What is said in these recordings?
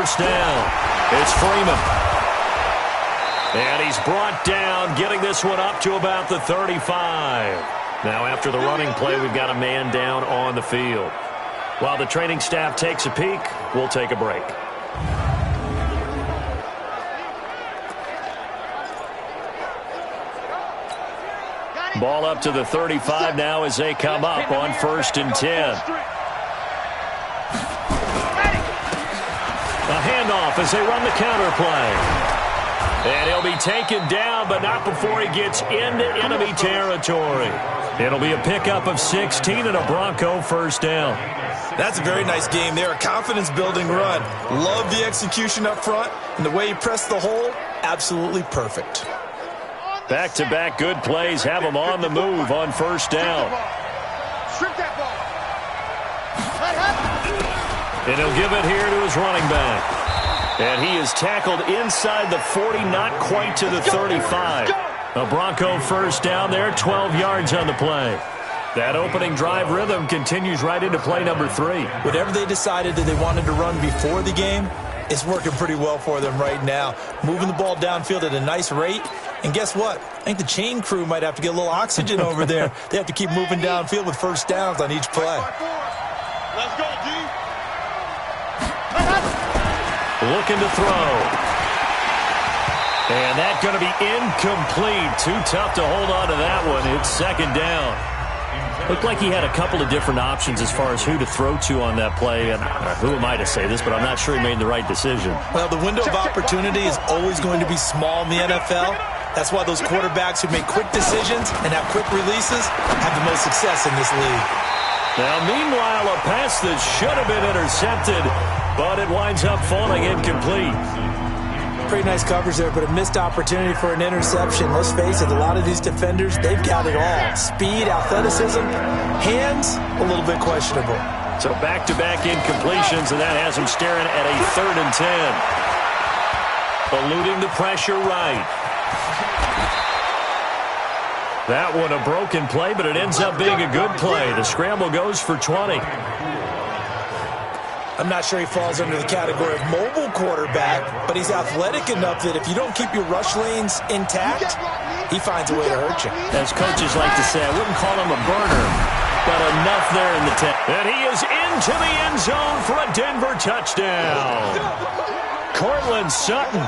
first down. It's Freeman. And he's brought down, getting this one up to about the 35. Now after the running play, we've got a man down on the field. While the training staff takes a peek, we'll take a break. Ball up to the 35 now as they come up on 1st and 10. A handoff as they run the counter play. And he'll be taken down, but not before he gets into enemy territory. It'll be a pickup of 16 and a Bronco first down. That's a very nice game there. A confidence-building run. Love the execution up front, and the way he pressed the hole, absolutely perfect. Back-to-back good plays have him on the move on first down. Strip that ball. And he'll give it here to his running back. And he is tackled inside the 40, not quite to the 35. A Bronco first down there, 12 yards on the play. That opening drive rhythm continues right into play number 3. Whatever they decided that they wanted to run before the game, it's working pretty well for them right now. Moving the ball downfield at a nice rate. And guess what? I think the chain crew might have to get a little oxygen over there. They have to keep moving downfield with first downs on each play. Let's go, D. Looking to throw. And that's going to be incomplete. Too tough to hold on to that one. It's second down. Looked like he had a couple of different options as far as who to throw to on that play. And who am I to say this, but I'm not sure he made the right decision. Well, the window of opportunity is always going to be small in the NFL. That's why those quarterbacks who make quick decisions and have quick releases have the most success in this league. Now, meanwhile, a pass that should have been intercepted, but it winds up falling incomplete. Pretty nice coverage there, but a missed opportunity for an interception. Let's face it, a lot of these defenders, they've got it all. Speed, athleticism, hands, a little bit questionable. So back-to-back incompletions, and that has him staring at a 3rd and 10. Eluding the pressure right. That one a broken play, but it ends up being a good play. The scramble goes for 20. I'm not sure he falls under the category of mobile quarterback, but he's athletic enough that if you don't keep your rush lanes intact, he finds a way to hurt you. As coaches like to say, I wouldn't call him a burner, but enough there in the 10. And he is into the end zone for a Denver touchdown. Courtland Sutton,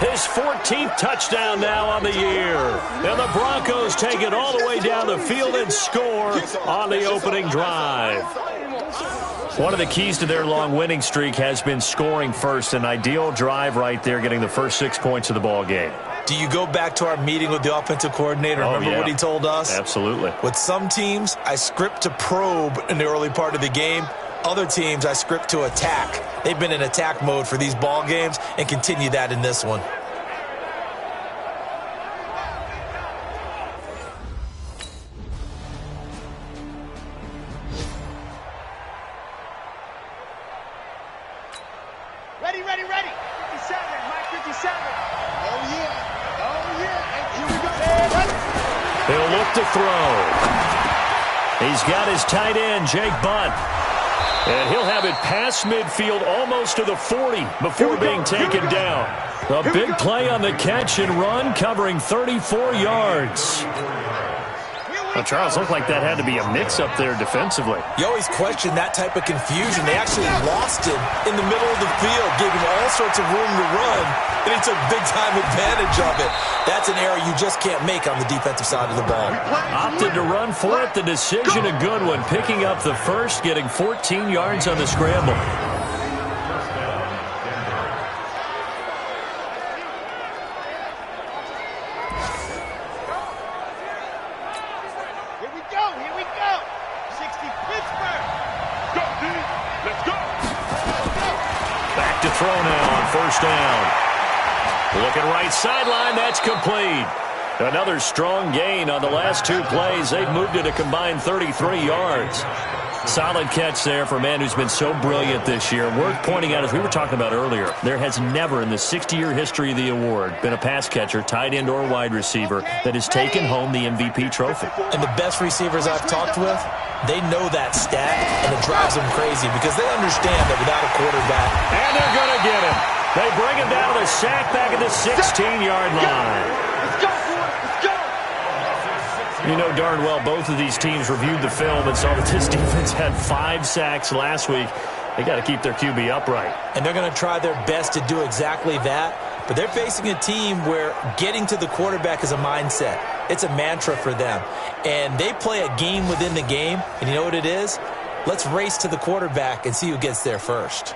his 14th touchdown now on the year. And the Broncos take it all the way down the field and score on the opening drive. One of the keys to their long winning streak has been scoring first. An ideal drive right there, getting the first 6 points of the ball game. Do you go back to our meeting with the offensive coordinator? Remember what he told us? Absolutely. With some teams, I script to probe in the early part of the game. Other teams, I script to attack. They've been in attack mode for these ball games and continue that in this one. Ready. 57, Mike 57. Oh, yeah. And here we go. He'll look to throw. He's got his tight end, Jake Butt. And he'll have it past midfield almost to the 40 before being taken down. A big play on the catch and run, covering 34 yards. Well, Charles, looked like that had to be a mix-up there defensively. You always question that type of confusion. They actually lost him in the middle of the field, gave him all sorts of room to run, and he took big-time advantage of it. That's an error you just can't make on the defensive side of the ball. Opted to run for it. The decision a good one. Picking up the first, getting 14 yards on the scramble. Here we go. 60 Pittsburgh. Go, D. Let's go. Back to throw now on first down. Looking right sideline. That's complete. Another strong gain on the last 2 plays. They've moved it a combined 33 yards. Solid catch there for a man who's been so brilliant this year. Worth pointing out, as we were talking about earlier, there has never in the 60-year history of the award been a pass catcher, tight end, or wide receiver that has taken home the MVP trophy. And the best receivers I've talked with, they know that stat, and it drives them crazy because they understand that without a quarterback. And they're going to get him. They bring him down to the sack back at the 16-yard line. Let's go, boy. Let's go. You know darn well both of these teams reviewed the film and saw that this defense had 5 sacks last week. They got to keep their QB upright. And they're going to try their best to do exactly that. But they're facing a team where getting to the quarterback is a mindset. It's a mantra for them. And they play a game within the game. And you know what it is? Let's race to the quarterback and see who gets there first.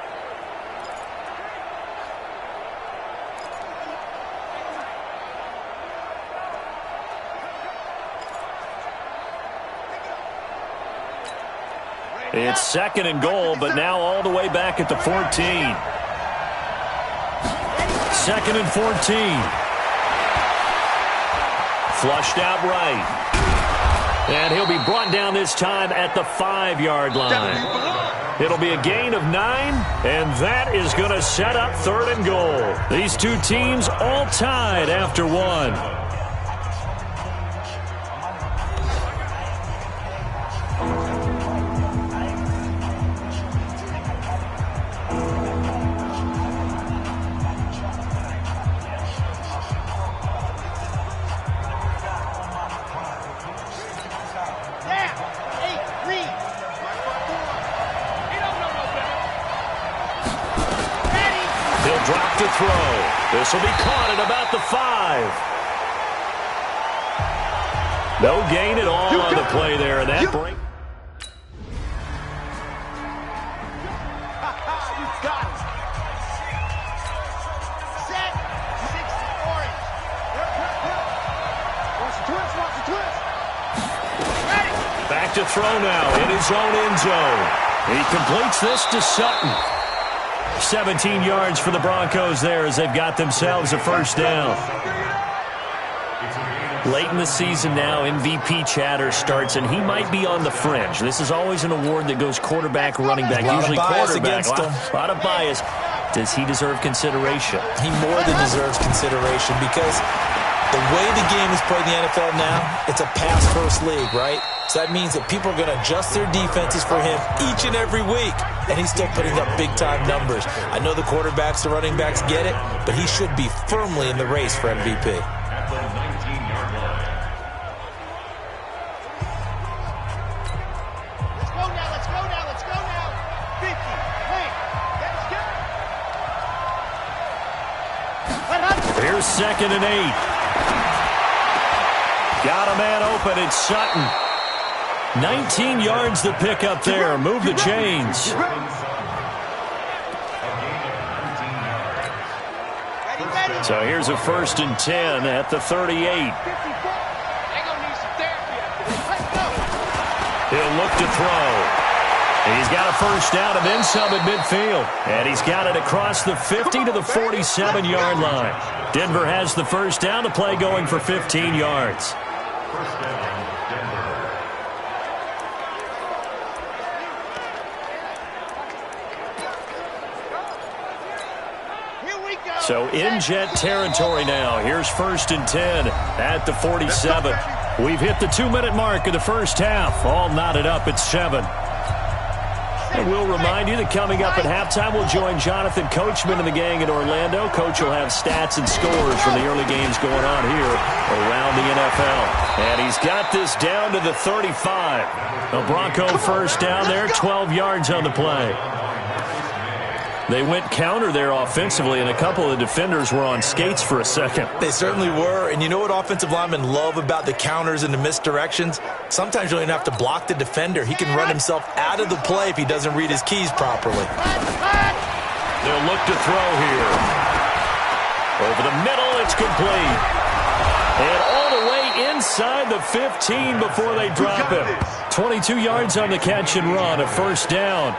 It's 2nd and goal, but now all the way back at the 14. 2nd and 14. Flushed out right. And he'll be brought down this time at the 5-yard line. It'll be a gain of 9, and that is going to set up 3rd and goal. These two teams all tied after 1. Drop to throw. This will be caught at about the 5. No gain at all on the play there. And that break. You got it. Set. 6 orange. Watch the twist. Watch the twist. Ready. Back to throw now in his own end zone. He completes this to Sutton. 17 yards for the Broncos there as they've got themselves a first down. Late in the season now, MVP chatter starts, and he might be on the fringe. This is always an award that goes quarterback, running back, usually quarterback. A lot of bias. Does he deserve consideration? He more than deserves consideration because the way the game is played in the NFL now, it's a pass-first league, right? So that means that people are going to adjust their defenses for him each and every week. And he's still putting up big-time numbers. I know the quarterbacks, the running backs get it, but he should be firmly in the race for MVP. At the 19-yard line. Let's go now. Let's go now. Let's go now. 50. Wait. Let's go. Here's 2nd and 8. Got a man open. It's Sutton. 19 yards to pick up there. Move the chains. So here's a 1st and 10 at the 38. He'll look to throw. He's got a first down and then some at midfield. And he's got it across the 50 to the 47-yard line. Denver has the first down. The play going for 15 yards. First down, Denver. So in Jet territory now. Here's 1st and 10 at the 47. We've hit the 2-minute mark of the first half. All knotted up at 7. And we'll remind you that coming up at halftime, we'll join Jonathan Coachman and the gang in Orlando. Coach will have stats and scores from the early games going on here around the NFL. And he's got this down to the 35. A Bronco first down there, 12 yards on the play. They went counter there offensively, and a couple of defenders were on skates for a second. They certainly were, and you know what offensive linemen love about the counters and the misdirections? Sometimes you don't even have to block the defender. He can run himself out of the play if he doesn't read his keys properly. They'll look to throw here. Over the middle, it's complete. And all the way inside the 15 before they drop him. 22 yards on the catch and run, a first down.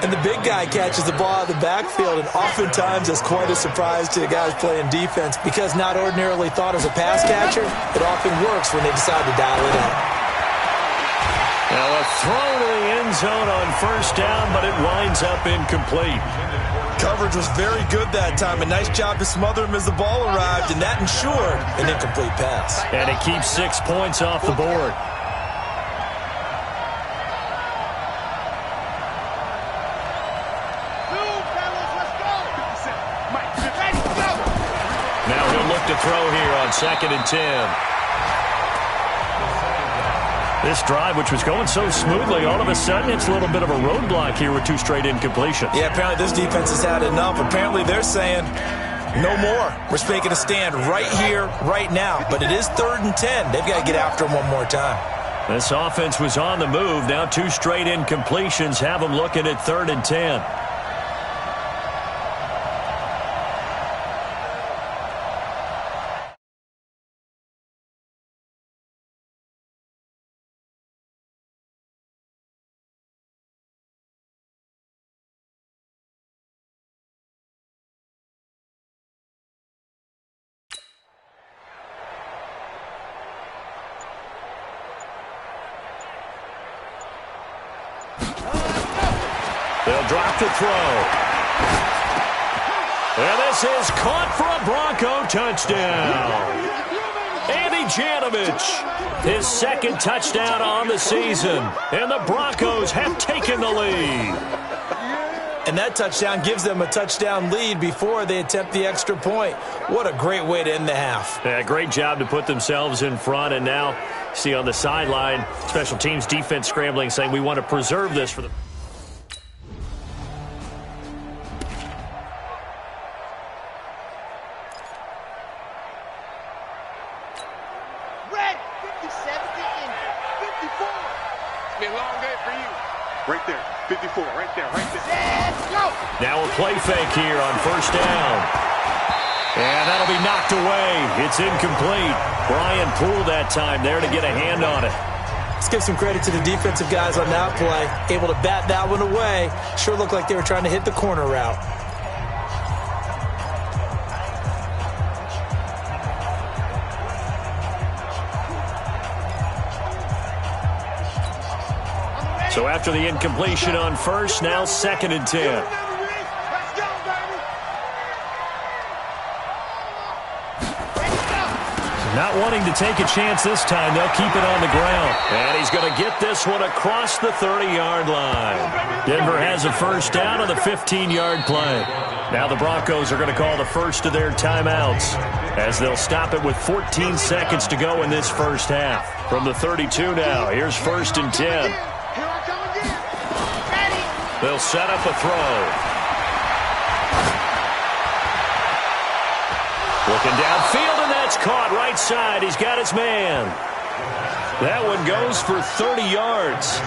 And the big guy catches the ball out of the backfield, and oftentimes that's quite a surprise to the guys playing defense because not ordinarily thought as a pass catcher, it often works when they decide to dial it up. Now a throw to the end zone on first down, but it winds up incomplete. Coverage was very good that time. A nice job to smother him as the ball arrived, and that ensured an incomplete pass. And it keeps 6 points off the board. Now he'll look to throw here on 2nd and 10. This drive, which was going so smoothly, all of a sudden it's a little bit of a roadblock here with 2 straight incompletions. Yeah, apparently this defense has had enough. Apparently they're saying, no more. We're making a stand right here, right now. But it is 3rd and 10. They've got to get after him one more time. This offense was on the move. Now 2 straight incompletions have them looking at 3rd and 10. They'll drop to throw. And this is caught for a Bronco touchdown. Andy Janovich, his 2nd touchdown on the season. And the Broncos have taken the lead. And that touchdown gives them a touchdown lead before they attempt the extra point. What a great way to end the half. Yeah, great job to put themselves in front. And now, see on the sideline, special teams defense scrambling, saying we want to preserve this for the... Right there, 54, right there. Let's go! Now a play fake here on first down. And that'll be knocked away. It's incomplete. Brian Poole that time there to get a hand on it. Let's give some credit to the defensive guys on that play. Able to bat that one away. Sure looked like they were trying to hit the corner route. So after the incompletion on first, now 2nd and 10. Let's go, baby! Not wanting to take a chance this time, they'll keep it on the ground. And he's going to get this one across the 30-yard line. Denver has a first down on the 15-yard play. Now the Broncos are going to call the first of their timeouts as they'll stop it with 14 seconds to go in this first half. From the 32 now, here's 1st and 10. They'll set up a throw. Looking downfield, and that's caught right side. He's got his man. That one goes for 30 yards.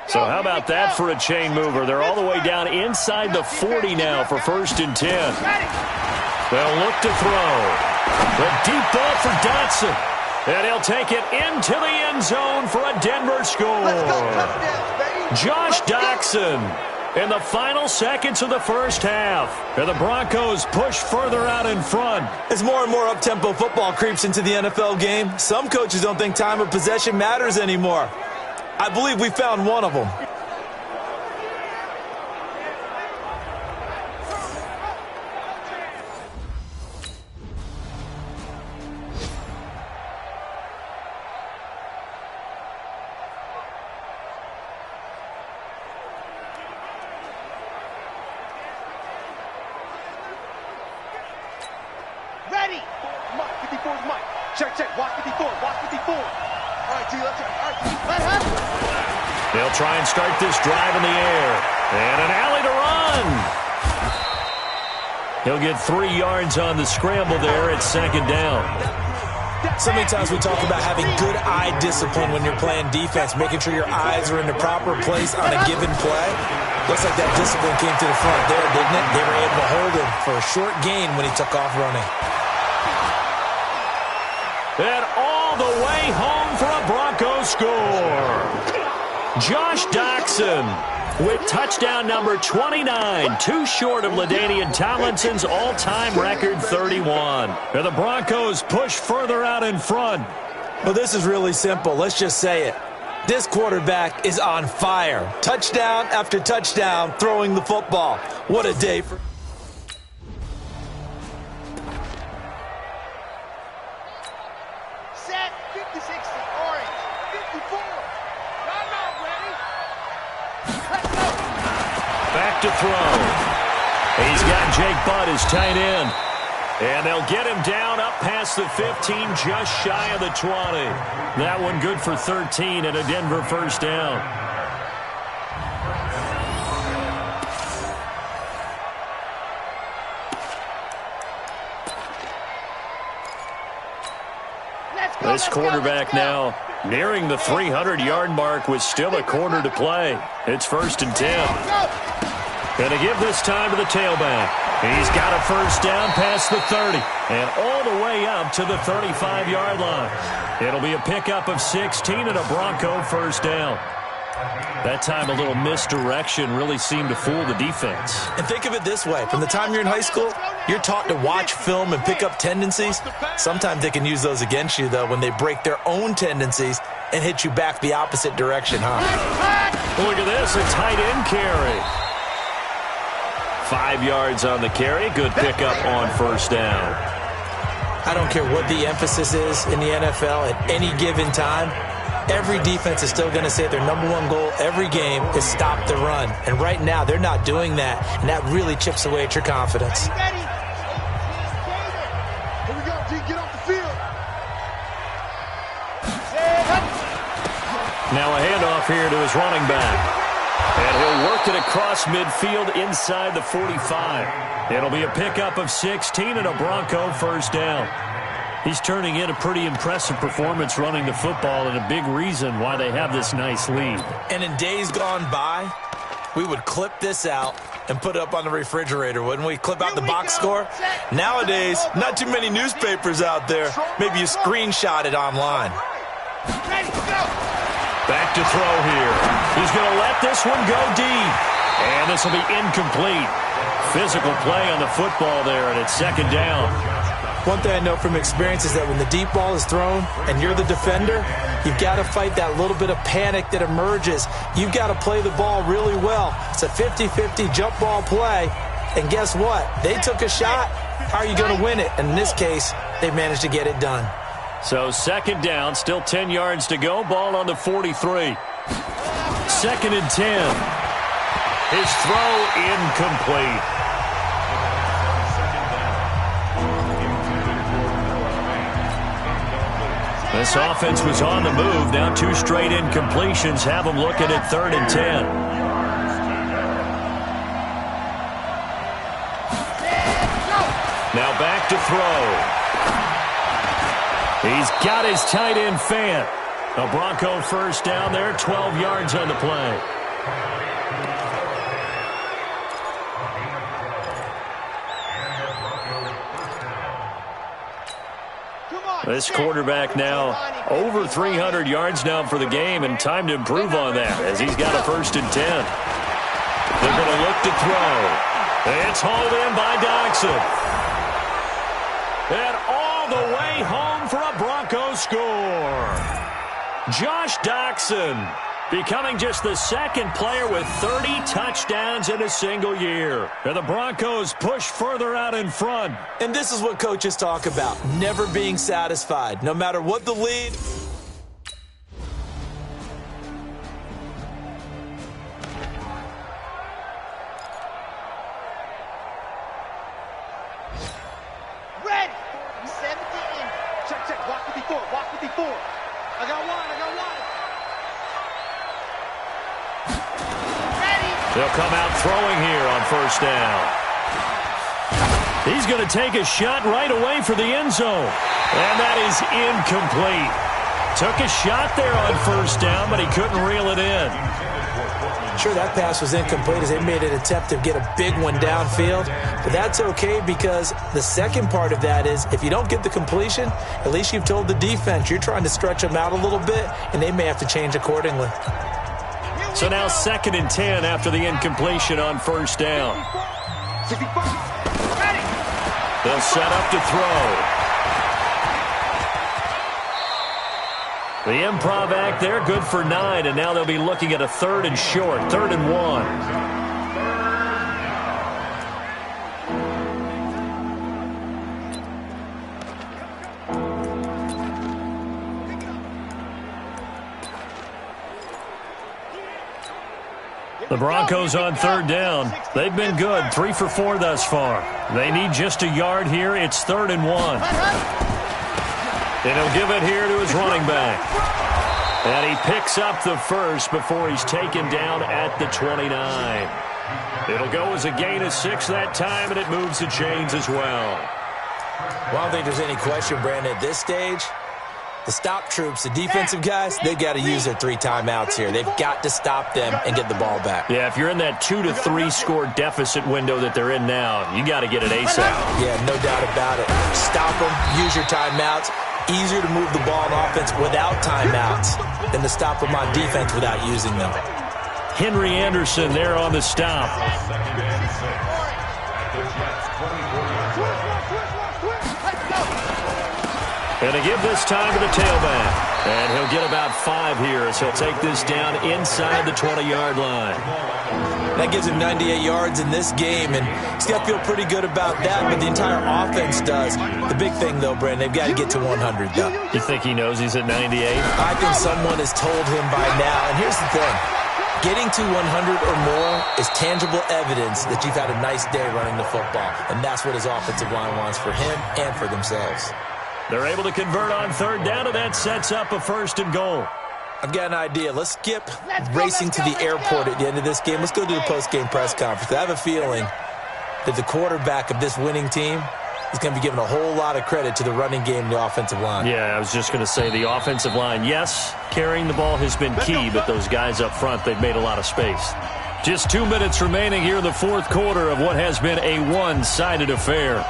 So how about that for a chain mover? They're all the way down inside the 40 now for 1st and 10. They'll look to throw. The deep ball for Dotson. And he'll take it into the end zone for a Denver score. Josh Doctson in the final seconds of the first half. And the Broncos push further out in front. As more and more up-tempo football creeps into the NFL game, some coaches don't think time of possession matters anymore. I believe we found one of them. Ready! Mike, 54 is Mike. Check, check. Watch 54. Watch 54. All right, G, let's go. All right, They'll try and start this drive in the air. And an alley to run. He'll get 3 yards on the scramble there at 2nd down. So many times we talk about having good eye discipline when you're playing defense, making sure your eyes are in the proper place on a given play. Looks like that discipline came to the front there, didn't it? They were able to hold him for a short gain when he took off running. And all the way home for a Broncos score. Josh Doctson with touchdown number 29, too short of LaDainian Tomlinson's all-time record 31. And the Broncos push further out in front. Well, this is really simple. Let's just say it. This quarterback is on fire. Touchdown after touchdown throwing the football. What a day for... Set 50-60, orange, 54. Timeout, ready? Let's go. Back to throw. He's got Jake Butt as tight end. And they'll get him down up past the 15, just shy of the 20. That one good for 13 and a Denver first down. This quarterback now nearing the 300-yard mark with still a quarter to play. It's 1st and 10. Going to give this time to the tailback. He's got a first down past the 30 and all the way up to the 35-yard line. It'll be a pickup of 16 and a Bronco first down. That time a little misdirection really seemed to fool the defense. And think of it this way. From the time you're in high school, you're taught to watch film and pick up tendencies. Sometimes they can use those against you, though, when they break their own tendencies and hit you back the opposite direction, huh? Look at this, a tight end carry. 5 yards on the carry. Good pickup on first down. I don't care what the emphasis is in the NFL at any given time. Every defense is still going to say their #1 goal every game is stop the run. And right now, they're not doing that. And that really chips away at your confidence. Ready? Here we go, G. Get off the field. Now a handoff here to his running back. And he'll work it across midfield inside the 45. It'll be a pickup of 16 and a Bronco first down. He's turning in a pretty impressive performance running the football and a big reason why they have this nice lead. And in days gone by, we would clip this out and put it up on the refrigerator, wouldn't we? Clip out the box score. Nowadays, not too many newspapers out there. Maybe you screenshot it online. Ready, go. Back to throw here. He's going to let this one go deep. And this will be incomplete. Physical play on the football there, and it's 2nd down. One thing I know from experience is that when the deep ball is thrown and you're the defender, you've got to fight that little bit of panic that emerges. You've got to play the ball really well. It's a 50-50 jump ball play. And guess what? They took a shot. How are you going to win it? And in this case, they managed to get it done. So 2nd down, still 10 yards to go. Ball on the 43. 2nd and 10. His throw incomplete. This offense was on the move. Now 2 straight incompletions have them looking at 3rd and 10. Now back to throw. He's got his tight end Fant. A Bronco first down there, 12 yards on the play. This quarterback now over 300 yards now for the game, and time to improve on that as he's got a 1st and 10. They're going to look to throw. It's hauled in by Doctson. And all the way home for a Broncos score. Josh Doctson becoming just the 2nd player with 30 touchdowns in a single year. And the Broncos push further out in front. And this is what coaches talk about, never being satisfied, no matter what the lead. Ready. 17. Check, check. Watch 54. Watch 54. I got one. They'll come out throwing here on first down. He's going to take a shot right away for the end zone. And that is incomplete. Took a shot there on first down, but he couldn't reel it in. Sure, that pass was incomplete as they made an attempt to get a big one downfield. But that's okay because the second part of that is if you don't get the completion, at least you've told the defense you're trying to stretch them out a little bit, and they may have to change accordingly. So now 2nd and 10 after the incompletion on first down. 65. Ready. They'll set up to throw. The improv act there, good for 9, and now they'll be looking at a 3rd and short, 3rd and 1. The Broncos on 3rd down. They've been good, 3 for 4 thus far. They need just a yard here. It's 3rd and 1. And he'll give it here to his running back. And he picks up the first before he's taken down at the 29. It'll go as a gain of 6 that time, and it moves the chains as well. Well, I don't think there's any question, Brandon, at this stage. The stop troops, the defensive guys, they got to use their 3 timeouts here. They've got to stop them and get the ball back. Yeah, if you're in that 2 to 3 score deficit window that they're in now, you got to get it ASAP. Yeah, no doubt about it. Stop them, use your timeouts. Easier to move the ball on offense without timeouts than to stop them on defense without using them. Henry Anderson there on the stop. And to give this time to the tailback. And he'll get about 5 here as he'll take this down inside the 20-yard line. That gives him 98 yards in this game, and he's got to feel pretty good about that, but the entire offense does. The big thing, though, Brandon, they've got to get to 100, though. You think he knows he's at 98? I think someone has told him by now, and here's the thing. Getting to 100 or more is tangible evidence that you've had a nice day running the football, and that's what his offensive line wants for him and for themselves. They're able to convert on 3rd down, and that sets up a 1st and goal. I've got an idea. Let's skip racing to the airport at the end of this game. Let's go to the post-game press conference. I have a feeling that the quarterback of this winning team is going to be giving a whole lot of credit to the running game and the offensive line. Yeah, I was just going to say the offensive line, yes, carrying the ball has been key, but those guys up front, they've made a lot of space. Just 2 minutes remaining here in the 4th quarter of what has been a one-sided affair.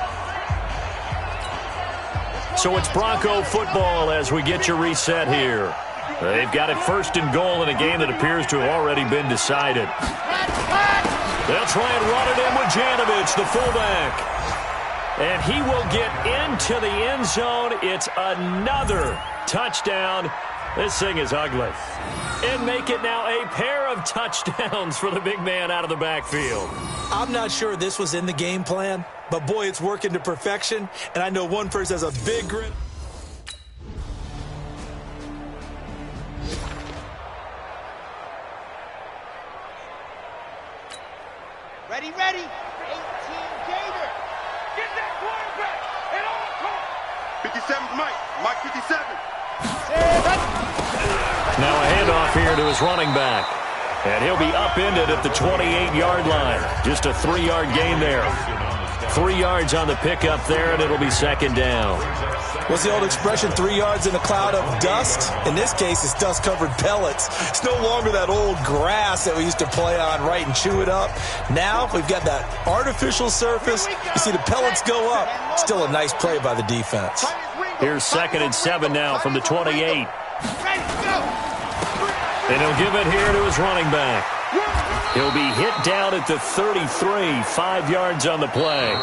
So it's Bronco football as we get your reset here. They've got it 1st and goal in a game that appears to have already been decided. They'll try and run it in with Janovich, the fullback. And he will get into the end zone. It's another touchdown. This thing is ugly. And make it now a pair of touchdowns for the big man out of the backfield. I'm not sure this was in the game plan, but boy, it's working to perfection. And I know one person has a big grin. Ready, ready. 18 Gator. Get that quarterback at all costs. 57 Mike. Mike 57. Now a handoff here to his running back. And he'll be upended at the 28-yard line. Just a 3-yard gain there. 3 yards on the pickup there, and it'll be 2nd down. What's the old expression, 3 yards in a cloud of dust? In this case, it's dust-covered pellets. It's no longer that old grass that we used to play on, right, and chew it up. Now we've got that artificial surface. You see the pellets go up. Still a nice play by the defense. Here's 2nd and 7 now from the 28. And he'll give it here to his running back. He'll be hit down at the 33, 5 yards on the play.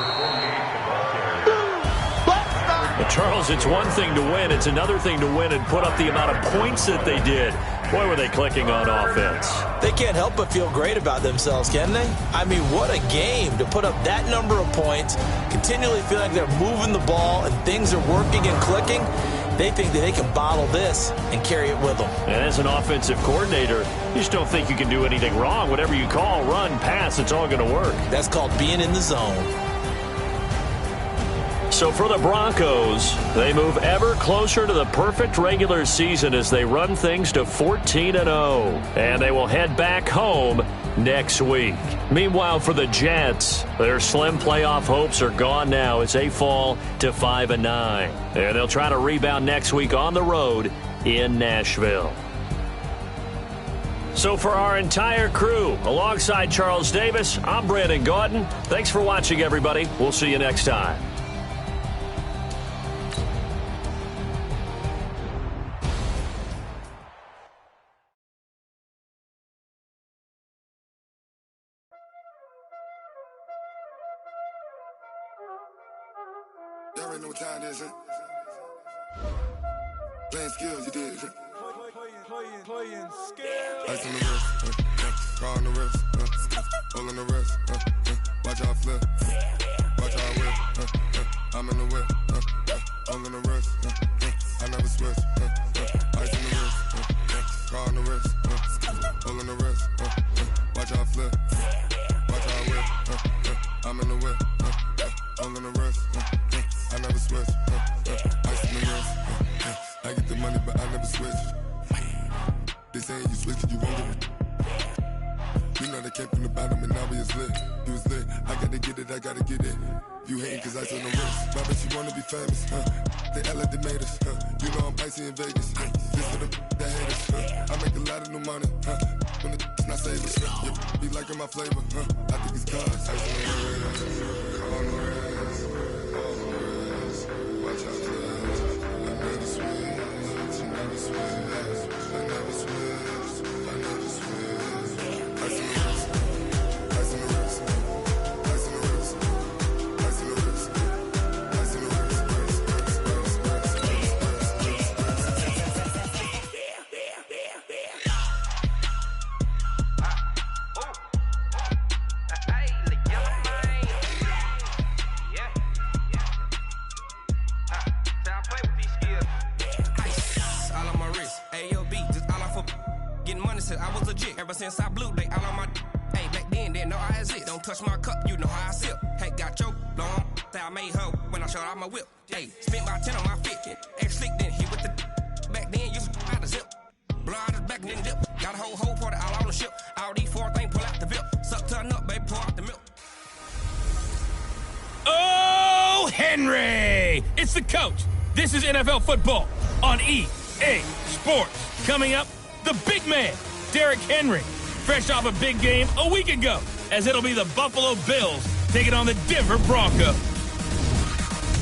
But Charles, it's one thing to win. It's another thing to win and put up the amount of points that they did. Boy, were they clicking on offense. They can't help but feel great about themselves, can they? I mean, what a game to put up that number of points, continually feel like they're moving the ball and things are working and clicking. They think that they can bottle this and carry it with them. And as an offensive coordinator, you just don't think you can do anything wrong. Whatever you call, run, pass, it's all going to work. That's called being in the zone. So for the Broncos, they move ever closer to the perfect regular season as they run things to 14-0. And they will head back home next week. Meanwhile, for the Jets, their slim playoff hopes are gone now as they fall to 5-9. And they'll try to rebound next week on the road in Nashville. So for our entire crew, alongside Charles Davis, I'm Brandon Gaudin. Thanks for watching, everybody. We'll see you next time. already know what time it is, huh? Playing skills, you did, huh? Playing skills. Ice on the wrist, car on the wrist, hole in the wrist, watch how I flip, watch how I whip, I'm in the whip, hole in the wrist, I never switch, ice on the wrist, car on the wrist, hole in the wrist, watch how I flip, watch how I whip, I'm in the whip, hole in the wrist, I never switch, ice on the wrist, I get the money but I never switch. They saying you switch cause you won't get it. You know they came from the bottom and now we is lit. You was lit, I gotta get it, I gotta get it. You hating cause ice on the wrist. My bitch, you wanna be famous, They act like they made us, You know I'm icy in Vegas, This for the that hate us, I make a lot of new money, When the not savers, Be liking my flavor, I think it's cause ice on the wrist, on the wrist, on the wrist. Watch out, flash. I never switch, I never switch. I never switch, I never switch. Ice in the wrist, ice in the wrist, ice in the wrist, ice in the wrist, ice in the wrist, I was legit ever since I blew they all on my hey back then didn't know I exist. Don't touch my cup, you know how I sip. Hey, got your long that I made her when I showed out my whip. Hey, spent about 10 on my fit. Ex slick then hit with the back then used to out the zip. Blood is back then dip. Got a whole party all on the ship. All these four things pull out the VIP. Suck turn up, baby, pour out the milk. Oh, Henry! It's the coach. This is NFL football on EA Sports. Coming up, the big man, Derrick Henry, fresh off a big game a week ago, as it'll be the Buffalo Bills taking on the Denver Broncos.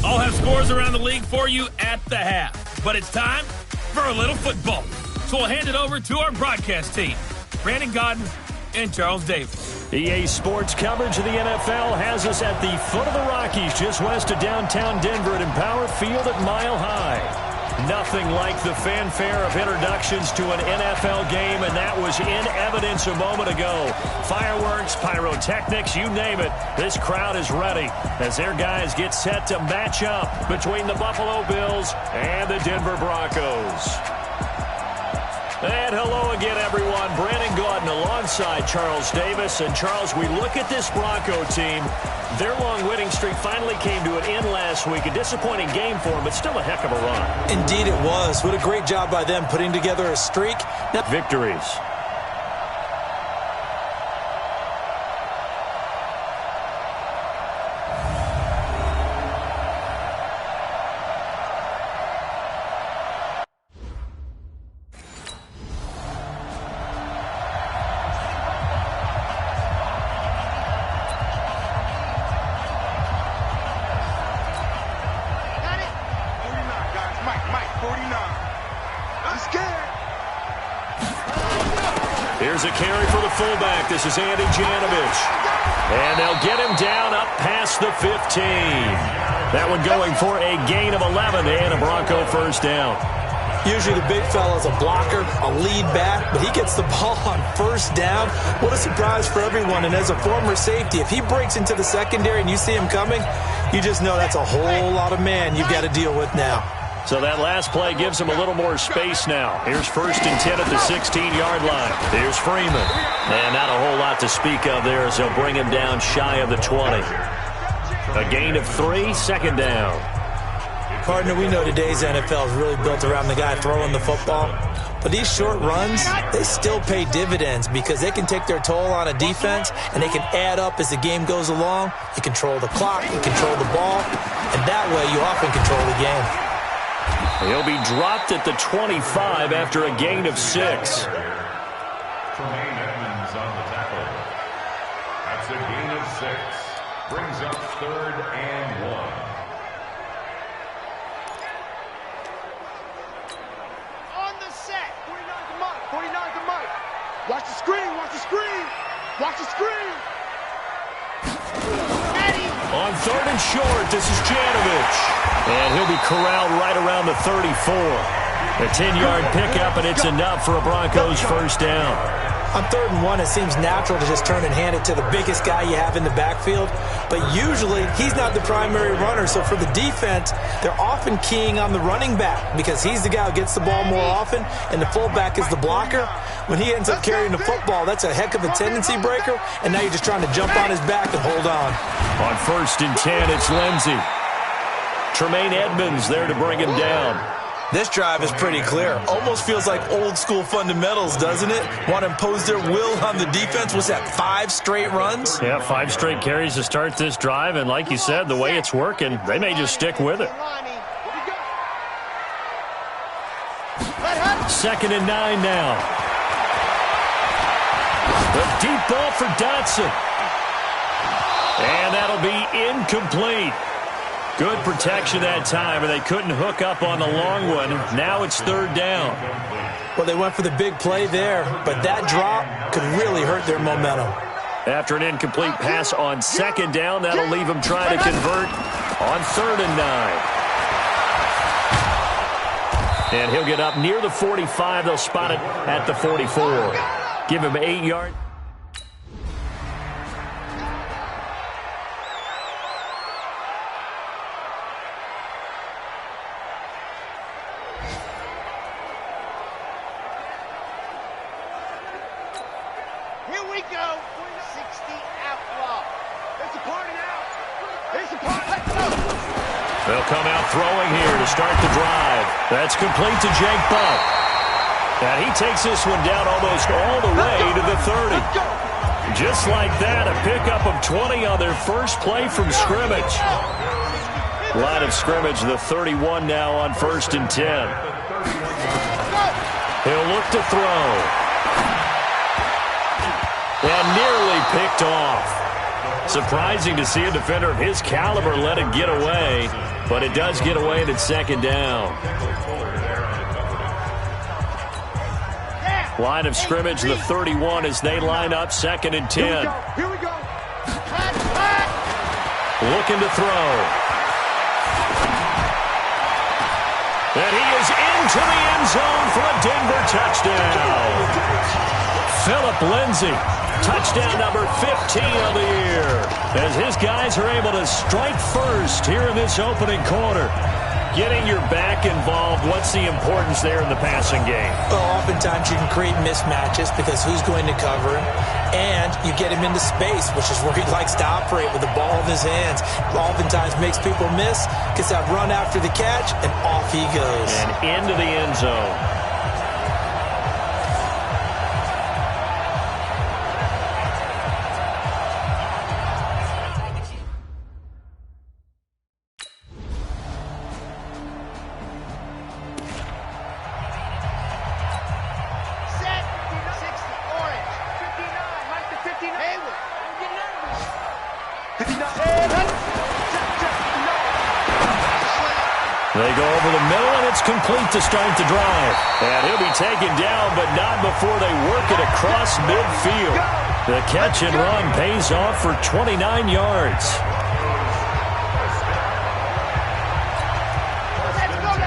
I'll have scores around the league for you at the half, but it's time for a little football. So we'll hand it over to our broadcast team, Brandon Gaudin and Charles Davis. EA Sports coverage of the NFL has us at the foot of the Rockies, just west of downtown Denver at Empower Field at Mile High. Nothing like the fanfare of introductions to an NFL game, and that was in evidence a moment ago. Fireworks, pyrotechnics, you name it. This crowd is ready as their guys get set to match up between the Buffalo Bills and the Denver Broncos. And hello again, everyone. Brandon Gaudin alongside Charles Davis. And, Charles, we look at this Bronco team. Their long winning streak finally came to an end last week. A disappointing game for them, but still a heck of a run. Indeed it was. What a great job by them putting together a streak. Now victories. Here's a carry for the fullback. This is Andy Janovich. And they'll get him down up past the 15. That one going for a gain of 11 and a Bronco first down. Usually the big fella's a blocker, a lead back, but he gets the ball on first down. What a surprise for everyone. And as a former safety, if he breaks into the secondary and you see him coming, you just know that's a whole lot of man you've got to deal with now. So that last play gives him a little more space now. Here's 1st and 10 at the 16-yard line. Here's Freeman. And not a whole lot to speak of there as they'll bring him down shy of the 20. A gain of 3, second down. Partner, we know today's NFL is really built around the guy throwing the football. But these short runs, they still pay dividends because they can take their toll on a defense and they can add up as the game goes along. You control the clock, you control the ball, and that way you often control the game. He'll be dropped at the 25 after a gain of 6. Tremaine Edmonds on the tackle. That's a gain of 6. Brings up 3rd and 1. On the set. 49 to Mike. 49 to Mike. Watch the screen. Watch the screen. Watch the screen. On third and short. This is Janovich. And he'll be corralled right around the 34. A 10-yard pickup, and it's enough for a Broncos first down. On 3rd and 1, it seems natural to just turn and hand it to the biggest guy you have in the backfield. But usually, he's not the primary runner. So for the defense, they're often keying on the running back because he's the guy who gets the ball more often, and the fullback is the blocker. When he ends up carrying the football, that's a heck of a tendency breaker, and now you're just trying to jump on his back and hold on. On 1st and 10, it's Lindsey. Tremaine Edmonds there to bring him down. This drive is pretty clear. Almost feels like old-school fundamentals, doesn't it? Want to impose their will on the defense. Was that 5 straight runs? Yeah, 5 straight carries to start this drive, and like you said, the way it's working, they may just stick with it. 2nd and 9 now. The deep ball for Dotson. And that'll be incomplete. Good protection that time, and they couldn't hook up on the long one. Now it's 3rd down. Well, they went for the big play there, but that drop could really hurt their momentum. After an incomplete pass on 2nd down, that'll leave them trying to convert on 3rd and 9. And he'll get up near the 45. They'll spot it at the 44. Give him 8 yards. They'll come out throwing here to start the drive. That's complete to Jake Buck. And he takes this one down almost all the way to the 30. Just like that, a pickup of 20 on their first play from scrimmage. Line of scrimmage, the 31 now on 1st and 10. He'll look to throw. And nearly picked off. Surprising to see a defender of his caliber let it get away, but it does get away and it's 2nd down. Line of scrimmage, the 31 as they line up 2nd and 10. Here we go. Looking to throw. And he is into the end zone for a Denver touchdown. Philip Lindsay. Touchdown number 15 of the year as his guys are able to strike first here in this opening quarter. Getting your back involved, what's the importance there in the passing game? Well, oftentimes you can create mismatches because who's going to cover him, and you get him into space, which is where he likes to operate with the ball in his hands. Oftentimes makes people miss, gets that run after the catch, and off he goes. And into the end zone. They go over the middle, and it's complete to start the drive. And he'll be taken down, but not before they work it across midfield. The catch and run pays off for 29 yards.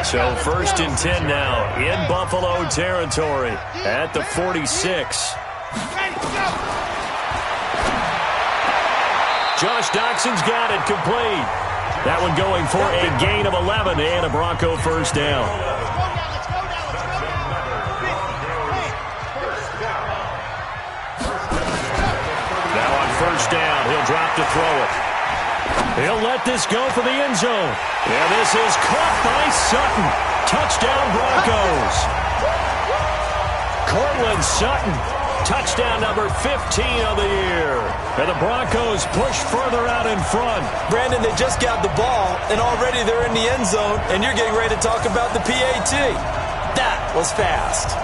So 1st and 10 now in Buffalo territory at the 46. Josh Doxson's got it complete. That one going for a gain of 11 and a Bronco first down. Now on 1st down, he'll drop to throw it. He'll let this go for the end zone. And this is caught by Sutton. Touchdown Broncos. Cortland Sutton. Touchdown number 15 of the year. And the Broncos push further out in front. Brandon, they just got the ball, and already they're in the end zone, and you're getting ready to talk about the PAT. That was fast.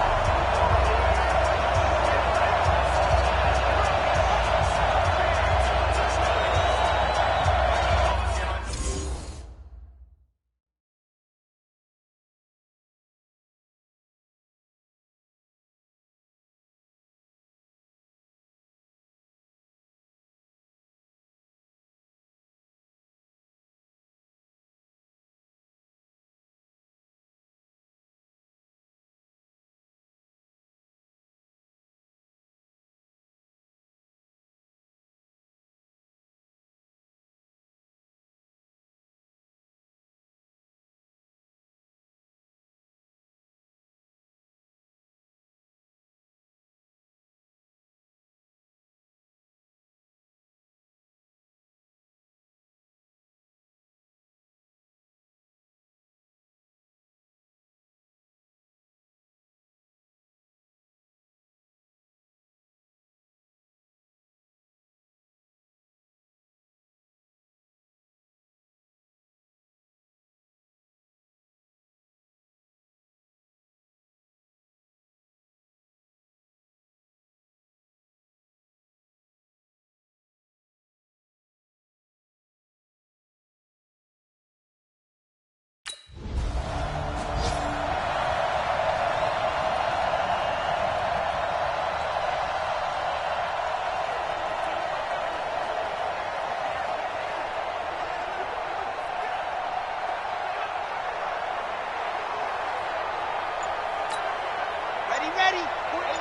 ready for 18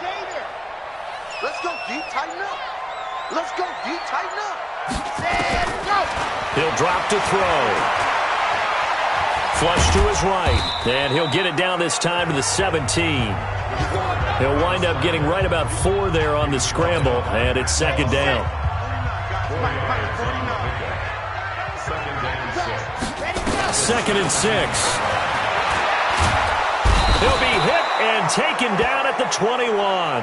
Gator. Let's go, D. Tighten up. Let's go, D. Tighten up. Set, go. He'll drop to throw. Flush to his right. And he'll get it down this time to the 17. He'll wind up getting right about 4 there on the scramble, and it's second down. Second and 6. He'll be hit and taken down at the 21.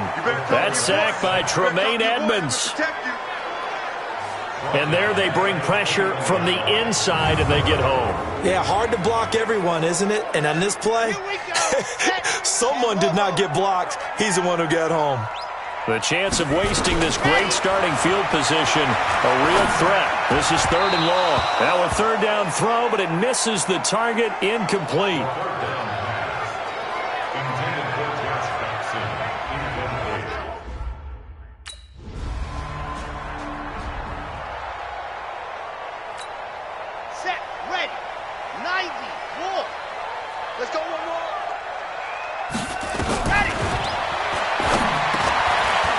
That's sacked by Tremaine Edmonds. And there they bring pressure from the inside, and they get home. Yeah, hard to block everyone, isn't it? And on this play, someone did not get blocked. He's the one who got home. The chance of wasting this great starting field position, a real threat. This is 3rd and long. Now a 3rd down throw, but it misses the target, incomplete. Set, ready, 90, more. Let's go one more. Ready.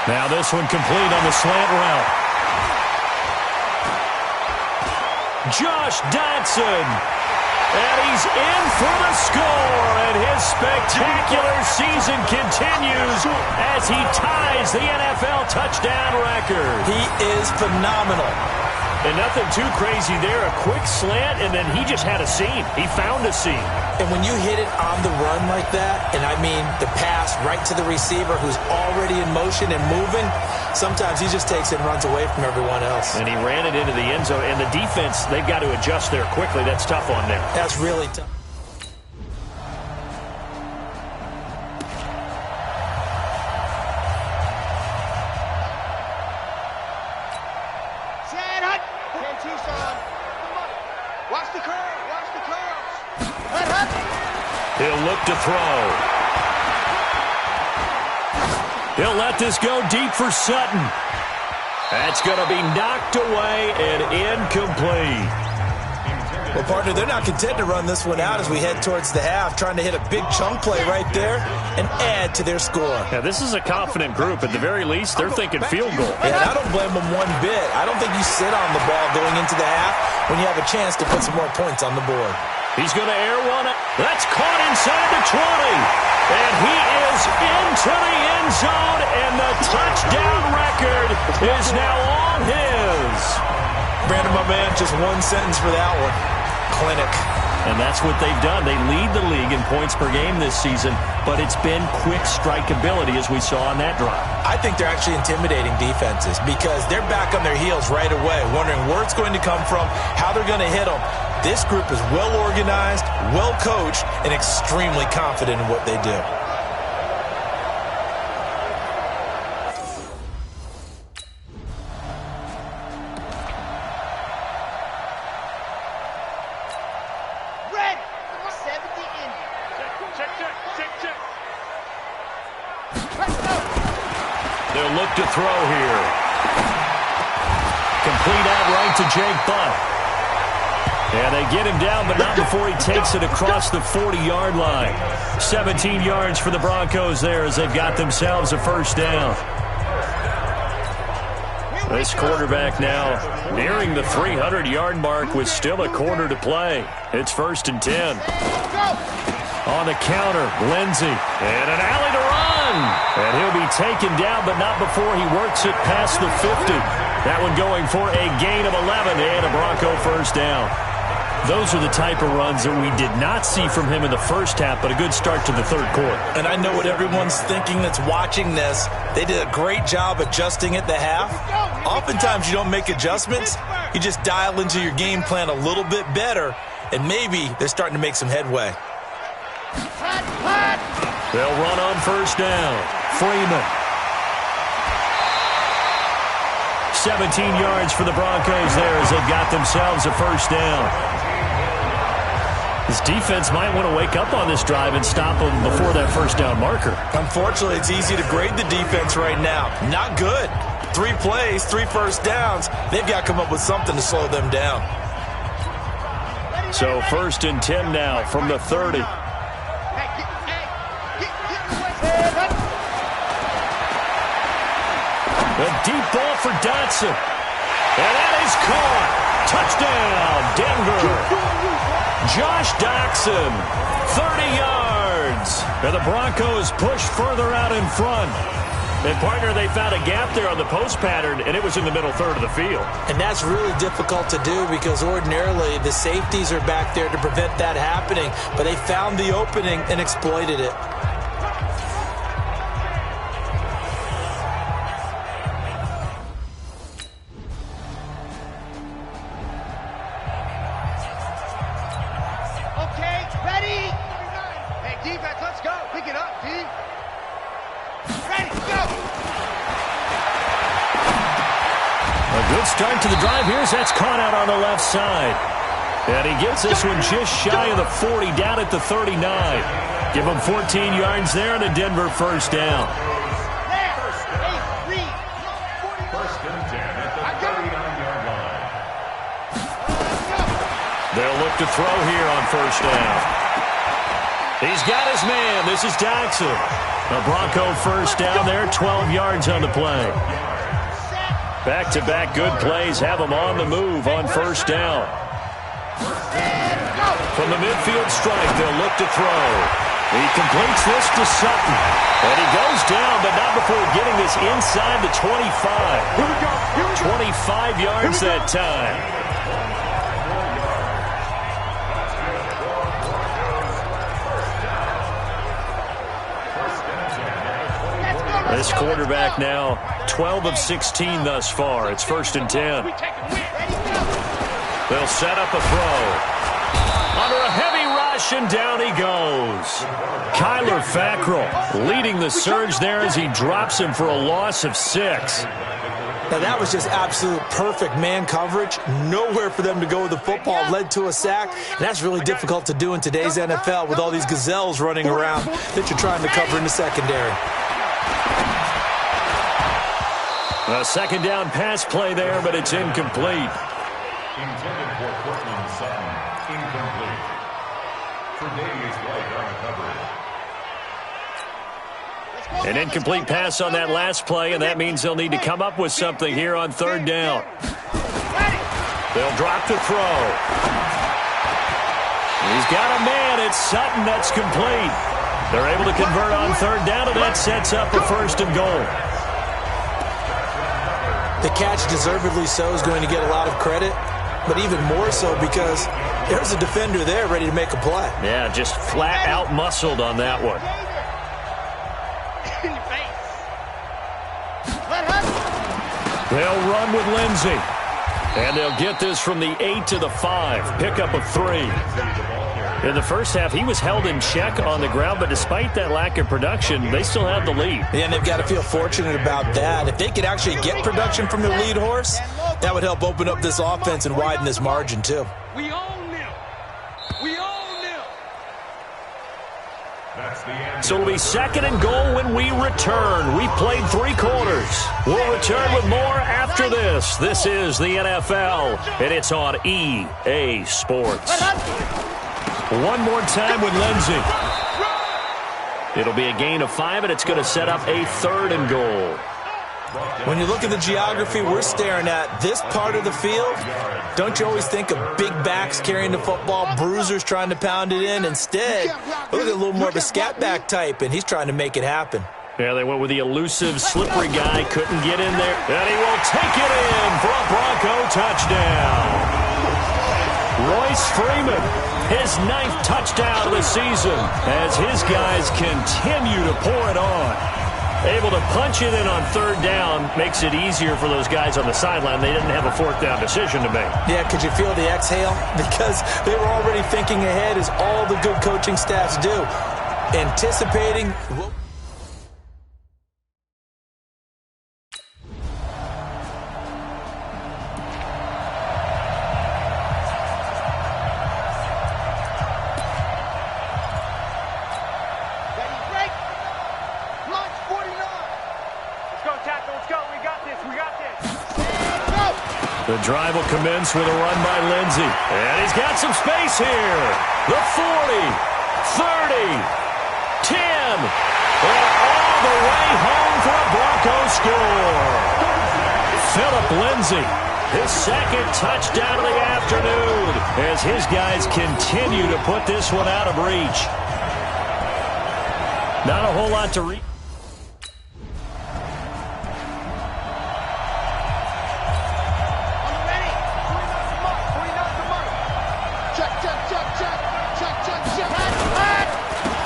Now this one complete on the slant route. Josh Dotson. And he's in for the score. And his spectacular season continues as he ties the NFL touchdown record. He is phenomenal. And nothing too crazy there. A quick slant, and then he just had a seam. He found a seam. And when you hit it on the run like that, and I mean the pass right to the receiver who's already in motion and moving, sometimes he just takes it and runs away from everyone else. And he ran it into the end zone. And the defense, they've got to adjust there quickly. That's tough on them. That's really tough. Set, hut. 10 Tucson. Watch the curl. Watch the curls. Hut, hut. He'll look to throw. He'll let this go deep for Sutton. That's going to be knocked away and incomplete. Well, partner, they're not content to run this one out as we head towards the half, trying to hit a big chunk play right there and add to their score. Yeah, this is a confident group. At the very least, they're thinking field goal. Yeah, and I don't blame them one bit. I don't think you sit on the ball going into the half when you have a chance to put some more points on the board. He's going to air one. That's caught inside the 20. And he is into the end zone, and the touchdown record is now all his. Brandon, my man, just one sentence for that one. Clinic. And that's what they've done. They lead the league in points per game this season, but it's been quick strikeability as we saw on that drive. I think they're actually intimidating defenses because they're back on their heels right away, wondering where it's going to come from, how they're going to hit them. This group is well organized, well coached, and extremely confident in what they do. Red. 70 in. Check. Let's go. They'll look to throw here. Complete out right to Jake Butt. And they get him down, but not before he takes it across the 40-yard line. 17 yards for the Broncos there as they've got themselves a first down. This quarterback now nearing the 300-yard mark with still a quarter to play. It's 1st and 10. On the counter, Lindsey. And an alley to run. And he'll be taken down, but not before he works it past the 50. That one going for a gain of 11 and a Bronco first down. Those are the type of runs that we did not see from him in the first half, but a good start to the third quarter. And I know what everyone's thinking that's watching this. They did a great job adjusting at the half. Oftentimes you don't make adjustments. You just dial into your game plan a little bit better, and maybe they're starting to make some headway. They'll run on first down. Freeman. 17 yards for the Broncos there as they've got themselves a first down. This defense might want to wake up on this drive and stop them before that first down marker. Unfortunately, it's easy to grade the defense right now. Not good. 3 plays, 3 first downs. They've got to come up with something to slow them down. So 1st and 10 now from the 30. A deep ball for Dotson. And that is caught. Touchdown, Denver. Josh Doctson, 30 yards. And the Broncos push further out in front. And, partner, they found a gap there on the post pattern, and it was in the middle third of the field. And that's really difficult to do because ordinarily the safeties are back there to prevent that happening. But they found the opening and exploited it. Start to the drive. That's caught out on the left side. And he gets this one just shy of the 40, down at the 39. Give him 14 yards there and a Denver first down. First and 10 at the 39-yard line. They'll look to throw here on first down. He's got his man. This is Dotson. A Bronco first down there, 12 yards on the play. Back-to-back good plays have him on the move on first down. From the midfield strike, they'll look to throw. He completes this to Sutton. And he goes down, but not before getting this inside the 25. 25 yards that time. This quarterback now 12 of 16 thus far. It's first and 10. They'll set up a throw. Under a heavy rush, and down he goes. Kyler Fackrell leading the surge there as he drops him for a loss of 6. Now, that was just absolute perfect man coverage. Nowhere for them to go with the football. Led to a sack. And that's really difficult to do in today's NFL with all these gazelles running around that you're trying to cover in the secondary. A second down pass play there, but it's incomplete. Intended for Cortland Sutton. Incomplete. Tre'Davious White on the coverage. An incomplete pass on that last play, and that means they'll need to come up with something here on third down. They'll drop to throw. He's got a man. It's Sutton. That's complete. They're able to convert on third down, and that sets up a first and goal. The catch, deservedly so, is going to get a lot of credit, but even more so because there's a defender there ready to make a play. Yeah, just flat out muscled on that one. They'll run with Lindsey. And they'll get this from the 8 to the 5. Pickup of 3. In the first half, he was held in check on the ground, but despite that lack of production, they still have the lead. Yeah, and they've got to feel fortunate about that. If they could actually get production from their lead horse, that would help open up this offense and widen this margin, too. We own them. We own them. That's the end. So it'll be second and goal when we return. We played 3 quarters. We'll return with more after this. This is the NFL, and it's on EA Sports. One more time with Lindsey. It'll be a gain of 5, and it's going to set up a third and goal. When you look at the geography we're staring at, this part of the field, don't you always think of big backs carrying the football, bruisers trying to pound it in? Instead, look at a little more of a scat back type, and he's trying to make it happen. Yeah, they went with the elusive, slippery guy, couldn't get in there. And he will take it in for a Bronco touchdown. Royce Freeman, his 9th touchdown of the season as his guys continue to pour it on. Able to punch it in on third down makes it easier for those guys on the sideline. They didn't have a fourth down decision to make. Yeah, could you feel the exhale? Because they were already thinking ahead, as all the good coaching staffs do. Anticipating. The drive will commence with a run by Lindsey. And he's got some space here. The 40, 30, 10. And all the way home for a Bronco score. Phillip Lindsay, his second touchdown of the afternoon as his guys continue to put this one out of reach. Not a whole lot to read.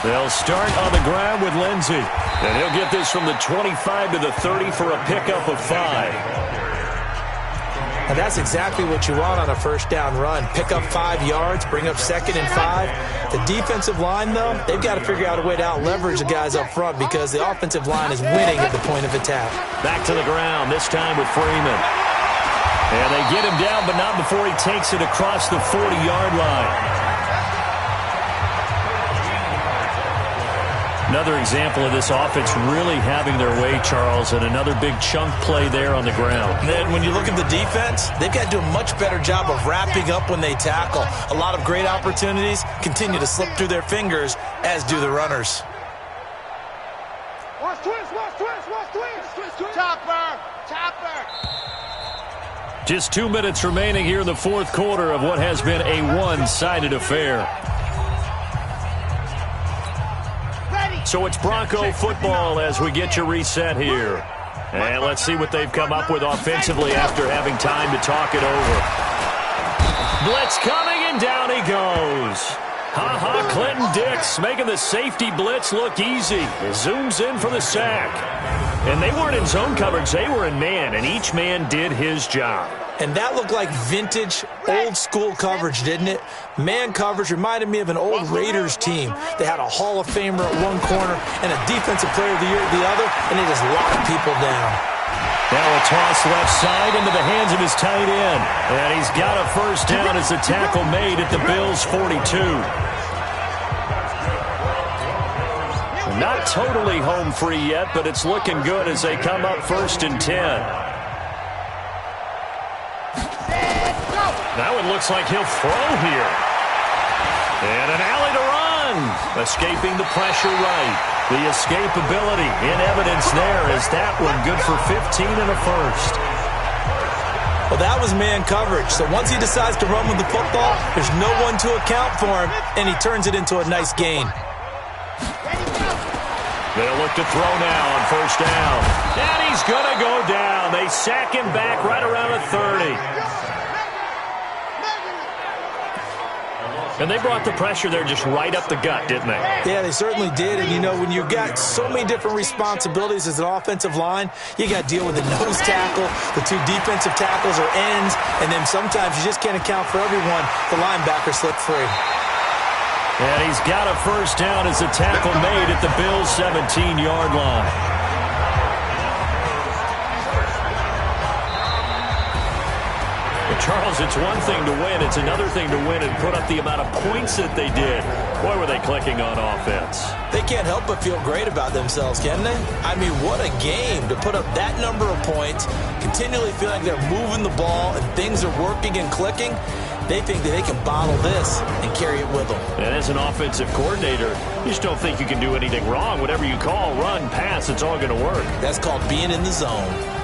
They'll start on the ground with Lindsay. And he'll get this from the 25 to the 30 for a pickup of 5. And that's exactly what you want on a first down run. Pick up 5 yards, bring up 2nd and 5. The defensive line, though, they've got to figure out a way to out-leverage the guys up front because the offensive line is winning at the point of attack. Back to the ground, this time with Freeman. And they get him down, but not before he takes it across the 40-yard line. Another example of this offense really having their way, Charles, and another big chunk play there on the ground. And then when you look at the defense, they've got to do a much better job of wrapping up when they tackle. A lot of great opportunities continue to slip through their fingers, as do the runners. Watch twist, watch twist, watch twist. Topper, topper. Just 2 minutes remaining here in the fourth quarter of what has been a one-sided affair. So it's Bronco football as we get you reset here. And let's see what they've come up with offensively after having time to talk it over. Blitz coming, and down he goes. Clinton Dix making the safety blitz look easy. Zooms in for the sack. And they weren't in zone coverage, they were in man, and each man did his job. And that looked like vintage, old-school coverage, didn't it? Man coverage reminded me of an old Raiders team. They had a Hall of Famer at one corner and a Defensive Player of the Year at the other, and they just locked people down. Now a toss left side into the hands of his tight end. And he's got a first down as the tackle made at the Bills' 42. Not totally home free yet, but it's looking good as they come up 1st and 10. That one looks like he'll throw here. And an alley to run. Escaping the pressure right. The escapability in evidence there as that one good for 15 and a first. Well, that was man coverage. So once he decides to run with the football, there's no one to account for him, and he turns it into a nice gain. They'll look to throw now on first down. And he's going to go down. They sack him back right around the 30. And they brought the pressure there just right up the gut, didn't they? Yeah, they certainly did. And, you know, when you've got so many different responsibilities as an offensive line, you got to deal with the nose tackle, the 2 defensive tackles or ends, and then sometimes you just can't account for everyone. The linebacker slipped free. And he's got a first down as the tackle made at the Bills' 17-yard line. Charles, it's one thing to win. It's another thing to win and put up the amount of points that they did. Boy, were they clicking on offense. They can't help but feel great about themselves, can they? I mean, what a game to put up that number of points, continually feel like they're moving the ball and things are working and clicking. They think that they can bottle this and carry it with them. And as an offensive coordinator, you just don't think you can do anything wrong. Whatever you call, run, pass, it's all going to work. That's called being in the zone.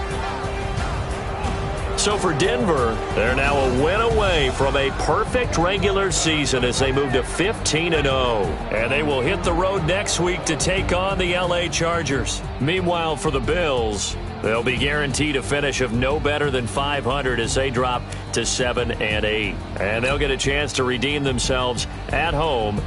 So for Denver, they're now a win away from a perfect regular season as they move to 15-0. And they will hit the road next week to take on the LA Chargers. Meanwhile, for the Bills, they'll be guaranteed a finish of no better than 500 as they drop to 7-8. And they'll get a chance to redeem themselves at home.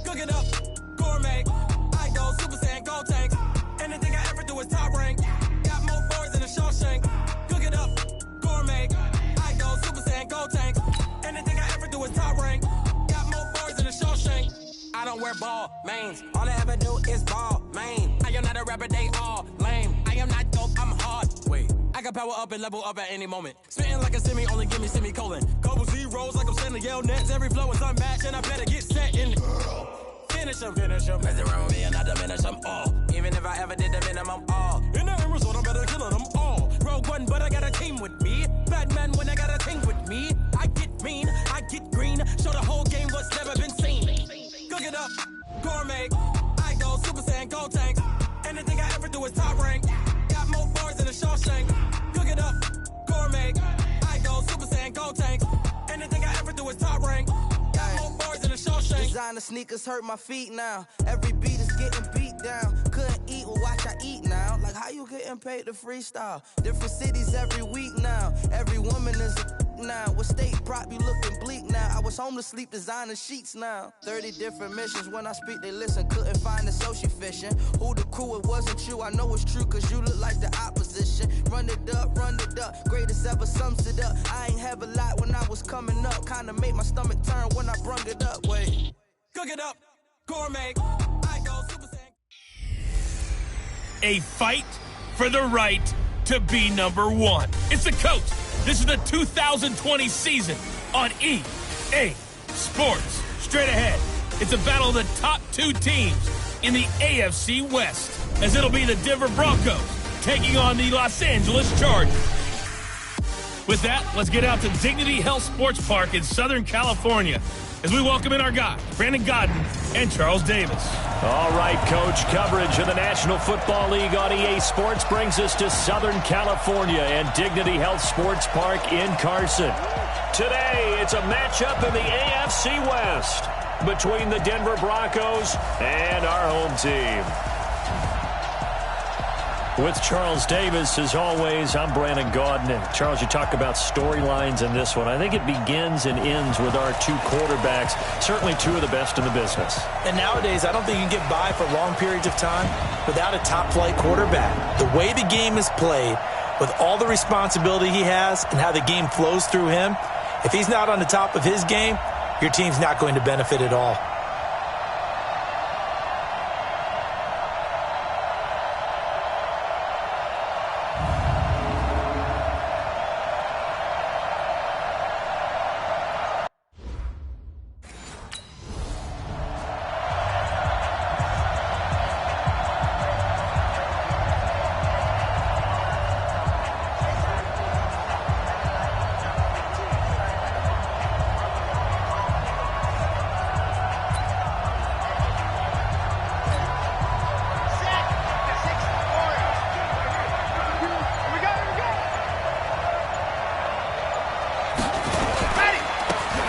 Cook it up, gourmet. I go Super Saiyan, gold tank. Anything I ever do is top rank. Got more boys than a Shawshank. Cook it up, gourmet. I go Super Saiyan, gold tank. Anything I ever do is top rank. Got more boys than a Shawshank. I don't wear ball mains. All I ever do is ball main. I am not a rapper, they all lame. I am not dope, I'm hard. Wait, I can power up and level up at any moment. Spitting like a semi, only give me semicolon. Couple zeros like I'm sending yell nets. Every flow is unmatched and I better get set in it. finish them. Mess around with me and I diminish them all. Even if I ever did the minimum, all. In the result, I'm better killing them all. Rogue One, but I got a team with me. Batman when I got a team with me. I get mean, I get green. Show the whole game what's never been seen. Cook it up, gourmet. I go Super Saiyan, Gold Tank. Anything I ever do is top rank. Got more bars than a Shawshank. Cook it up, gourmet. I go Super Saiyan, Gold Tank. Anything I ever do is top rank. Got more bars than a Shawshank. Designer sneakers hurt my feet now. Every beat is getting beat down. Couldn't eat, well watch I eat now. Like how you getting paid to freestyle? Different cities every week now. Every woman is a now. What state prop you looking bleak now? I was home to sleep designer sheets now. 30 different missions. When I speak they listen. Couldn't find the social fishing. Who the crew, it wasn't you. I know it's true cause you look like the opposition. Run it up, greatest ever sums it up. I ain't have a lot when I was coming up. Kinda made my stomach turn when I brung it up. Wait. Cook it up, gourmet. I go Super Saiyan. A fight for the right to be number one. It's the coach. This is the 2020 season on EA Sports. Straight ahead, it's a battle of the top two teams in the AFC West, as it'll be the Denver Broncos taking on the Los Angeles Chargers. With that, let's get out to Dignity Health Sports Park in Southern California as we welcome in our guys, Brandon Godden and Charles Davis. All right, Coach. Coverage of the National Football League on EA Sports brings us to Southern California and Dignity Health Sports Park in Carson. Today, it's a matchup in the AFC West between the Denver Broncos and our home team. With Charles Davis, as always, I'm Brandon Gaudin. And Charles, you talk about storylines in this one. I think it begins and ends with our two quarterbacks, certainly two of the best in the business. And nowadays, I don't think you can get by for long periods of time without a top-flight quarterback. The way the game is played, with all the responsibility he has and how the game flows through him, if he's not on the top of his game, your team's not going to benefit at all.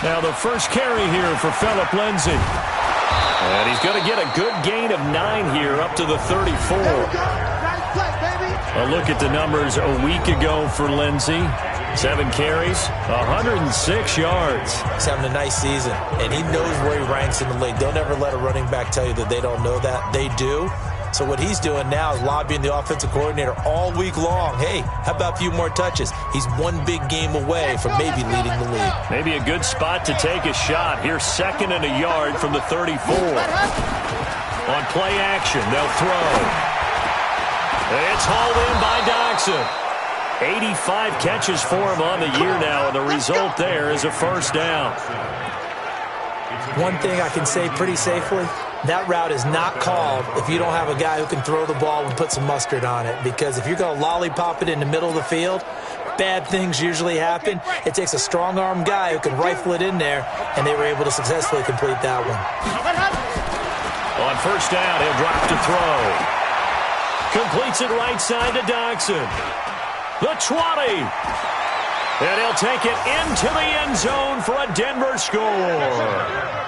Now the first carry here for Phillip Lindsay. And he's going to get a good gain of 9 here up to the 34. A look at the numbers a week ago for Lindsay. 7 carries, 106 yards. He's having a nice season, and he knows where he ranks in the league. Don't ever let a running back tell you that they don't know that. They do. So what he's doing now is lobbying the offensive coordinator all week long. Hey, how about a few more touches? He's one big game away from maybe leading the league. Maybe a good spot to take a shot. Here's 2nd and a yard from the 34. On play action, they'll throw. It's hauled in by Doxson. 85 catches for him on the year now, and the result there is a first down. One thing I can say pretty safely, that route is not called if you don't have a guy who can throw the ball and put some mustard on it. Because if you're going to lollipop it in the middle of the field, bad things usually happen. It takes a strong-arm guy who can rifle it in there, and they were able to successfully complete that one. On first down, he'll drop to throw. Completes it right side to Doxson. The 20. And he'll take it into the end zone for a Denver score.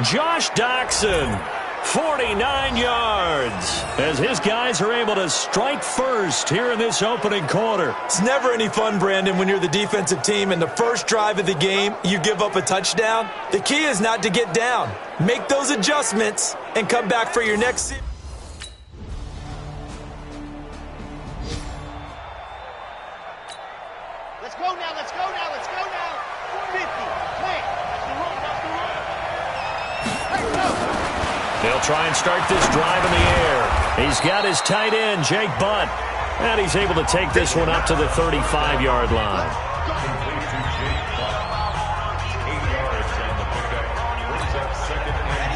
Josh Doxson, 49 yards, as his guys are able to strike first here in this opening quarter. It's never any fun, Brandon, when you're the defensive team and the first drive of the game, you give up a touchdown. The key is not to get down. Make those adjustments and come back for your next series. Let's go now, let's go now, let's go now. 50, play. They'll try and start this drive in the air. He's got his tight end, Jake Butt, and he's able to take this one up to the 35-yard line.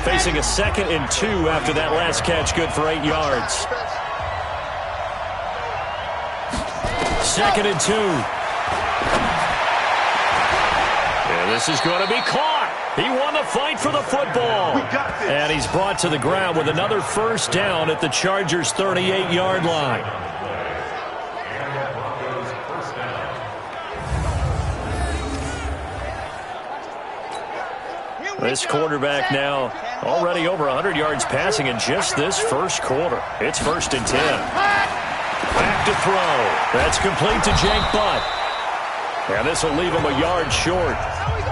facing a 2nd and 2 after that last catch, good for 8 yards. 2nd and 2. And this is going to be caught. He won the fight for the football. And he's brought to the ground with another first down at the Chargers' 38-yard line. This quarterback now already over 100 yards passing in just this first quarter. It's 1st and 10. Back to throw. That's complete to Jake Butt. And this will leave him a yard short.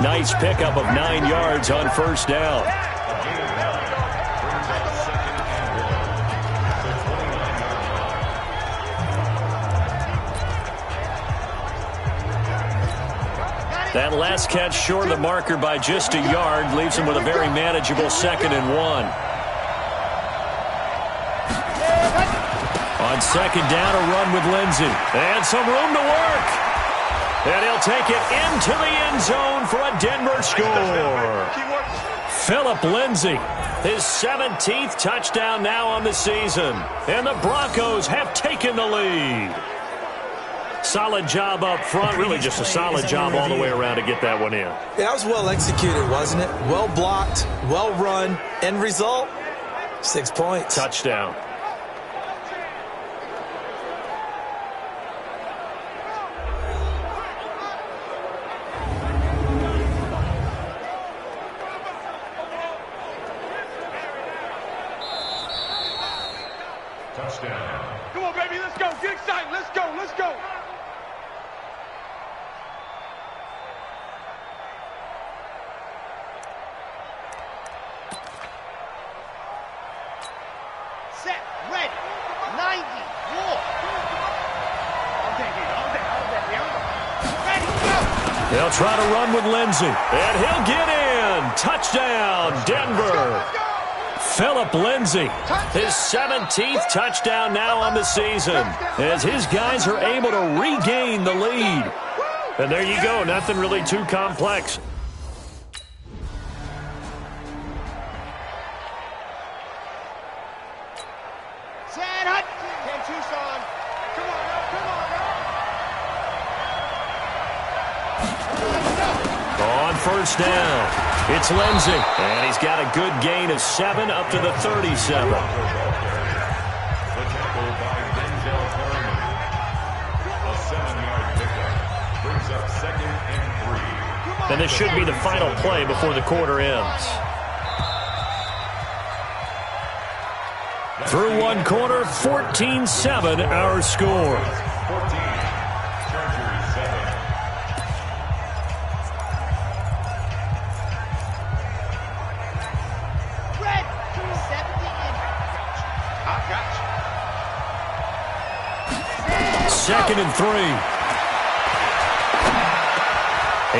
Nice pickup of 9 yards on first down. That last catch short of the marker by just a yard leaves him with a very manageable 2nd and 1. On 2nd down, a run with Lindsey. And some room to work. And he'll take it into the end zone for a Denver score. Philip Lindsey, his 17th touchdown now on the season. And the Broncos have taken the lead. Solid job up front. Really just a solid job all the way around to get that one in. Yeah, that was well executed, wasn't it? Well blocked, well run. End result, 6 points. Touchdown. Touchdown. Come on, baby, let's go. Get excited. Let's go. Let's go. Set, ready, 90, war. Ready, go. They'll try to run with Lindsey. And he'll get in. Touchdown, Denver. Philip Lindsey, his 17th touchdown now on the season, as his guys are able to regain the lead. And there you go, nothing really too complex. Chad Hutchinson. Ken Tucson. Come on, On first down, it's Lindsey. And he's got a good gain of 7 up to the 37. The tackle by Denzel Perryman. A 7-yard pickup brings up 2nd and 3. And this should be the final play before the quarter ends. Through one quarter, 14-7 our score. 14. Chargers 7. Red, 70 in. I got you. 2nd and 3.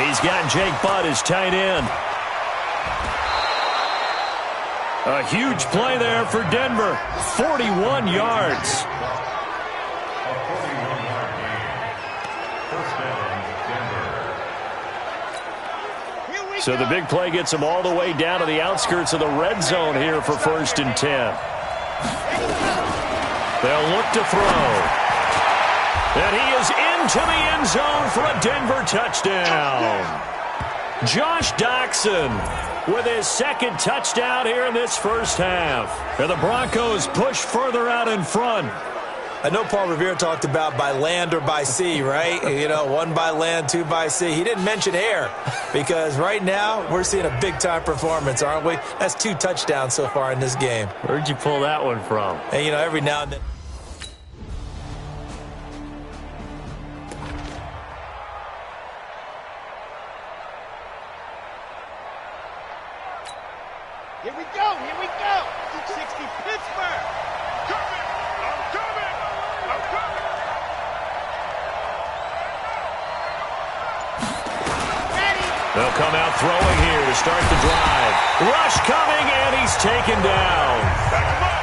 He's got Jake Butt as tight end. A huge play there for Denver. 41 yards. A 41-yard gain. First down, Denver. So the big play gets him all the way down to the outskirts of the red zone here for 1st and 10. They'll look to throw. And he is into the end zone for a Denver touchdown. Josh Doctson with his 2nd touchdown here in this first half. And the Broncos push further out in front. I know Paul Revere talked about by land or by sea, right? You know, 1 by land, 2 by sea. He didn't mention air because right now we're seeing a big-time performance, aren't we? That's 2 touchdowns so far in this game. Where'd you pull that one from? And, you know, every now and then. Here we go. 60 Pittsburgh. I'm coming. Ready. They'll come out throwing here to start the drive. Rush coming, and he's taken down. Back him up.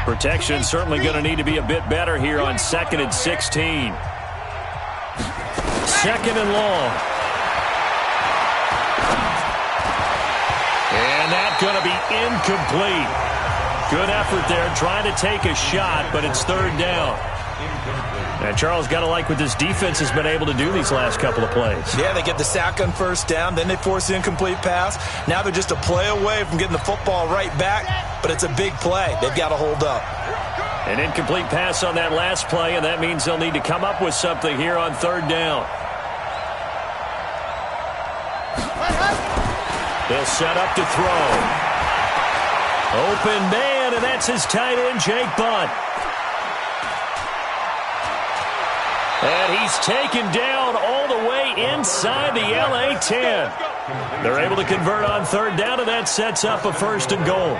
Protection certainly going to need to be a bit better here on 2nd and 16. second and long. And that's going to be incomplete. Good effort there, trying to take a shot, but it's third down. And Charles, got to like what this defense has been able to do these last couple of plays. Yeah, they get the sack on first down, then they force the incomplete pass. Now they're just a play away from getting the football right back, but it's a big play. They've got to hold up. An incomplete pass on that last play, and that means they'll need to come up with something here on third down. They'll set up to throw. Open man, and that's his tight end, Jake Butt. And he's taken down all the way inside the LA 10. They're able to convert on third down, and that sets up a first and goal.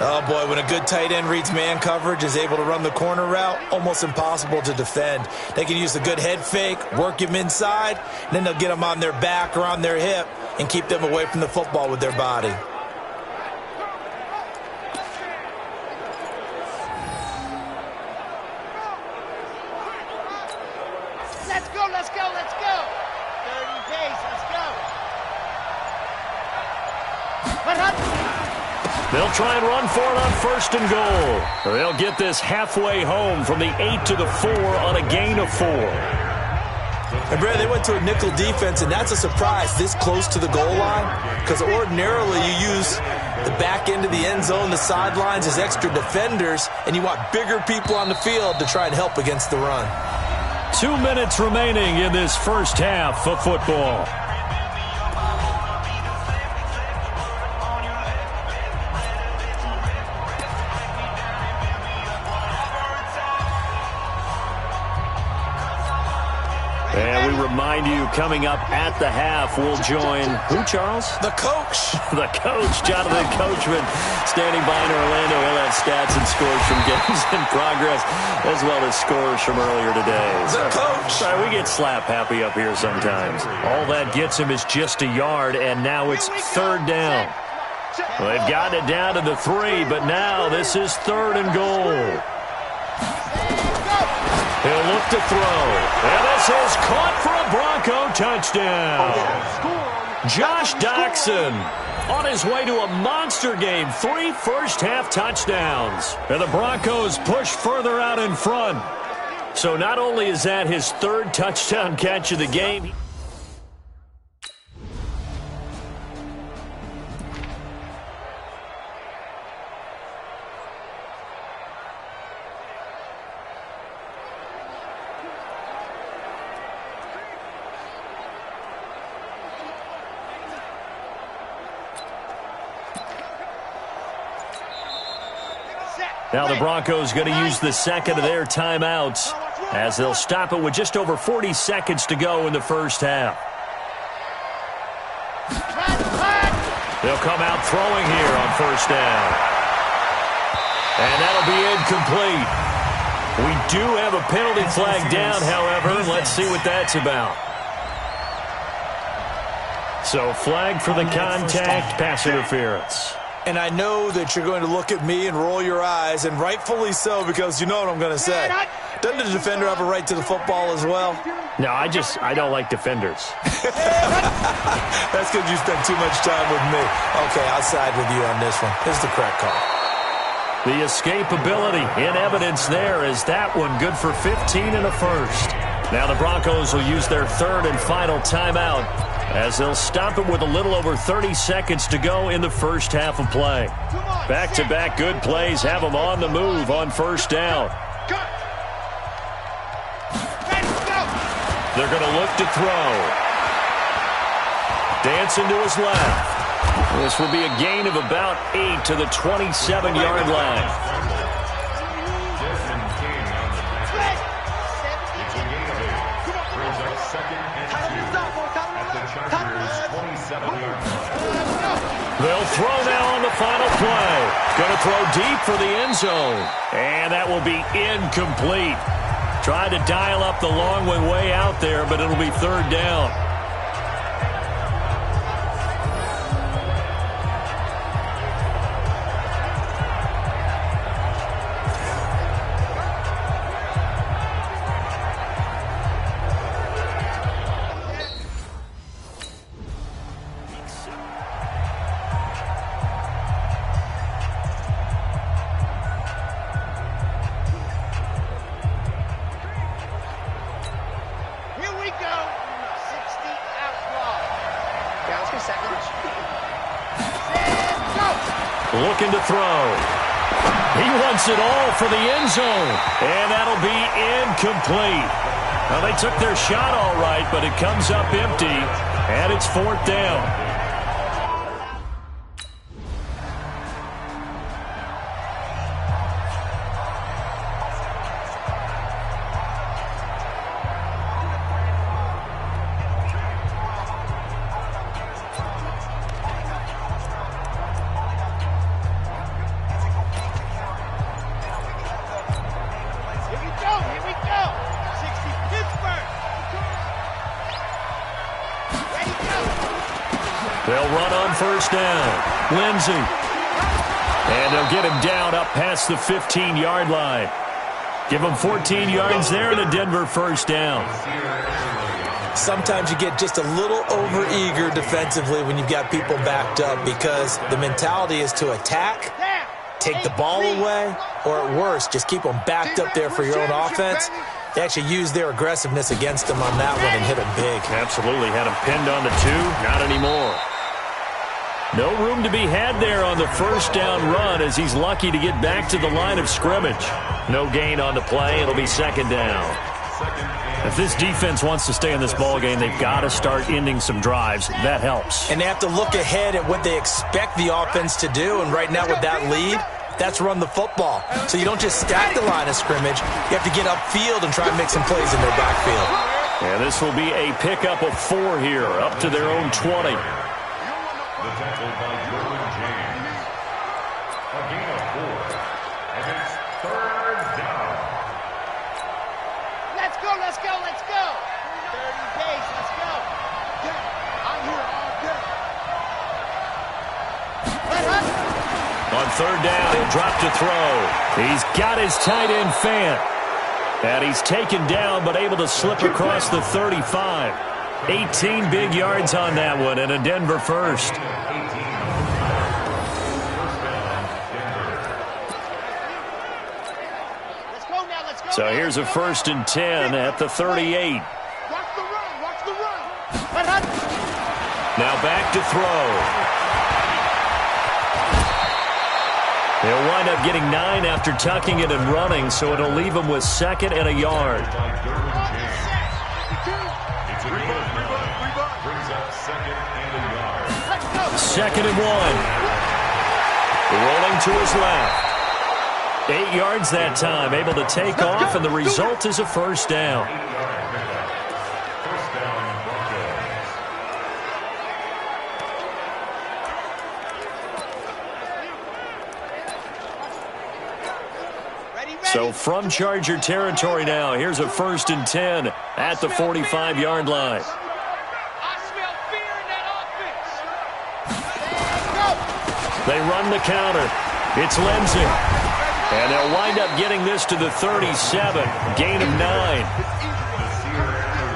Oh, boy, when a good tight end reads man coverage, is able to run the corner route, almost impossible to defend. They can use the good head fake, work him inside, and then they'll get him on their back or on their hip and keep them away from the football with their body. Let's go. 30 pace, let's go. They'll try and run for it on first and goal. They'll get this halfway home from the 8 to the 4 on a gain of 4. And, Brad, they went to a nickel defense, and that's a surprise this close to the goal line, because ordinarily you use the back end of the end zone, the sidelines as extra defenders, and you want bigger people on the field to try and help against the run. 2 minutes remaining in this first half of football. And we remind you, coming up at the half, we'll join who, Charles? The coach. The coach, Jonathan Coachman, standing by in Orlando. He'll have stats and scores from games in progress, as well as scores from earlier today. The coach. Sorry, we get slap happy up here sometimes. All that gets him is just a yard, and now it's third down. Well, they've gotten it down to the 3, but now this is third and goal. He'll look to throw. And this is caught for a Bronco touchdown. Josh Doctson on his way to a monster game. 3 first-half touchdowns. And the Broncos push further out in front. So not only is that his third touchdown catch of the game, now the Broncos going to use the second of their timeouts as they'll stop it with just over 40 seconds to go in the first half. They'll come out throwing here on first down. And that'll be incomplete. We do have a penalty flag down, however. Let's see what that's about. So flag for the contact, pass interference. And I know that you're going to look at me and roll your eyes, and rightfully so, because you know what I'm going to say. Doesn't the defender have a right to the football as well? No, I don't like defenders. That's because you spent too much time with me. Okay, I'll side with you on this one. Here's the correct call. The escapability in evidence there is that one good for 15 and a first. Now the Broncos will use their third and final timeout as they'll stop it with a little over 30 seconds to go in the first half of play. Back-to-back good plays have them on the move on first down. They're going to look to throw. Dancing to his left. This will be a gain of about 8 to the 27-yard line. They'll throw now on the final play. Going to throw deep for the end zone. And that will be incomplete. Tried to dial up the long one way out there, but it'll be third down. looking to throw. He wants it all for the end zone, and that'll be incomplete. Well, they took their shot all right, but it comes up empty, and it's 4th down. They'll run on first down. Lindsey. And they'll get him down up past the 15-yard line. Give him 14 yards there and a Denver first down. Sometimes you get just a little over-eager defensively when you've got people backed up because the mentality is to attack, take the ball away, or at worst, just keep them backed up there for your own offense. They actually used their aggressiveness against them on that one and hit them big. Absolutely. Had him pinned on the 2. Not anymore. No room to be had there on the first down run as he's lucky to get back to the line of scrimmage. No gain on the play. It'll be 2nd down. If this defense wants to stay in this ballgame, they've got to start ending some drives. That helps. And they have to look ahead at what they expect the offense to do. And right now with that lead, that's run the football. So you don't just stack the line of scrimmage. You have to get upfield and try and make some plays in their backfield. And this will be a pickup of 4 here, up to their own 20. The tackle by Jordan James. A gain of 4. And it's 3rd down. Let's go, let's go, let's go. 30 days, let's go. I'm here all day. On 3rd down, he'll drop to throw. He's got his tight end Fant. And he's taken down but able to slip across the 35. 18 big yards on that one and a Denver first. So here's a 1st and 10 at the 38. Watch the run, watch the run. Now back to throw. They'll wind up getting 9 after tucking it and running, so it'll leave them with 2nd and a yard. Brings up 2nd and a yard. 2nd and 1. Rolling to his left. 8 yards that time, able to take off, and the result is a first down. First down, Broncos. So from Charger territory now, here's a 1st and 10 at the 45-yard line. They run the counter. It's Lindsey. And they'll wind up getting this to the 37. Gain of 9.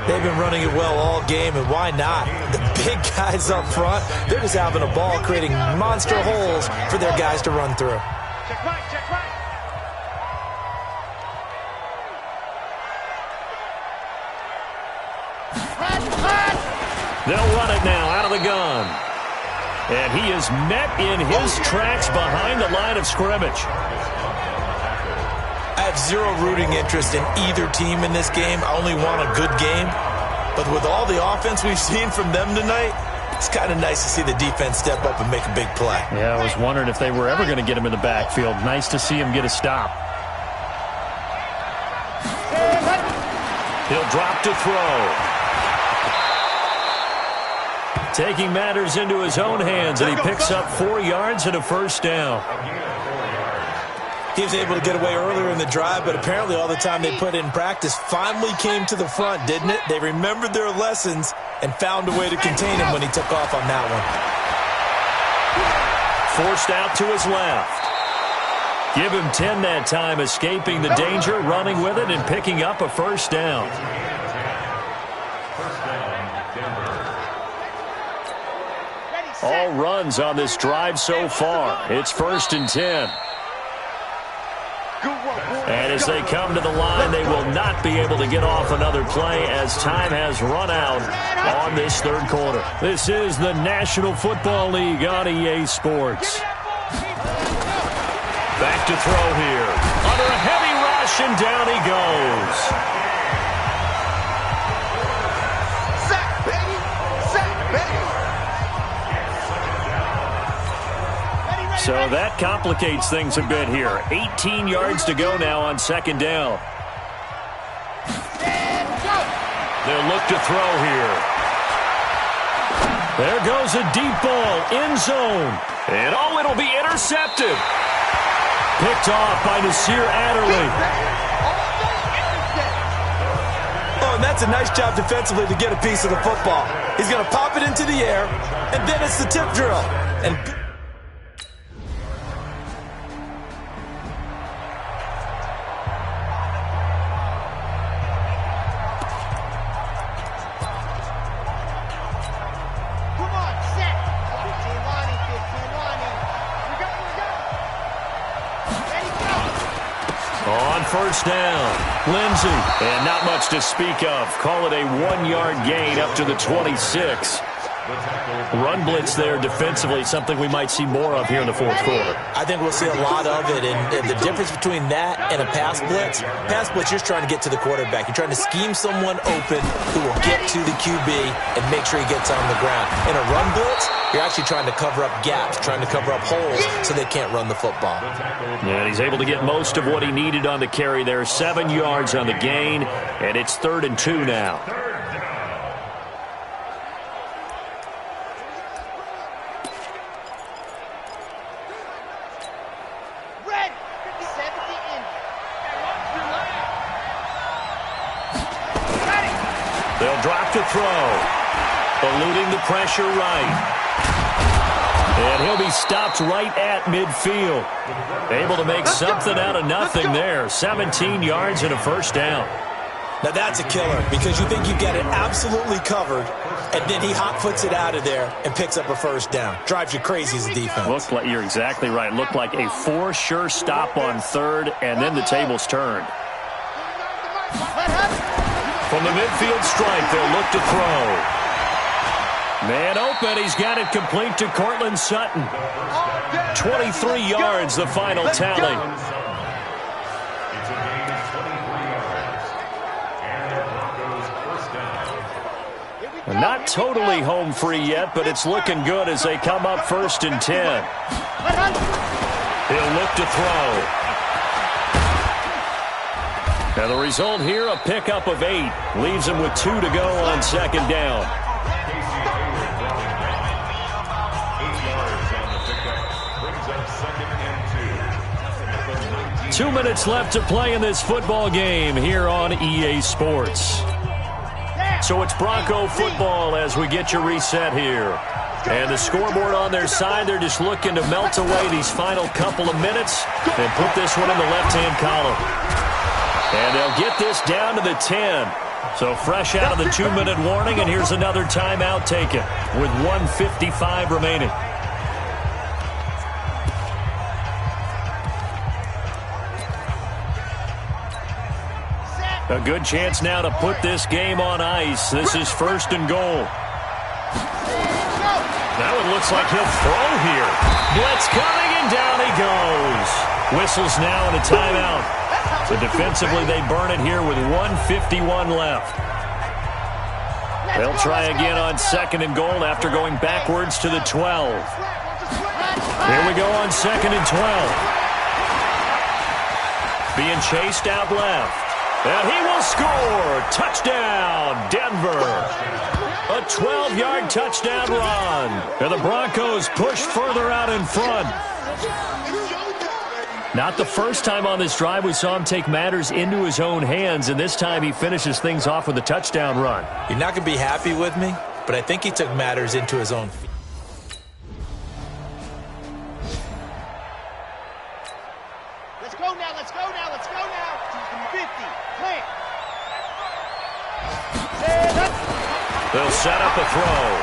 They've been running it well all game, and why not? The big guys up front, they're just having a ball, creating monster holes for their guys to run through. Check right, check right. They'll run it now out of the gun. And he is met in his tracks behind the line of scrimmage. I have zero rooting interest in either team in this game. I only want a good game. But with all the offense we've seen from them tonight, it's kind of nice to see the defense step up and make a big play. Yeah, I was wondering if they were ever going to get him in the backfield. Nice to see him get a stop. He'll drop to throw. Taking matters into his own hands, and he picks up 4 yards and a first down. He was able to get away earlier in the drive, but apparently all the time they put in practice finally came to the front, didn't it? They remembered their lessons and found a way to contain him when he took off on that one. Forced out to his left. Give him 10 that time, escaping the danger, running with it, and picking up a first down. All runs on this drive so far. It's 1st and 10. And as they come to the line, they will not be able to get off another play as time has run out on this 3rd quarter. This is the National Football League on EA Sports. Back to throw here. Under a heavy rush, and down he goes. Sack, baby! Sack, baby! So that complicates things a bit here. 18 yards to go now on second down. They'll look to throw here. There goes a deep ball, end zone. And oh, it'll be intercepted. Picked off by Nasir Adderley. Oh, and that's a nice job defensively to get a piece of the football. He's going to pop it into the air, and then it's the tip drill. And first down. Lindsey. And not much to speak of. Call it a 1-yard gain up to the 26. Run blitz there defensively, something we might see more of here in the fourth quarter. I think we'll see a lot of it, and the difference between that and a pass blitz, you're just trying to get to the quarterback. You're trying to scheme someone open who will get to the QB and make sure he gets on the ground. In a run blitz, you're actually trying to cover up gaps, trying to cover up holes so they can't run the football. And he's able to get most of what he needed on the carry there. 7 yards on the gain, and it's 3rd and 2 now. They'll drop to throw. Eluding the pressure right. And he'll be stopped right at midfield. Able to make something out of nothing there. 17 yards and a first down. Now that's a killer because you think you've got it absolutely covered, and then he hot-foots it out of there and picks up a first down. Drives you crazy as a defense. Looked like, you're exactly right. Looked like a for-sure stop on third, and then the tables turned. From the midfield stripe, they'll look to throw. Man open, he's got it complete to Cortland Sutton. 23 yards, the final tally. It's a gain of 23 yards. And the Broncos first down. Not totally home free yet, but it's looking good as they come up 1st and 10. He'll look to throw. Now the result here, a pickup of 8. Leaves him with 2 to go on second down. 2 minutes left to play in this football game here on EA Sports. So it's Bronco football as we get your reset here. And the scoreboard on their side, they're just looking to melt away these final couple of minutes and put this one in the left-hand column. And they'll get this down to the 10. So fresh out of the 2-minute warning, and here's another timeout taken with 1:55 remaining. A good chance now to put this game on ice. This is 1st and goal. That one looks like he'll throw here. Blitz coming, and down he goes. Whistles now and a timeout. So defensively, they burn it here with 1:51 left. They'll try again on 2nd and goal after going backwards to the 12. Here we go on 2nd and 12. Being chased out left. And he will score. Touchdown, Denver. A 12-yard touchdown run. And the Broncos push further out in front. Not the first time on this drive we saw him take matters into his own hands, and this time he finishes things off with a touchdown run. You're not going to be happy with me, but I think he took matters into his own feet. Let's go now, let's go now, let's go now. 50, plant. They'll set up a throw.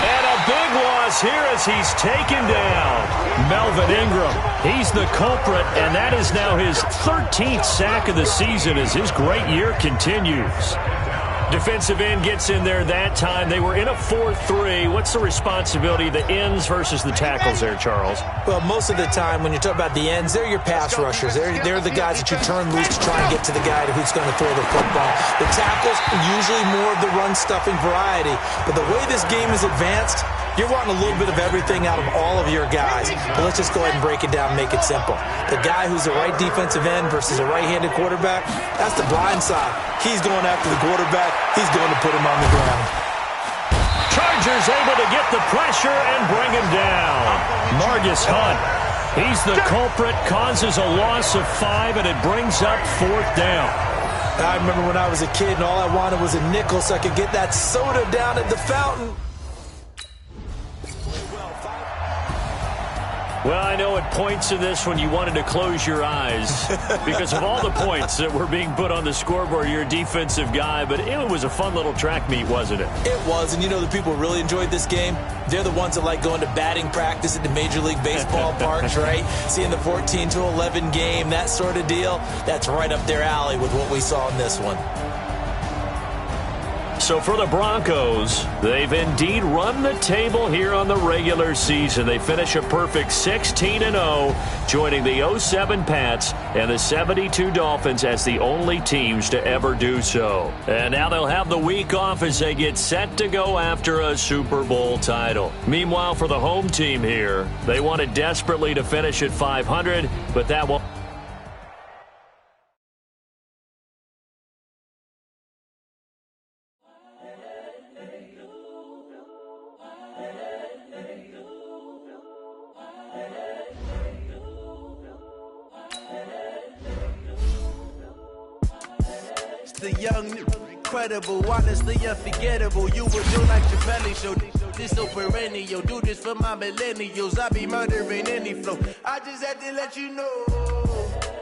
And a big loss here as he's taken down. Melvin Ingram, he's the culprit, and that is now his 13th sack of the season as his great year continues. Defensive end gets in there that time. They were in a 4-3. What's the responsibility of the ends versus the tackles there, Charles? Well, most of the time when you talk about the ends, they're your pass rushers. They're the guys that you turn loose to try and get to the guy who's going to throw the football. The tackles, usually more of the run-stuffing variety. But the way this game is advanced, you're wanting a little bit of everything out of all of your guys. But let's just go ahead and break it down and make it simple. The guy who's the right defensive end versus a right-handed quarterback, that's the blind side. He's going after the quarterback. He's going to put him on the ground. Chargers able to get the pressure and bring him down. Margus Hunt, he's the culprit, causes a loss of 5, and it brings up 4th down. I remember when I was a kid and all I wanted was a nickel so I could get that soda down at the fountain. Well, I know at points in this when you wanted to close your eyes because of all the points that were being put on the scoreboard. You're a defensive guy, but it was a fun little track meet, wasn't it? It was, and you know the people really enjoyed this game? They're the ones that like going to batting practice at the Major League Baseball parks, right? Seeing the 14-11 game, that sort of deal. That's right up their alley with what we saw in this one. So for the Broncos, they've indeed run the table here on the regular season. They finish a perfect 16-0, joining the 07 Pats and the 72 Dolphins as the only teams to ever do so. And now they'll have the week off as they get set to go after a Super Bowl title. Meanwhile, for the home team here, they wanted desperately to finish at 500, but that won't. The young, incredible, honestly unforgettable. You would do like Chappelle Show. This so perennial. Do this for my millennials. I be murdering any flow. I just had to let you know.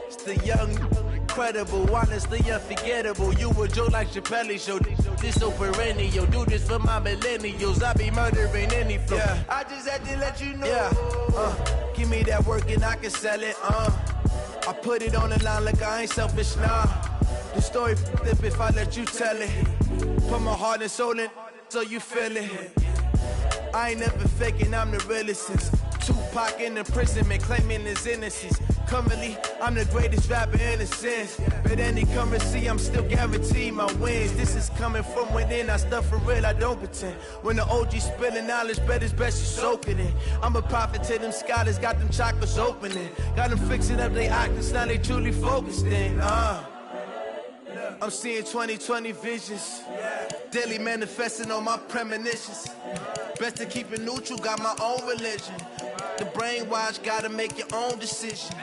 It's the young, incredible, honestly unforgettable. You would do like Chappelle Show. This so perennial. Do this for my millennials. I be murdering any flow. Yeah. I just had to let you know. Yeah. Give me that work and I can sell it. I put it on the line like I ain't selfish, nah. The story flip if I let you tell it. Put my heart and soul in so you feel it. I ain't never faking, I'm the realest since Tupac in imprisonment, claiming his innocence. Currently, I'm the greatest rapper in a sense. But any currency, I'm still guaranteed my wins. This is coming from within, I stuff for real, I don't pretend. When the OG spilling knowledge, bet it's best you soak it in. I'm a prophet to them scholars, got them chakras opening. Got them fixing up their octaves, now they truly focused in. I'm seeing 2020 visions. Daily manifesting on my premonitions. Best to keep it neutral, got my own religion. The brainwash, gotta make your own decision.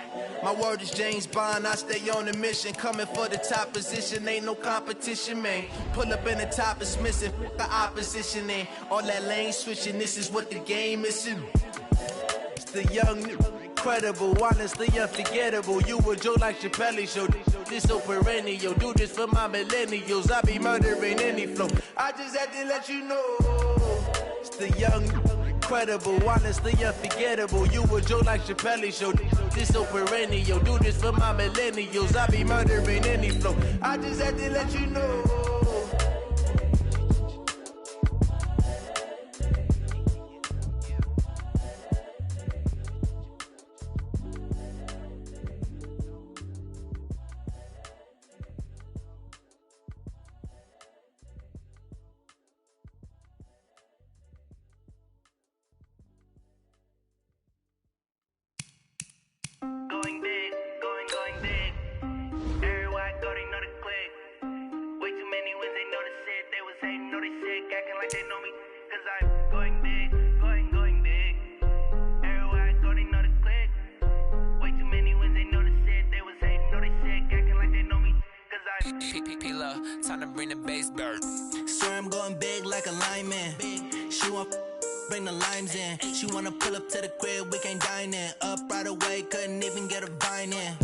My word is James Bond, I stay on a mission. Coming for the top position, ain't no competition, man. Pull up in the top, it's missing, the opposition ain't. All that lane switching, this is what the game is. It's the young, incredible, honestly unforgettable. You would joke like Chappelle Show. This so perennial. Do this for my millennials. I be murdering any flow. I just had to let you know. It's the young, incredible, honestly unforgettable. You would joke like Chappelle Show. This so perennial. Do this for my millennials. I be murdering any flow. I just had to let you know. Going big, going big. Everywhere I go, they know the click. Way too many wins, they know the shit. They was hating, know they sick, acting like they know me. Cause I'm going big, going big. Everywhere I go, they know the click. Way too many wins, they know the shit. They was hating, know they sick, acting like they know me. Cause I'm P-P-P-Love, time to bring the bass bird. Swear I'm going big like a lineman. She want bring the limes in. She wanna pull up to the crib, we can't dine in. Up right away, couldn't even get a vine in.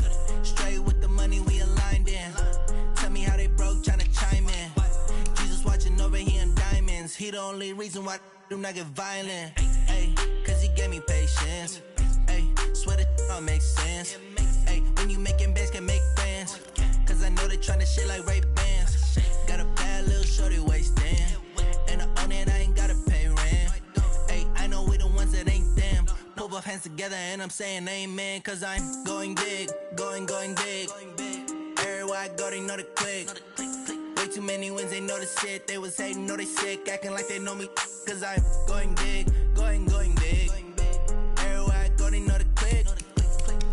Straight with the money we aligned in. Tell me how they broke, tryna chime in. Jesus watching over here in diamonds. He the only reason why do not get violent. Ay, cause he gave me patience. Ay, swear that all makes sense. Ay, when you making bands, can make friends. Cause I know they tryna shit like Ray-Bans. Got a bad little shorty wasting. And I own it, I ain't gotta pay rent. Hey, I know we the ones that ain't them. Put both hands together and I'm saying amen. Cause I'm going big, going big. Everywhere I go, they know the click. Way too many wins, they know the shit. They was hating, know they sick, acting like they know me. Cause I'm going big, going big. Everywhere I go, they know the click.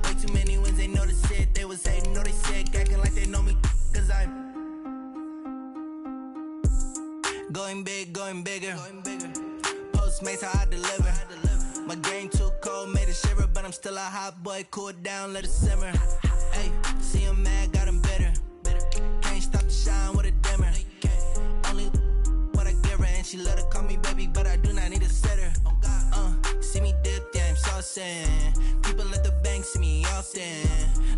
Way too many wins, they know the shit. They was hating, know they sick, acting like they know me. Cause I'm going big, going bigger. Postmates, how I deliver. My game too cold, made it shiver. But I'm still a hot boy, cool it down, let it simmer. Hey, see him mad, got him bitter. Can't stop the shine with a dimmer. Only what I give her, and she let her call me baby, but I do not need a sitter. See me dip, yeah, I'm saucing. People at the bank see me often.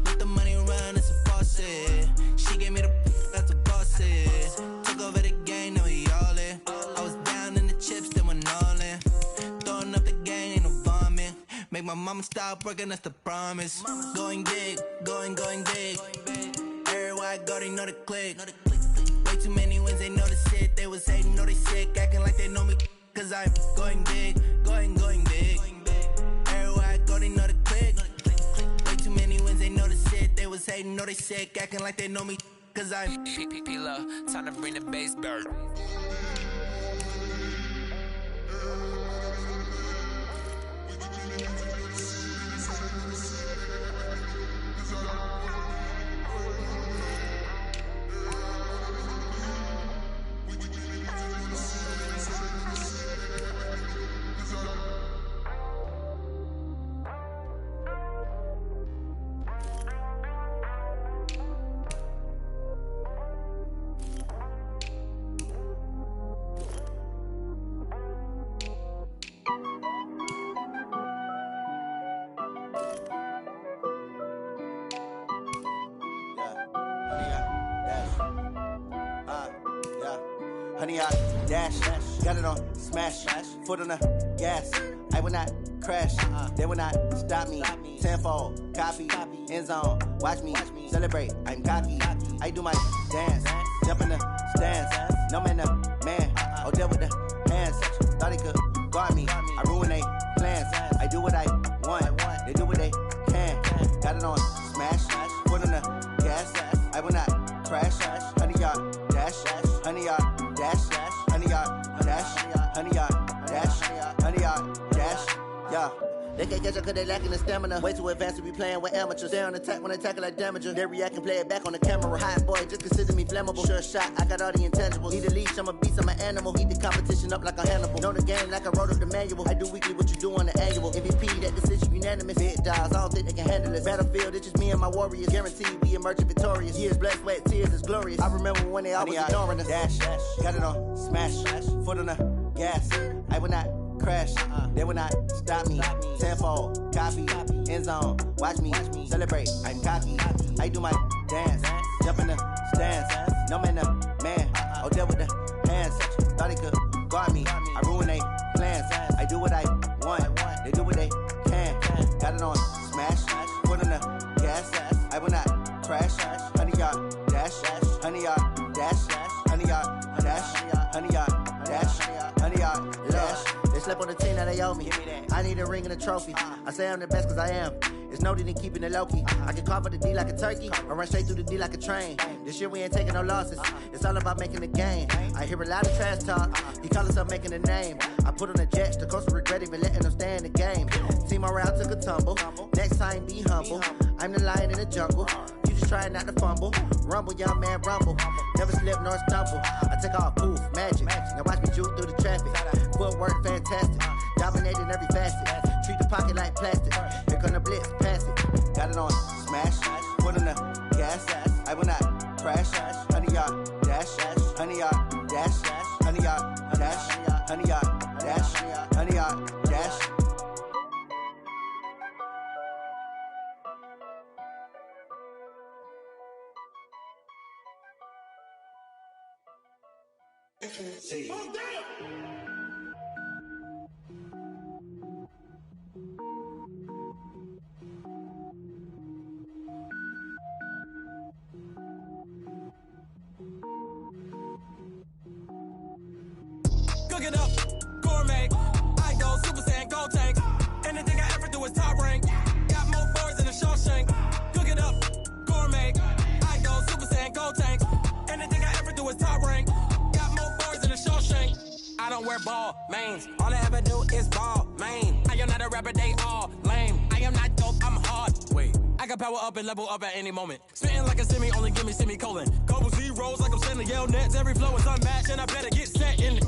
Let the money run, it's a faucet. She gave me the that's a boss is. Took over the game, now we all in. I was down in the chips, then went all in. Throwing up the game, ain't no bombing. Make my mama stop working, that's the promise. Going big, going big. Everywhere I go, they know the click. Way too many wins, they know the shit. They was hating, know they sick, acting like they know me. Cause I'm going big, going big. Everywhere I go, they know the click. Way too many wins, they know the shit. They was hating, know they sick, acting like they know me. Cause I'm P-P-P-Love, time to bring the bass bird. Honey, I dash, got it on smash, foot on the gas. I will not crash, they will not stop me. Tenfold, copy, end zone, watch me celebrate. I'm cocky, I do my dance, jump in the stands. No man, the man, oh, deal with the hands. Thought he could guard me, I ruin they plans. I do what I want, they do what they can. Got it on smash, foot on the gas. I will not crash, honey, y'all dash, honey, y'all dash, honey, y'all dash, honey, y'all dash, honey, y'all dash, yeah. They can't catch up cause they lacking the stamina. Way too advanced to be playing with amateurs. They on attack when they tackle like damager. They react and play it back on the camera. Hot boy, just consider me flammable. Sure shot, I got all the intangibles. Need a leash, I'm a beast, I'm an animal. Heat the competition up like a Hannibal. Know the game like I wrote up the manual. I do weekly what you do on the annual. MVP, that decision unanimous. Big dials, I don't think they can handle it. Battlefield, it's just me and my warriors. Guaranteed we emerging victorious. Years, blood, sweat, tears, is glorious. I remember when they always ignoring us. Dash, got it on smash, foot on the gas. I will not crash, they will not stop me. Tenfold, copy, end zone, watch me celebrate. I'm cocky, I do my dance, jump in the stands. No man, the man, oh, deal with the hands. Thought he could guard me, I ruin they plans. I do what I want, they do what they can. Got it on smash, foot on the gas. I will not crash, honey, y'all dash, honey, y'all dash, honey, y'all dash, honey, y'all dash, honey, y'all dash. They slept on the team, now they owe me. I need a ring and a trophy. I say I'm the best cause I am. It's no need in keeping it low-key. I can carve up the D like a turkey, or run straight through the D like a train. This year we ain't taking no losses. It's all about making the game. I hear a lot of trash talk. He call himself making a name. I put on the Jets, the coach will regret even letting them stay in the game. Team around took a tumble. Next time be humble. I'm the lion in the jungle. You just trying not to fumble. Rumble, young man, rumble. Never slip nor stumble. I take off, poof, magic. Now watch me juke through the traffic. Footwork fantastic. Dominating every facet. Treat the pocket like plastic. Here come the blitz, pass it. Got it on smash, foot on the gas. I will not crash. Honey, y'all dash, honey, y'all dash, honey, y'all dash, honey, y'all dash, honey, y'all dash. See. Cook it up, gourmet. I go Super Saiyan, Gold Tank. Anything I ever do is top rank. Got more bars than a Shawshank. Cook it up, gourmet. I go Super Saiyan, Gold Tank. Anything I ever do is top rank. Got more bars than a Shawshank. I don't wear ball mains. All I ever do is ball main. I am not a rapper, they all lame. I am not dope, I'm hard. Wait, I can power up and level up at any moment. Spitting like a semi, only give me semicolon. Couple zeros like I'm sending yell nets. Every flow is unmatched and I better get set in.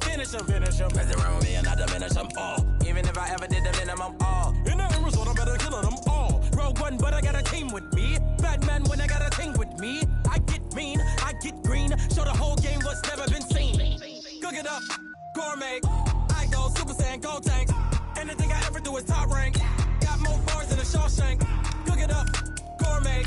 Finish them. Mess around with me and I diminish them all. Even if I ever did the minimum all. In the end result, I'm better killing them all. Rogue One, but I got a team with me. Batman when I got a team with me. I get mean, I get green. Show the whole game what's never been seen. Cook it up, gourmet. I go Super Saiyan, Gold Tank. Anything I ever do is top rank. Got more bars than a Shawshank. Cook it up, gourmet.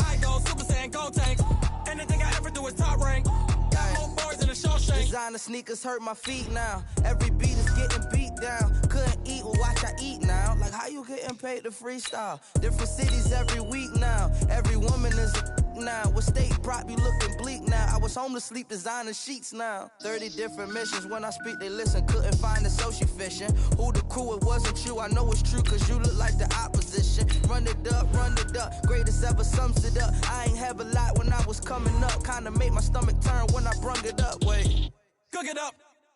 I go Super Saiyan, Gold Tank. Anything I ever do is top rank. Got more bars than a Shawshank. Designer sneakers hurt my feet now. Every beat is getting beat down. Couldn't eat, well watch I eat now. Like how you getting paid to freestyle? Different cities every week now. Every woman is a now. What state prop you looking bleak now? I was home to sleep designing sheets now. 30 different missions. When I speak they listen. Couldn't find the social fishing. Who the crew, it wasn't you. I know it's true cause you look like the opposition. Run it up. Greatest ever sums it up. I ain't have a lot when I was coming up. Kinda made my stomach turn when I brung it up. Wait. Cook it up,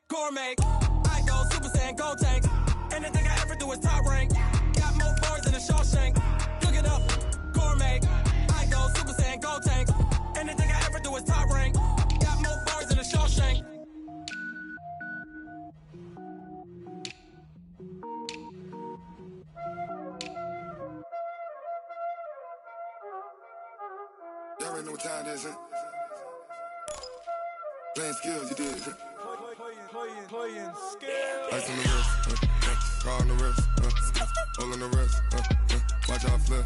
gourmet. I go Super Saiyan, Gold Tank. Anything I ever do is top rank. Got more bars than a Shawshank. Cook it up, gourmet. I go Super Saiyan, Gold Tank. Anything I ever do is top rank. Got more bars than a Shawshank. Y'all already know what time it is, huh? Playing skills, you did. Playing skills. Ice on the wrist, car on the wrist, hole in the wrist, watch how I flip,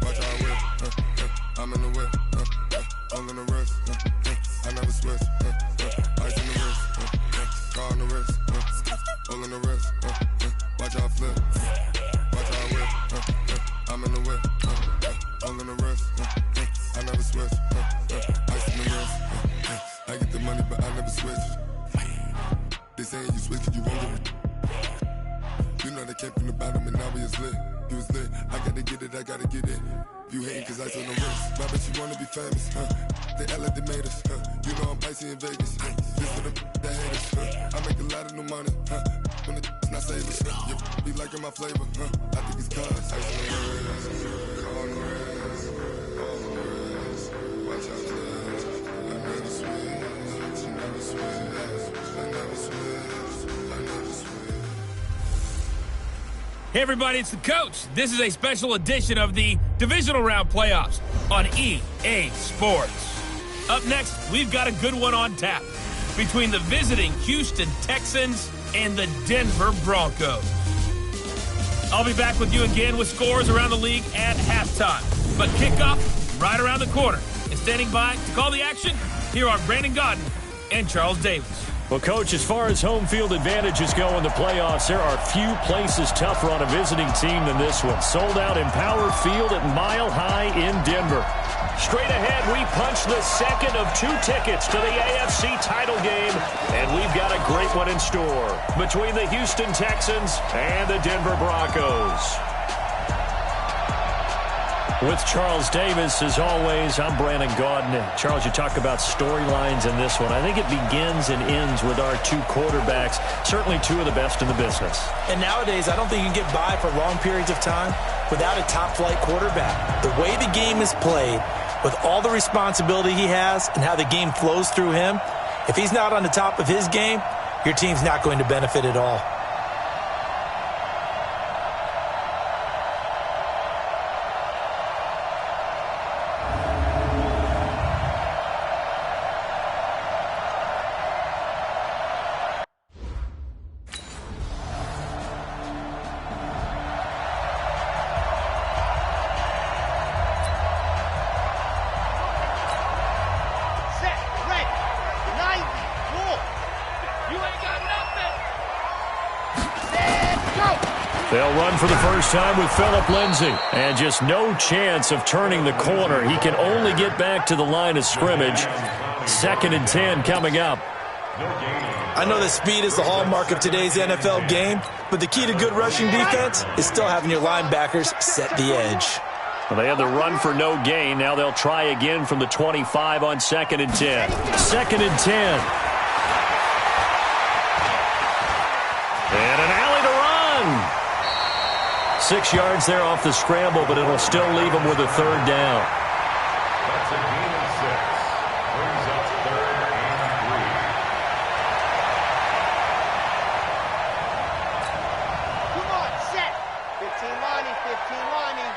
watch how I whip, I'm in the whip, hole in the wrist, I never switch, ice on the wrist, car on the wrist, hole in the wrist, watch how I flip, watch how I whip, I'm in the whip, hole in the wrist, I never switch, ice on the wrist, I get the money but I never switch. They saying you switch cause you won't get it. You know they came from the bottom and now we is lit. You was lit, I gotta get it, I gotta get it. You hating cause ice on the wrist. I bet you wanna be famous, They act like they made us, You know I'm icy in Vegas, Just for the that hate us, I make a lot of new money, When it's not savers, You be liking my flavor, I think it's cause ice on the wrist, car on the wrist, all on the wrist. Watch out, I never switch, I never switch. Hey everybody, it's the coach. This is a special edition of the Divisional Round Playoffs on EA Sports. Up next, we've got a good one on tap between the visiting Houston Texans and the Denver Broncos. I'll be back with you again with scores around the league at halftime. But kickoff right around the corner. And standing by to call the action, here are Brandon Gaudin and Charles Davis. Well, Coach, as far as home field advantages go in the playoffs, there are few places tougher on a visiting team than this one. Sold out Empower Field at Mile High in Denver. Straight ahead, we punch the second of 2 tickets to the AFC title game, and we've got a great one in store between the Houston Texans and the Denver Broncos. With Charles Davis, as always, I'm Brandon Gaudin. Charles, you talk about storylines in this one. I think it begins and ends with our 2 quarterbacks, certainly 2 of the best in the business. And nowadays, I don't think you can get by for long periods of time without a top-flight quarterback. The way the game is played, with all the responsibility he has and how the game flows through him, if he's not on the top of his game, your team's not going to benefit at all. They'll run for the first time with Phillip Lindsay. And just no chance of turning the corner. He can only get back to the line of scrimmage. 2nd and 10 coming up. I know that speed is the hallmark of today's NFL game, but the key to good rushing defense is still having your linebackers set the edge. Well, they had the run for no gain. Now they'll try again from the 25 on 2nd and 10. 2nd and 10. And an alley to run. 6 yards there off the scramble, but it'll still leave them with a 3rd down. That's a gain of 6. Brings up 3rd and 3. Come on, set. 15 Lonnie, 15 Lonnie.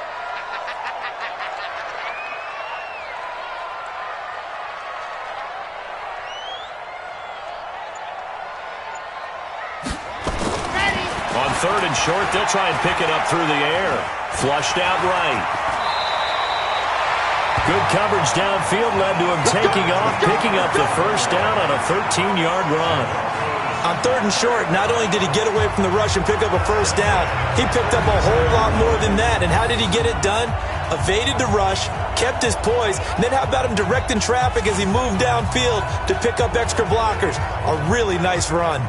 On 3rd and short, they'll try and pick it up through the air. Flushed out right. Good coverage downfield led to him taking off, picking up the 1st down on a 13-yard run. On 3rd and short, not only did he get away from the rush and pick up a 1st down, he picked up a whole lot more than that. And how did he get it done? Evaded the rush, kept his poise, and then how about him directing traffic as he moved downfield to pick up extra blockers? A really nice run.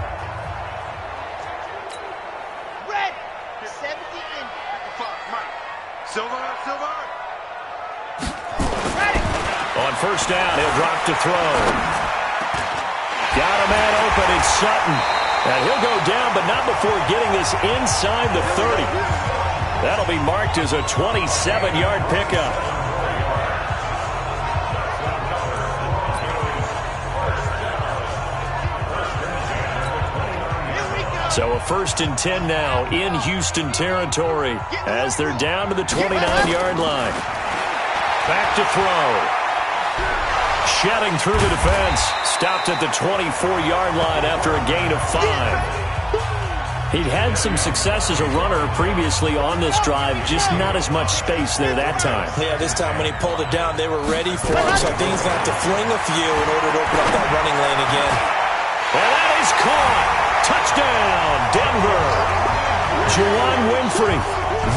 On 1st down, he'll drop to throw. Got a man open, it's Sutton. And he'll go down, but not before getting this inside the 30. That'll be marked as a 27-yard pickup. So a 1st and 10 now in Houston territory as they're down to the 29-yard line. Back to throw. Shedding through the defense. Stopped at the 24-yard line after a gain of 5. He'd had some success as a runner previously on this drive, just not as much space there that time. Yeah, this time when he pulled it down, they were ready for him, so I think he's going to have to fling a few in order to open up that running lane again. And that is caught. Touchdown, Denver. Juwan Winfrey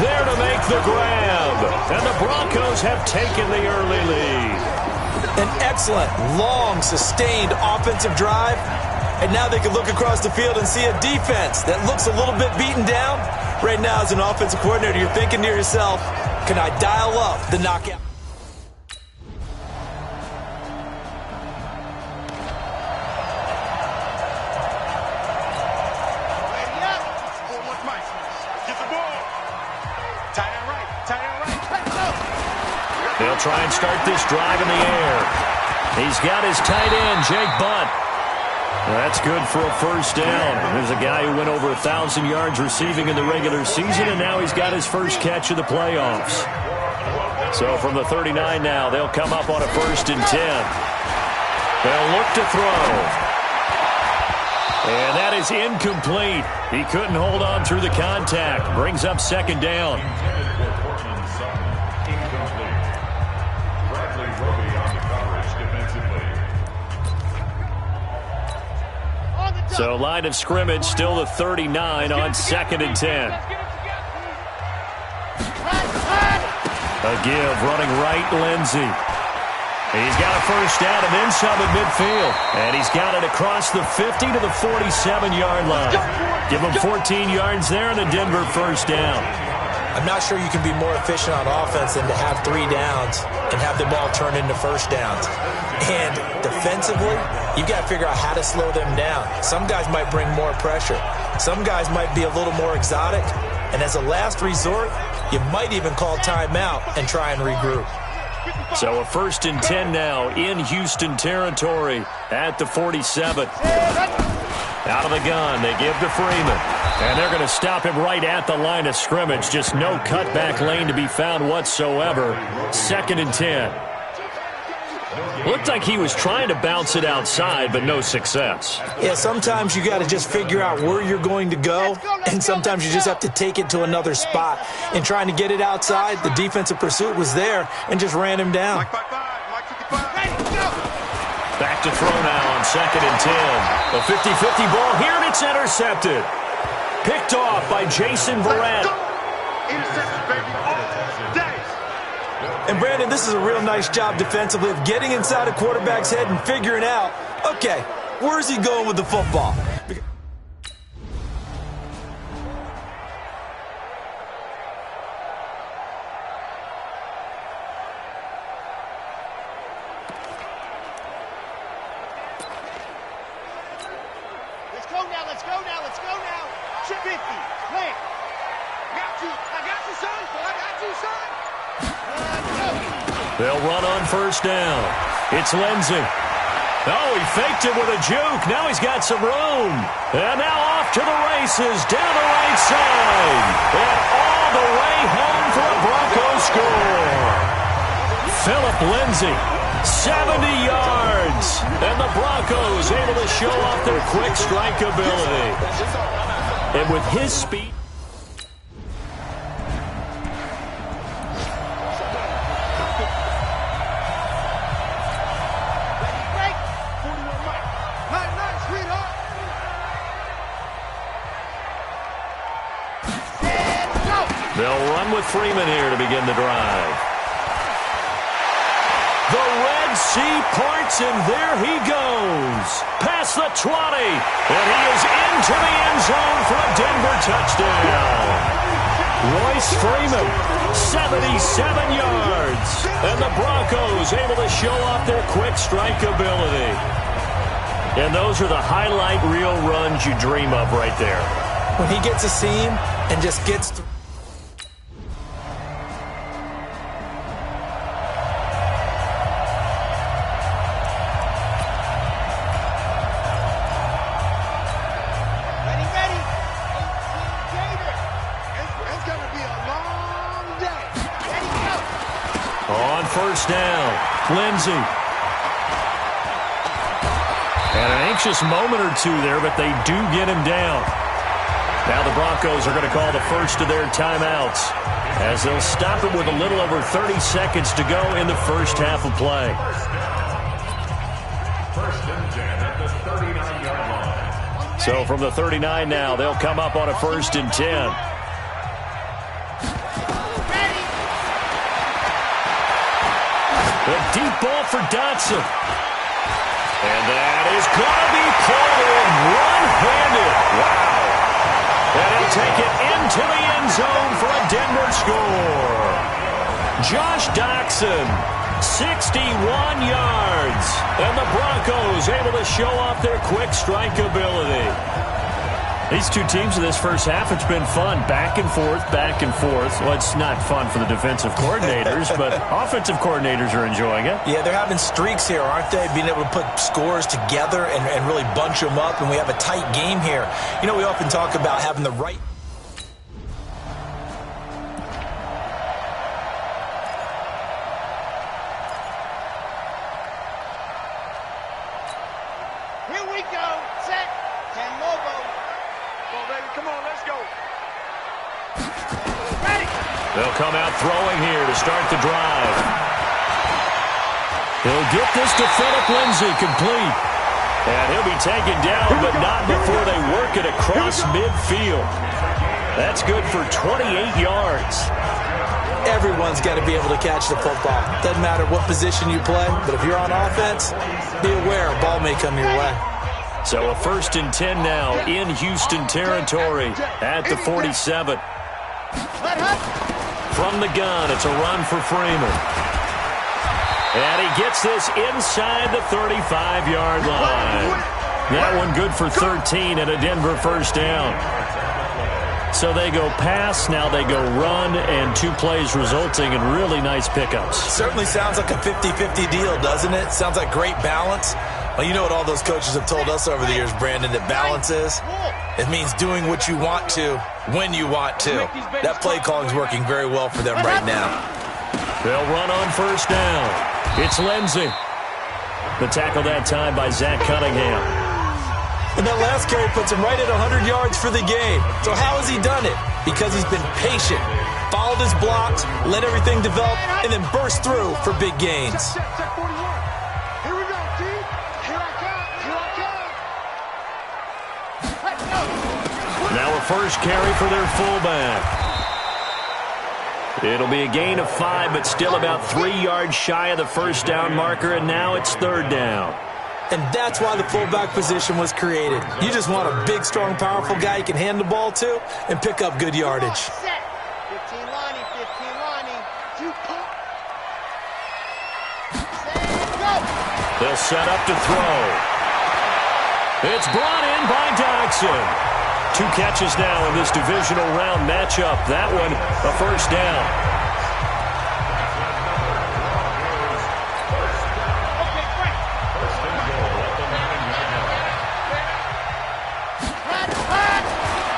there to make the grab. And the Broncos have taken the early lead. An excellent, long, sustained offensive drive. And now they can look across the field and see a defense that looks a little bit beaten down. Right now, as an offensive coordinator, you're thinking to yourself, can I dial up the knockout? They'll try and start this drive in the air. He's got his tight end, Jake Butt. That's good for a 1st down. There's a guy who went over 1,000 yards receiving in the regular season, and now he's got his first catch of the playoffs. So from the 39 now, they'll come up on a 1st and 10. They'll look to throw. And that is incomplete. He couldn't hold on through the contact. Brings up 2nd down. So line of scrimmage still the 39 on 2nd and 10. A give running right, Lindsey. He's got a 1st down and then some at midfield. And he's got it across the 50 to the 47-yard line. Give him 14 yards there and a Denver 1st down. I'm not sure you can be more efficient on offense than to have 3 downs and have the ball turn into 1st downs. And defensively, you've got to figure out how to slow them down. Some guys might bring more pressure. Some guys might be a little more exotic. And as a last resort, you might even call timeout and try and regroup. So a 1st and 10 now in Houston territory at the 47. Out of the gun, they give to Freeman. And they're going to stop him right at the line of scrimmage. Just no cutback lane to be found whatsoever. 2nd and 10. Looked like he was trying to bounce it outside, but no success. Yeah, sometimes you got to just figure out where you're going to go, and sometimes you just have to take it to another spot. In trying to get it outside, the defensive pursuit was there and just ran him down. Back to throw now on 2nd and 10. A 50-50 ball here, and it's intercepted. Picked off by Jason Verrett. And, Brandon, this is a real nice job defensively of getting inside a quarterback's head and figuring out, okay, Where's he going with the football? Let's go now. Chip 50, plan. I got you, son. They'll run on first down. It's Lindsey. Oh, he faked it with a juke. Now he's got some room. And now off to the races, down the right side. And all the way home for a Broncos score. Philip Lindsey, 70 yards. And the Broncos able to show off their quick strike ability. And with his speed... They'll run with Freeman here to begin the drive. The Red Sea parts, and there he goes. Past the 20, and he is into the end zone for a Denver touchdown. Royce Freeman, 77 yards. And the Broncos able to show off their quick strike ability. And those are the highlight reel runs you dream of right there. When he gets a seam and just gets through. First down, Lindsey. And an anxious moment or two there, but they do get him down. Now the Broncos are going to call the first of their timeouts as they'll stop it with a little over 30 seconds to go in the first half of play. First and 10 at the 39-yard line. So from the 39 now, they'll come up on a first and 10. A deep ball for Dotson. And that is going to be pulled in one-handed. Wow. And he'll take it into the end zone for a Denver score. Josh Dotson, 61 yards. And the Broncos able to show off their quick strike ability. These two teams in this first half, it's been fun. Back and forth, back and forth. Well, it's not fun for the defensive coordinators, but offensive coordinators are enjoying it. Yeah, they're having streaks here, aren't they? Being able to put scores together and really bunch them up, and we have a tight game here. You know, we often talk about having the right... Here we go. Set. Ten Lobo. Come on, baby. Come on, let's go. Ready. They'll come out throwing here to start the drive. He'll get this to Philip Lindsey complete. And he'll be taken down, but not before they work it across midfield. That's good for 28 yards. Everyone's got to be able to catch the football. Doesn't matter what position you play, but if you're on offense, be aware a ball may come your way. So a first and 10 now in Houston territory at the 47. From the gun, it's a run for Freeman. And he gets this inside the 35-yard line. That one good for 13 and a Denver first down. So they go pass, now they go run, and two plays resulting in really nice pickups. Certainly sounds like a 50-50 deal, doesn't it? Sounds like great balance. Well, you know what all those coaches have told us over the years, Brandon, that balance is? It means doing what you want to, when you want to. That play calling is working very well for them right now. They'll run on first down. It's Lindsey. The tackle that time by Zach Cunningham. And that last carry puts him right at 100 yards for the game. So how has he done it? Because he's been patient, followed his blocks, let everything develop, and then burst through for big gains. Now a first carry for their fullback. It'll be a gain of 5, but still about 3 yards shy of the first down marker, and now it's third down. And that's why the fullback position was created. You just want a big, strong, powerful guy you can hand the ball to and pick up good yardage. Set. 15 Lonnie, 15 Lonnie. They'll set up to throw. It's brought in by Dodson. 2 catches now in this divisional round matchup. That one, a first down.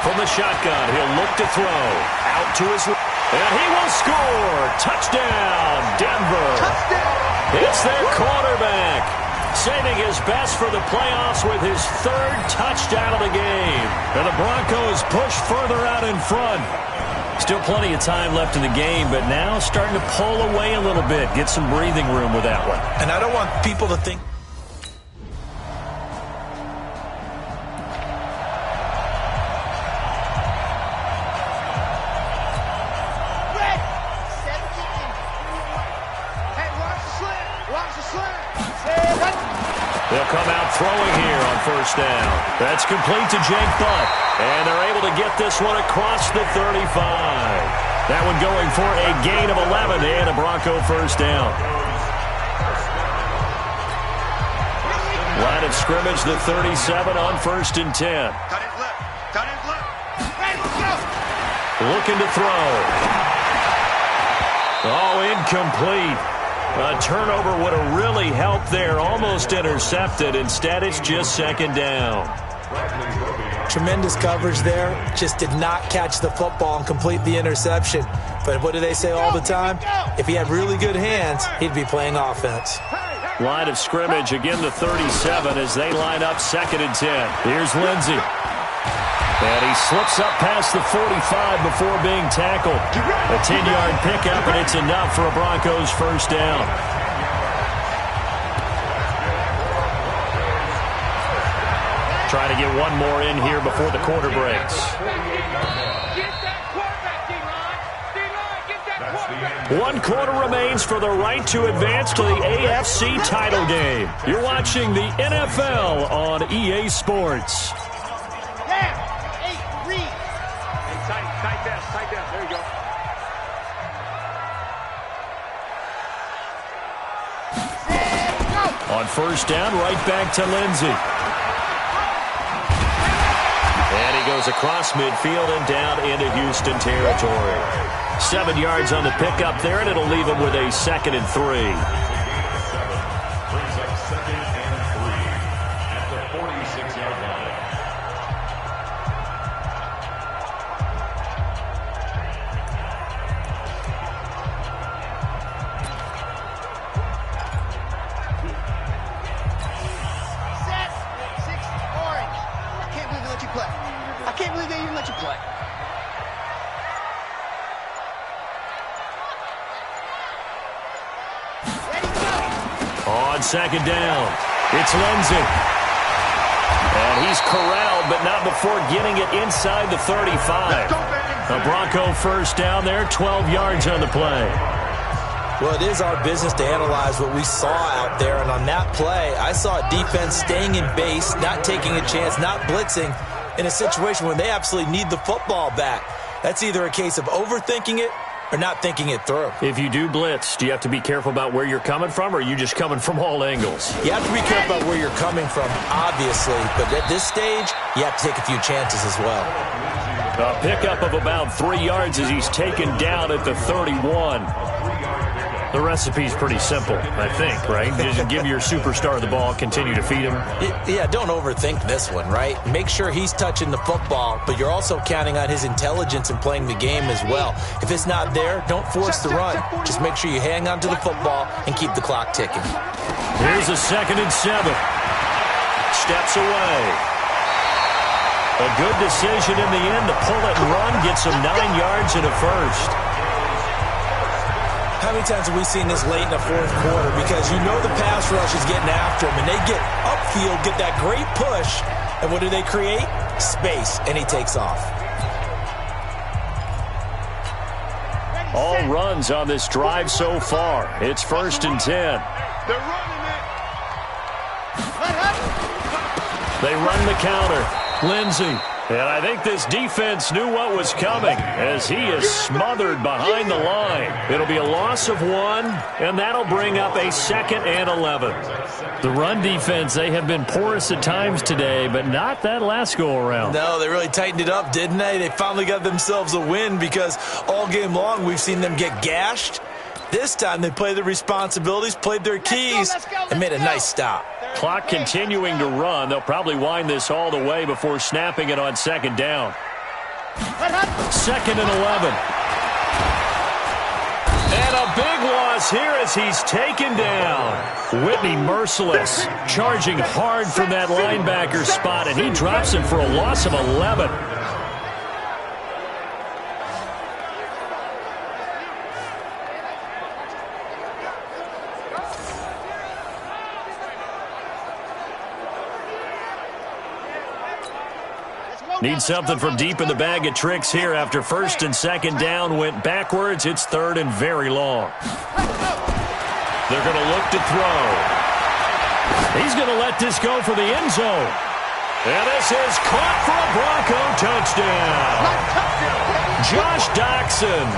From the shotgun, he'll look to throw. Out to his left. And he will score. Touchdown, Denver. Touchdown. It's their quarterback. Saving his best for the playoffs with his 3rd touchdown of the game. And the Broncos push further out in front. Still plenty of time left in the game, but now starting to pull away a little bit. Get some breathing room with that one. And I don't want people to think... They'll come out throwing here on first down. That's complete to Jake Butt. And they're able to get this one across the 35. That one going for a gain of 11 and a Bronco first down. Line of scrimmage, the 37 on 1st and 10. Looking to throw. Oh, incomplete. A turnover would have really helped there. Almost intercepted. Instead, it's just 2nd down. Tremendous coverage there. Just did not catch the football and complete the interception. But what do they say all the time? If he had really good hands, he'd be playing offense. Line of scrimmage, again the 37 as they line up 2nd and 10. Here's Lindsey. And he slips up past the 45 before being tackled. A 10-yard pickup, and it's enough for a Broncos first down. Trying to get one more in here before the quarter breaks. One quarter remains for the right to advance to the AFC title game. You're watching the NFL on EA Sports. Tight down. There you go. On first down, right back to Lindsey. And he goes across midfield and down into Houston territory. 7 yards on the pickup there, and it'll leave him with a 2nd and 3. Brings up 2nd and 3 at the 46-yard line. I can't believe they even let you play. On 2nd down, it's Lindsey. And he's corralled, but not before getting it inside the 35. A Bronco first down there, 12 yards on the play. Well, it is our business to analyze what we saw out there, and on that play, I saw a defense staying in base, not taking a chance, not blitzing, in a situation where they absolutely need the football back. That's either a case of overthinking it or not thinking it through. If you do blitz, do you have to be careful about where you're coming from, or are you just coming from all angles? You have to be careful about where you're coming from, obviously, but at this stage, you have to take a few chances as well. A pickup of about 3 yards as he's taken down at the 31. The recipe's pretty simple, I think, right? Just give your superstar the ball, continue to feed him. Yeah, don't overthink this one, right? Make sure he's touching the football, but you're also counting on his intelligence in playing the game as well. If it's not there, don't force the run. Just make sure you hang on to the football and keep the clock ticking. Here's a 2nd and 7. Steps away. A good decision in the end to pull it and run, gets him 9 yards and a first. How many times have we seen this late in the 4th quarter? Because you know the pass rush is getting after him, and they get upfield, get that great push, and what do they create? Space, and he takes off. All runs on this drive so far. It's 1st and 10. They're running it. They run the counter. Lindsey. And I think this defense knew what was coming as he is smothered behind the line. It'll be a loss of 1, and that'll bring up a 2nd and 11. The run defense, they have been porous at times today, but not that last go-around. No, they really tightened it up, didn't they? They finally got themselves a win because all game long we've seen them get gashed. This time they played their responsibilities, played their keys, and made a nice stop. Clock continuing to run. They'll probably wind this all the way before snapping it on 2nd down. 2nd and 11. And a big loss here as he's taken down. Whitney merciless, charging hard from that linebacker spot, and he drops him for a loss of 11. Need something from deep in the bag of tricks here after 1st and 2nd down went backwards. It's 3rd and very long. They're going to look to throw. He's going to let this go for the end zone. And this is caught for a Bronco touchdown. Josh Doctson,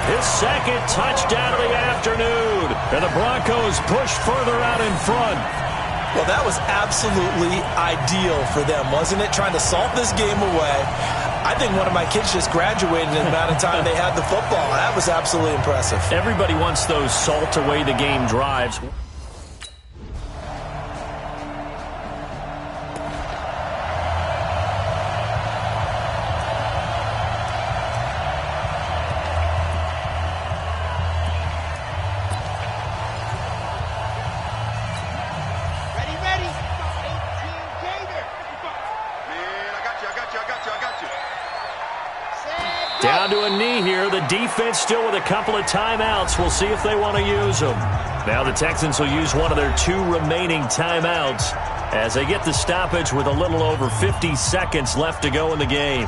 his 2nd touchdown of the afternoon. And the Broncos push further out in front. Well, that was absolutely ideal for them, wasn't it? Trying to salt this game away. I think one of my kids just graduated in the amount of time they had the football. That was absolutely impressive. Everybody wants those salt away the game drives. Down to a knee here. The defense still with a couple of timeouts. We'll see if they want to use them. Now the Texans will use one of their 2 remaining timeouts as they get the stoppage with a little over 50 seconds left to go in the game.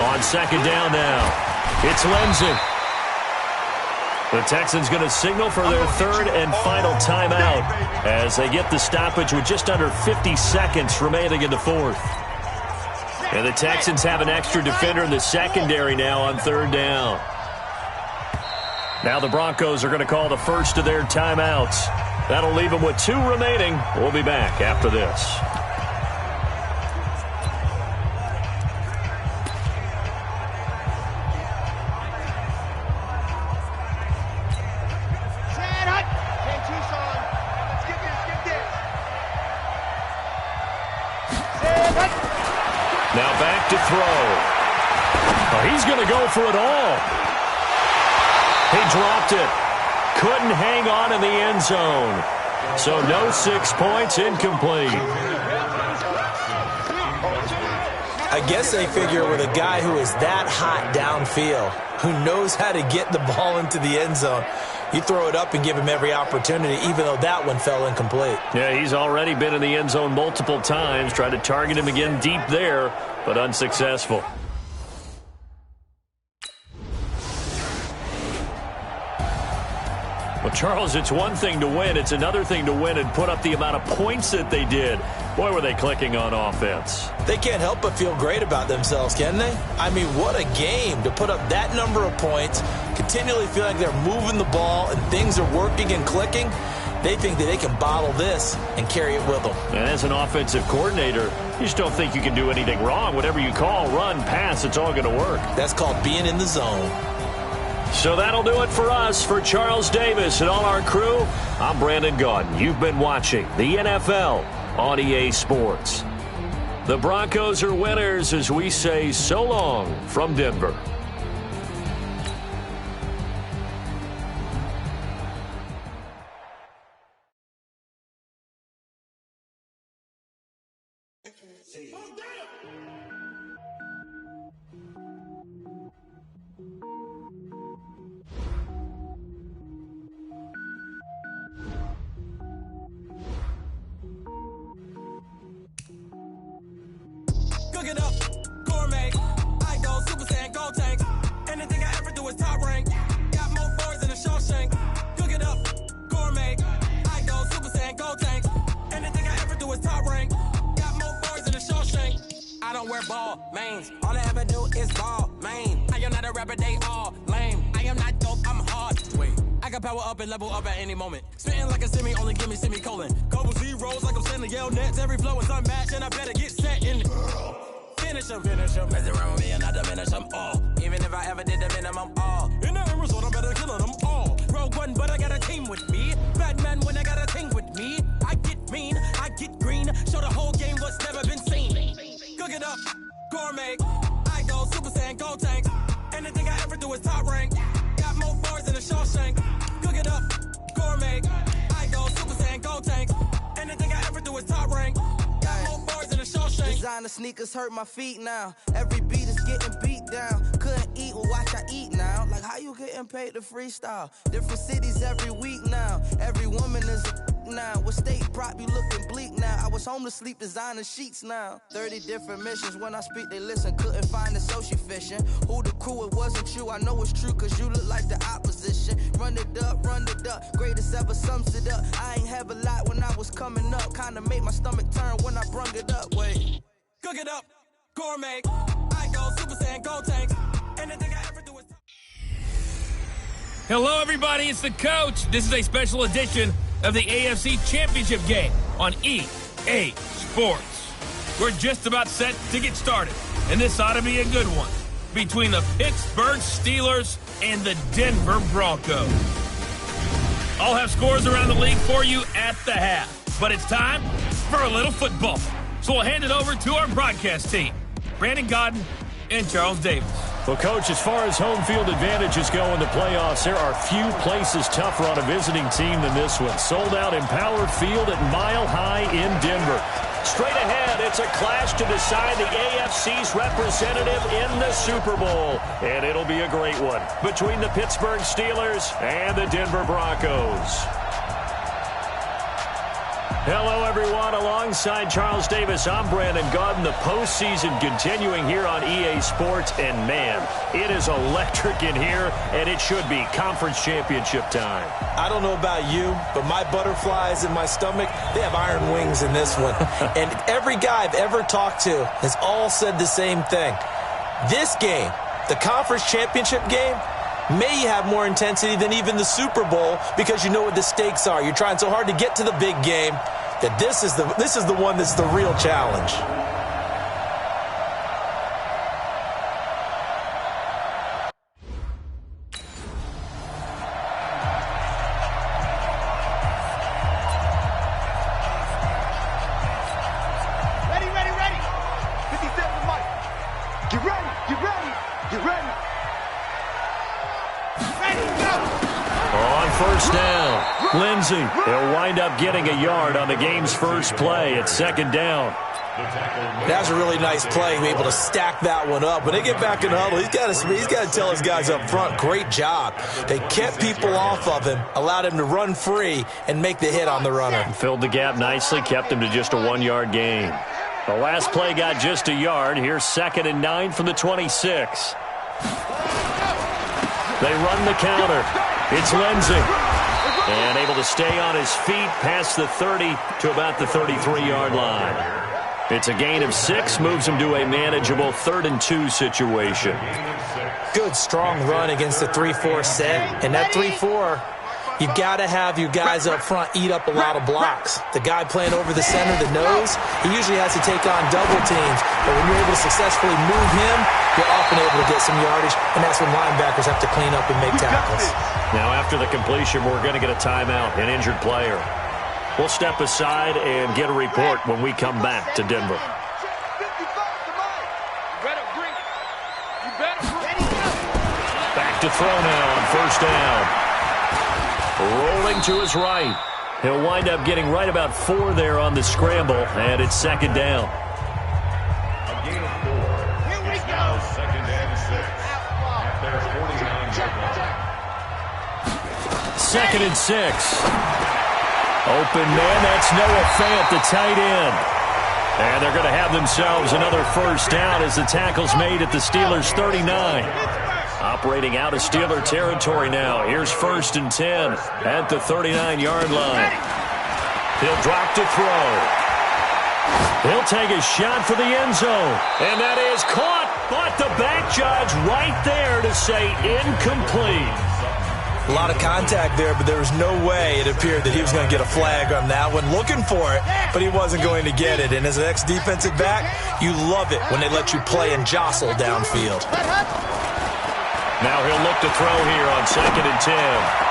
On 2nd down now, it's Lindsey. The Texans going to signal for their 3rd and final timeout as they get the stoppage with just under 50 seconds remaining in the 4th. And the Texans have an extra defender in the secondary now on 3rd down. Now the Broncos are going to call the first of their timeouts. That'll leave them with 2 remaining. We'll be back after this. Now back to throw. Oh, he's going to go for it all. He dropped it. Couldn't hang on in the end zone. So no 6 points, incomplete. I guess they figure with a guy who is that hot downfield, who knows how to get the ball into the end zone, you throw it up and give him every opportunity, even though that one fell incomplete. Yeah, he's already been in the end zone multiple times, tried to target him again deep there, but unsuccessful. Well, Charles, it's one thing to win. It's another thing to win and put up the amount of points that they did. Boy, were they clicking on offense. They can't help but feel great about themselves, can they? I mean, what a game to put up that number of points, continually feel like they're moving the ball and things are working and clicking. They think that they can bottle this and carry it with them. And as an offensive coordinator, you just don't think you can do anything wrong. Whatever you call, run, pass, it's all going to work. That's called being in the zone. So that'll do it for us. For Charles Davis and all our crew, I'm Brandon Gaudin. You've been watching the NFL on EA Sports. The Broncos are winners as we say so long from Denver. Cook it up, gourmet. I go Super Saiyan, gold tank. Anything I ever do is top rank. Got more boys than a Shawshank. Cook it up, gourmet. I go Super Saiyan, gold tank. Anything I ever do is top rank. Got more boys than a Shawshank. I don't wear ball mains. All I ever do is ball main. I am not a rapper, they all lame. I am not dope, I'm hard. Wait, I can power up and level up at any moment. Spitting like a semi, only give me semicolon. Couple zeros like I'm sending yell nets. Every flow is unmatched and I better get set in. Finish them. Mess around with me and I diminish them all. Even if I ever did the minimum all. In the result, I better kill them all. Rogue One, but I got a team with me. Batman when I got a team with me. I get mean, I get green. Show the whole game what's never been seen. Cook it up, gourmet. I go Super Saiyan, gold tank. Anything I ever do is top rank. Got more bars than a Shawshank. Cook it up, gourmet. I go Super Saiyan, gold tank. Anything I ever do is top rank. Designer sneakers hurt my feet now. Every beat is getting beat down. Couldn't eat, well watch I eat now. Like how you getting paid to freestyle? Different cities every week now. Every woman is a now. With state prop you looking bleak now. I was home to sleep designer sheets now. 30 different missions. When I speak they listen. Couldn't find it so she fishing. Who the crew, it wasn't you. I know it's true cause you look like the opposition. Run it up. Greatest ever sums it up. I ain't have a lot when I was coming up. Kinda made my stomach turn when I brung it up. Wait. Cook it up, gourmet. I go Super Saiyan, gold tank. Anything I ever do is... Hello, everybody. It's the coach. This is a special edition of the AFC Championship game on EA Sports. We're just about set to get started, and this ought to be a good one between the Pittsburgh Steelers and the Denver Broncos. I'll have scores around the league for you at the half, but it's time for a little football. So we'll hand it over to our broadcast team, Brandon Godden and Charles Davis. Well, Coach, as far as home field advantages go in the playoffs, there are few places tougher on a visiting team than this one. Sold out Empower Field at Mile High in Denver. Straight ahead, it's a clash to decide the AFC's representative in the Super Bowl. And it'll be a great one between the Pittsburgh Steelers and the Denver Broncos. Hello, everyone. Alongside Charles Davis, I'm Brandon Godden. The postseason continuing here on EA Sports. And, man, it is electric in here, and it should be conference championship time. I don't know about you, but my butterflies in my stomach, they have iron wings in this one. And every guy I've ever talked to has all said the same thing. This game, the conference championship game, may have more intensity than even the Super Bowl because you know what the stakes are. You're trying so hard to get to the big game that this is the one that's the real challenge. Ready. 57 Mike. Get ready. On first down, Lindsey. He'll wind up getting a yard on the game's first play at second down. That's a really nice play to be able to stack that one up. When they get back in the huddle, he's got to tell his guys up front, great job. They kept people off of him, allowed him to run free, and make the hit on the runner. Filled the gap nicely, kept him to just a 1-yard gain. The last play got just a yard. Here's 2nd and 9 from the 26. They run the counter. It's Lindsey. And able to stay on his feet past the 30 to about the 33-yard line. It's a gain of 6, moves him to a manageable 3rd and 2 situation. Good, strong run against the 3-4 set. And that 3-4, you've got to have your guys up front eat up a lot of blocks. The guy playing over the center, the nose, he usually has to take on double teams. But when you're able to successfully move him, you're often able to get some yardage, and that's when linebackers have to clean up and make tackles. Now, after the completion, we're going to get a timeout, an injured player. We'll step aside and get a report when we come back to Denver. Back to throw now on first down. Rolling to his right. He'll wind up getting right about 4 there on the scramble, and it's 2nd down. 2nd and 6. Open man, that's Noah Fant, the tight end. And they're going to have themselves another first down as the tackle's made at the Steelers' 39. Operating out of Steeler territory now. Here's 1st and 10 at the 39-yard line. He'll drop to throw. He'll take a shot for the end zone. And that is caught, but the back judge right there to say incomplete. A lot of contact there, but there was no way it appeared that he was going to get a flag on that one. Looking for it, but he wasn't going to get it. And as an ex-defensive back, you love it when they let you play and jostle downfield. Now he'll look to throw here on 2nd and 10.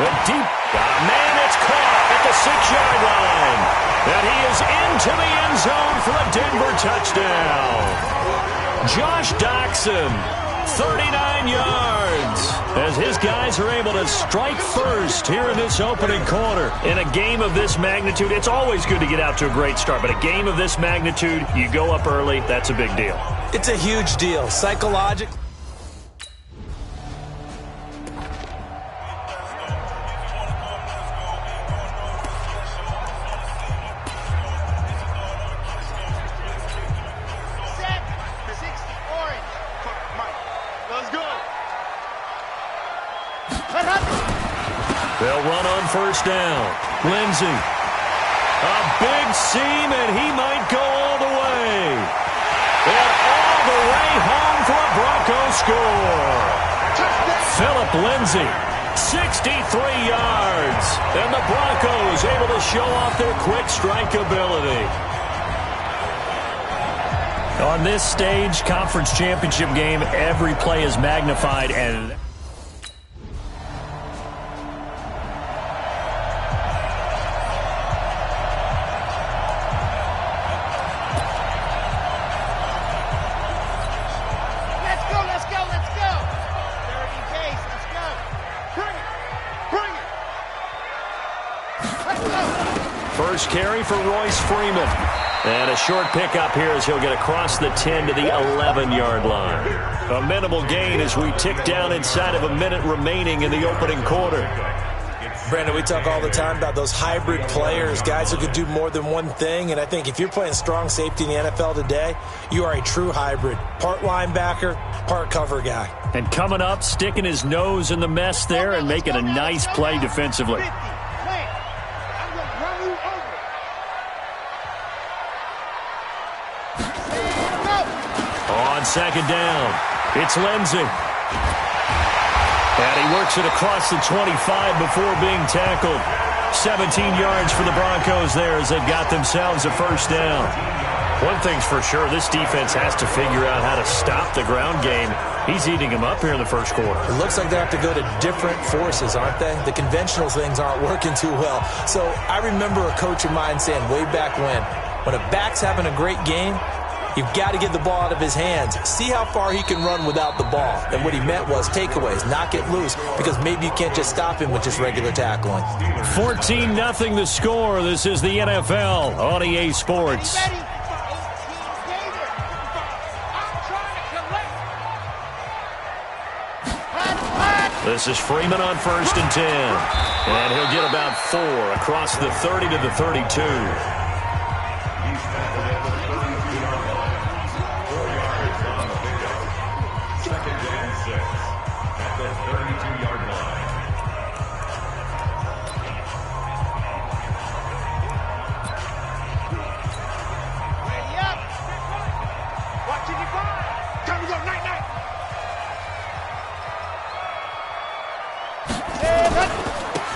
Went deep. Man, it's caught at the 6-yard line. And he is into the end zone for a Denver touchdown. Josh Doctson, 39 yards. As his guys are able to strike first here in this opening quarter. In a game of this magnitude, it's always good to get out to a great start. But a game of this magnitude, you go up early, that's a big deal. It's a huge deal. Psychologically. They'll run on first down. Lindsey. A big seam, and he might go all the way. And all the way home for a Broncos score. Philip Lindsey, 63 yards. And the Broncos able to show off their quick strike ability. On this stage, conference championship game, every play is magnified and... First carry for Royce Freeman. And a short pickup here as he'll get across the 10 to the 11-yard line. A minimal gain as we tick down inside of a minute remaining in the opening quarter. Brandon, we talk all the time about those hybrid players, guys who could do more than one thing. And I think if you're playing strong safety in the NFL today, you are a true hybrid. Part linebacker, part cover guy. And coming up, sticking his nose in the mess there and making a nice play defensively. On second down, it's Lindsey. And he works it across the 25 before being tackled. 17 yards for the Broncos there as they've got themselves a first down. One thing's for sure, this defense has to figure out how to stop the ground game. He's eating them up here in the first quarter. It looks like they have to go to different forces, aren't they? The conventional things aren't working too well. So I remember a coach of mine saying way back when a back's having a great game, you've got to get the ball out of his hands. See how far he can run without the ball. And what he meant was takeaways, not get loose, because maybe you can't just stop him with just regular tackling. 14-0 the score. This is the NFL on EA Sports. This is Freeman on 1st and 10. And he'll get about 4 across the 30 to the 32.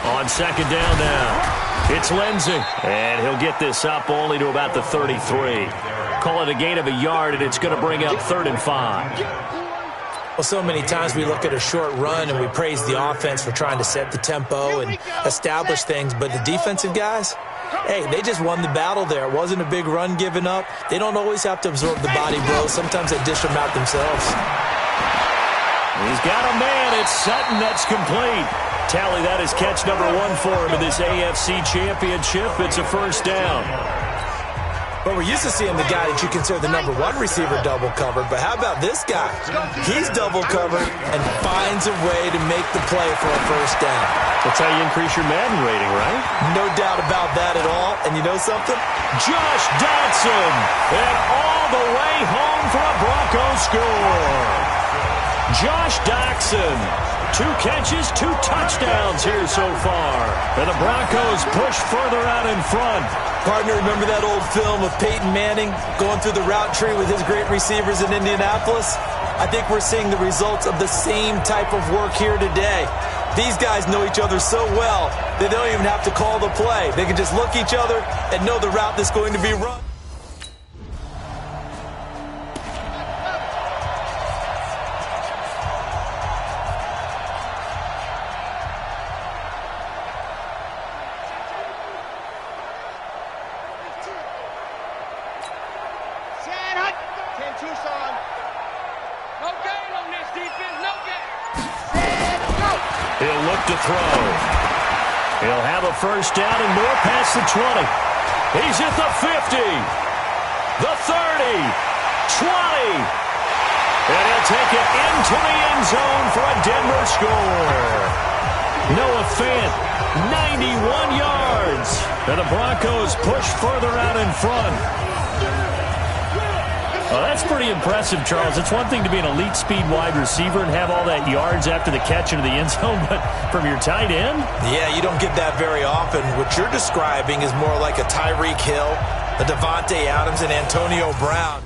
On second down now, it's Lindsey. And he'll get this up only to about the 33. Call it a gain of a yard, and it's going to bring up 3rd and 5. Well, so many times we look at a short run and we praise the offense for trying to set the tempo and establish things. But the defensive guys, hey, they just won the battle there. It wasn't a big run given up. They don't always have to absorb the body blows. Sometimes they dish them out themselves. He's got a man. It's Sutton. That's complete. Tally, that is catch number 1 for him in this AFC Championship. It's a first down. Well, we're used to seeing the guy that you consider the #1 receiver double covered, but how about this guy? He's double covered and finds a way to make the play for a first down. That's how you increase your Madden rating, right? No doubt about that at all. And you know something? Josh Doctson, and all the way home for a Broncos score. Josh Doctson, 2 catches, 2 touchdowns here so far. And the Broncos push further out in front. Partner, remember that old film of Peyton Manning going through the route tree with his great receivers in Indianapolis? I think we're seeing the results of the same type of work here today. These guys know each other so well that they don't even have to call the play. They can just look each other and know the route that's going to be run. He'll look to throw. He'll have a first down and more past the 20. He's at the 50, the 30, 20. And he'll take it into the end zone for a Denver score. Noah Fant, 91 yards. And the Broncos push further out in front. Well, that's pretty impressive, Charles. It's one thing to be an elite speed wide receiver and have all that yards after the catch into the end zone, but from your tight end? Yeah, you don't get that very often. What you're describing is more like a Tyreek Hill, a Devontae Adams, and Antonio Brown.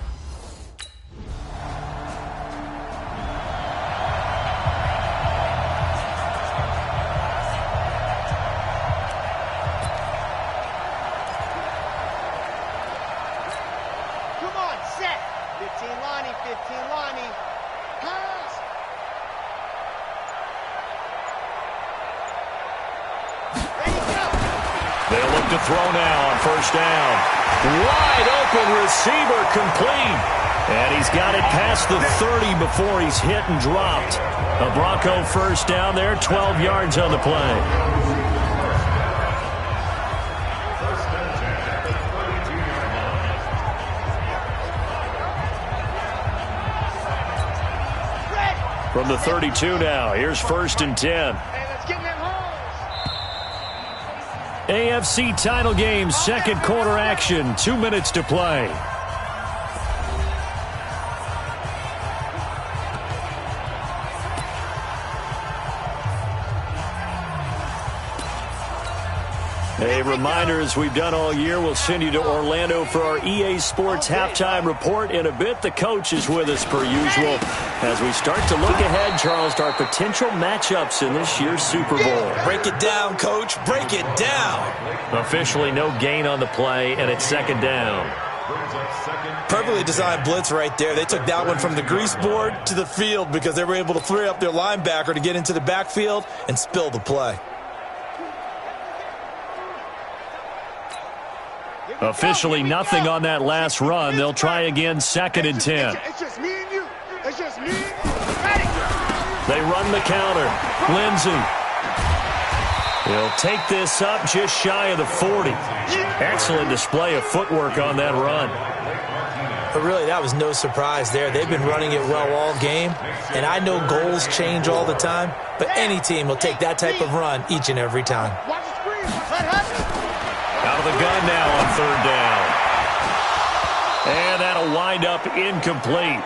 They'll look to throw now on first down. Wide open receiver complete. And he's got it past the 30 before he's hit and dropped. A Bronco first down there, 12 yards on the play. From the 32 now, here's 1st and 10. AFC title game, second quarter action, 2 minutes to play. A reminder, as we've done all year, we'll send you to Orlando for our EA Sports halftime report. In a bit, the coach is with us per usual as we start to look ahead, Charles, to our potential matchups in this year's Super Bowl. Break it down, Coach. Break it down. Officially no gain on the play, and it's 2nd down. Perfectly designed blitz right there. They took that one from the grease board to the field because they were able to free up their linebacker to get into the backfield and spill the play. Officially nothing on that last run. They'll try again, 2nd and 10. It's just me and you. It's just me. They run the counter. Lindsey. He'll take this up just shy of the 40. Excellent display of footwork on that run. But really, that was no surprise there. They've been running it well all game. And I know goals change all the time, but any team will take that type of run each and every time. Out of the gun now on 3rd down. And that'll wind up incomplete.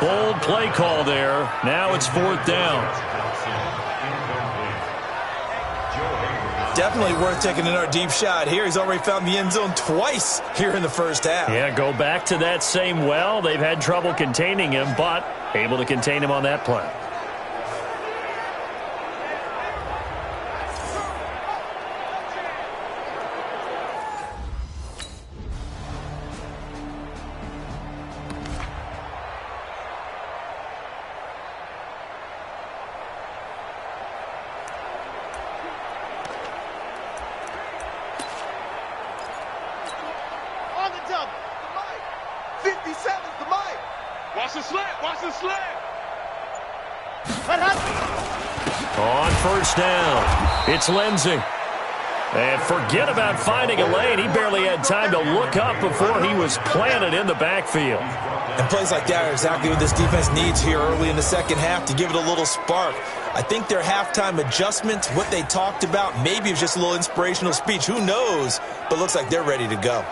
Bold play call there. Now it's 4th down. Definitely worth taking another deep shot here. He's already found the end zone twice here in the first half. Yeah, go back to that same well. They've had trouble containing him, but able to contain him on that play. What happened? On first down, it's Lindsey. And forget about finding a lane. He barely had time to look up before he was planted in the backfield. And plays like that are exactly what this defense needs here early in the second half to give it a little spark. I think their halftime adjustment, what they talked about, maybe it was just a little inspirational speech. Who knows? But looks like they're ready to go.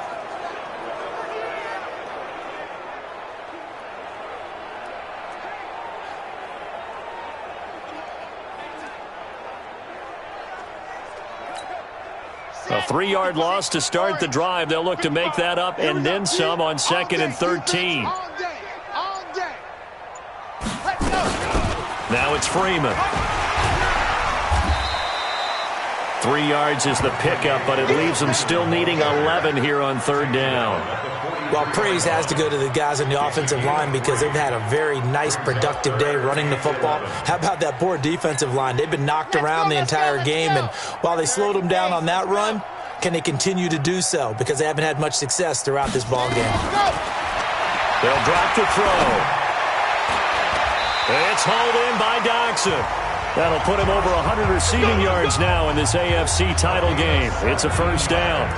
A 3-yard loss to start the drive. They'll look to make that up and then some on 2nd and 13. Now it's Freeman. 3 yards is the pickup, but it leaves them still needing 11 here on 3rd down. Well, praise has to go to the guys on the offensive line because they've had a very nice, productive day running the football. How about that poor defensive line? They've been knocked around the entire game, and while they slowed them down on that run, can they continue to do so? Because they haven't had much success throughout this ball game. They'll drop the throw. It's hauled in by Doxson. That'll put him over 100 receiving yards now in this AFC title game. It's a 1st down.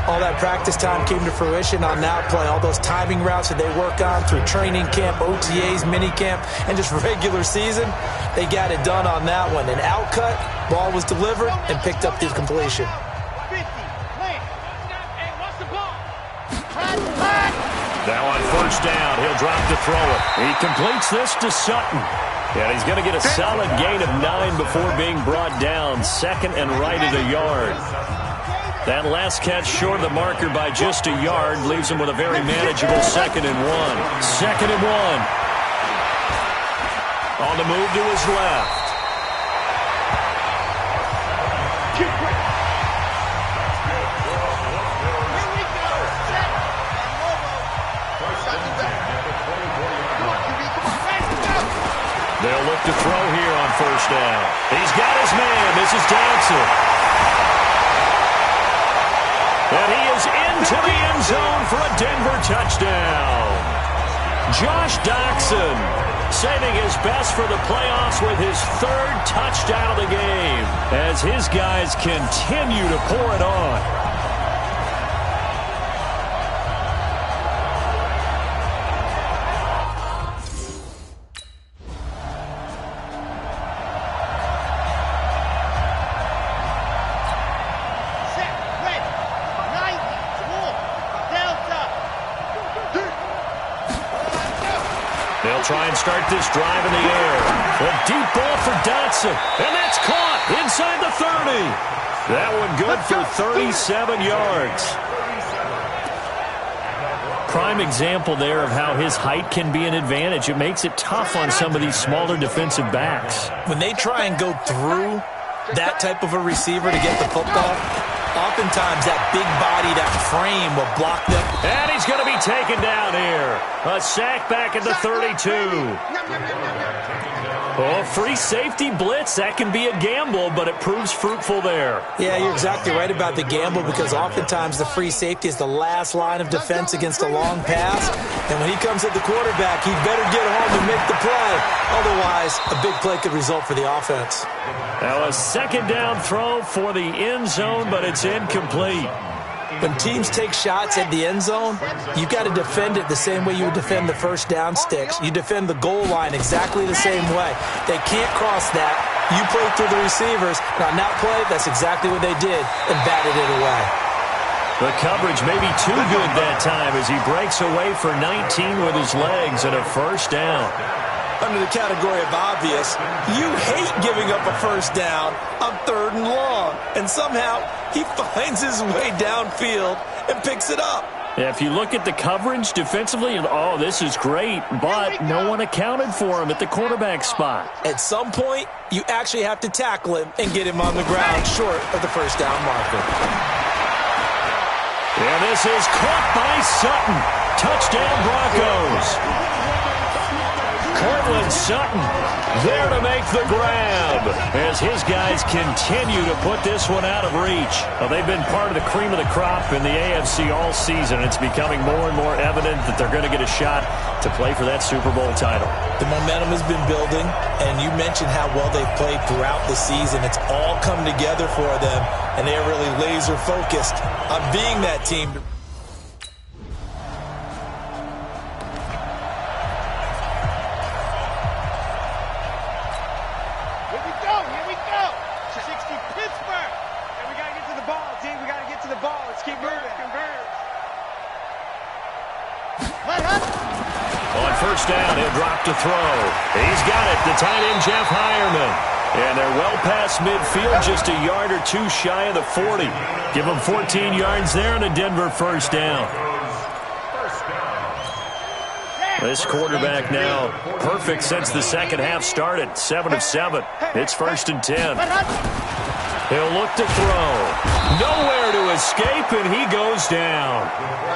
All that practice time came to fruition on that play. All those timing routes that they work on through training camp, OTAs, minicamp, and just regular season, they got it done on that one. An outcut, ball was delivered, and picked up the completion. Now on 1st down, he'll drop to throw it. He completes this to Sutton. And he's going to get a solid gain of 9 before being brought down. 2nd and right at a yard. That last catch short of the marker by just a yard leaves him with a very manageable 2nd and 1. 2nd and 1. On the move to his left. They'll look to throw here on 1st down. He's got his man. This is Doxson. And he is into the end zone for a Denver touchdown. Josh Doxson saving his best for the playoffs with his 3rd touchdown of the game as his guys continue to pour it on. Try and start this drive in the air. A deep ball for Dotson. And that's caught inside the 30. That one good for 37 yards. Prime example there of how his height can be an advantage. It makes it tough on some of these smaller defensive backs. When they try and go through that type of a receiver to get the football, oftentimes that big body, that frame will block them. And he's going to be taken down here. A sack back at the 32. Oh, free safety blitz. That can be a gamble, but it proves fruitful there. Yeah, you're exactly right about the gamble because oftentimes the free safety is the last line of defense against a long pass. And when he comes at the quarterback, he better get home and make the play. Otherwise, a big play could result for the offense. Now a 2nd down throw for the end zone, but it's incomplete. When teams take shots at the end zone, you've got to defend it the same way you would defend the 1st down sticks. You defend the goal line exactly the same way. They can't cross that. You play through the receivers. And on that play, that's exactly what they did and batted it away. The coverage may be too good that time as he breaks away for 19 with his legs and a 1st down. Under the category of obvious, you hate giving up a 1st down on 3rd and long. And somehow he finds his way downfield and picks it up. Yeah, if you look at the coverage defensively, oh, this is great, but no one accounted for him at the quarterback spot. At some point, you actually have to tackle him and get him on the ground short of the 1st down marker. And this is caught by Sutton. Touchdown Broncos. Cortland Sutton there to make the grab as his guys continue to put this one out of reach. Well, they've been part of the cream of the crop in the AFC all season. It's becoming more and more evident that they're going to get a shot to play for that Super Bowl title. The momentum has been building, and you mentioned how well they've played throughout the season. It's all come together for them, and they're really laser-focused on being that team. First down, he'll drop to throw. He's got it, the tight end, Jeff Heuerman. And they're well past midfield, just a yard or two shy of the 40. Give them 14 yards there and a Denver first down. This quarterback now perfect since the second half started. 7 of 7. It's 1st and 10. He'll look to throw. Nowhere to escape, and he goes down.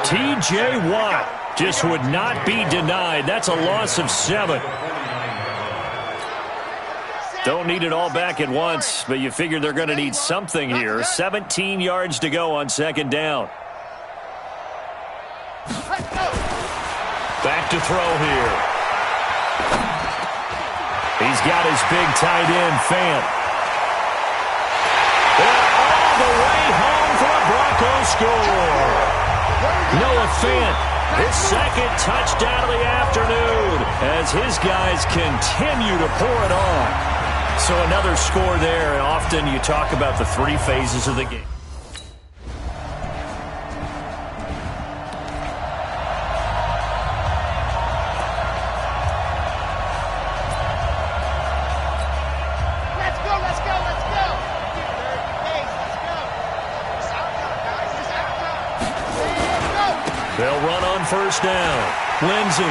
T.J. Watt just would not be denied. That's a loss of 7. Don't need it all back at once, but you figure they're going to need something here. 17 yards to go on second down. Back to throw here. He's got his big tight end, Fant. And all the way home for a Broncos score. Noah Fant, his second touchdown of the afternoon as his guys continue to pour it on. So another score there, and often you talk about the 3 phases of the game. They'll run on first down. Lindsey.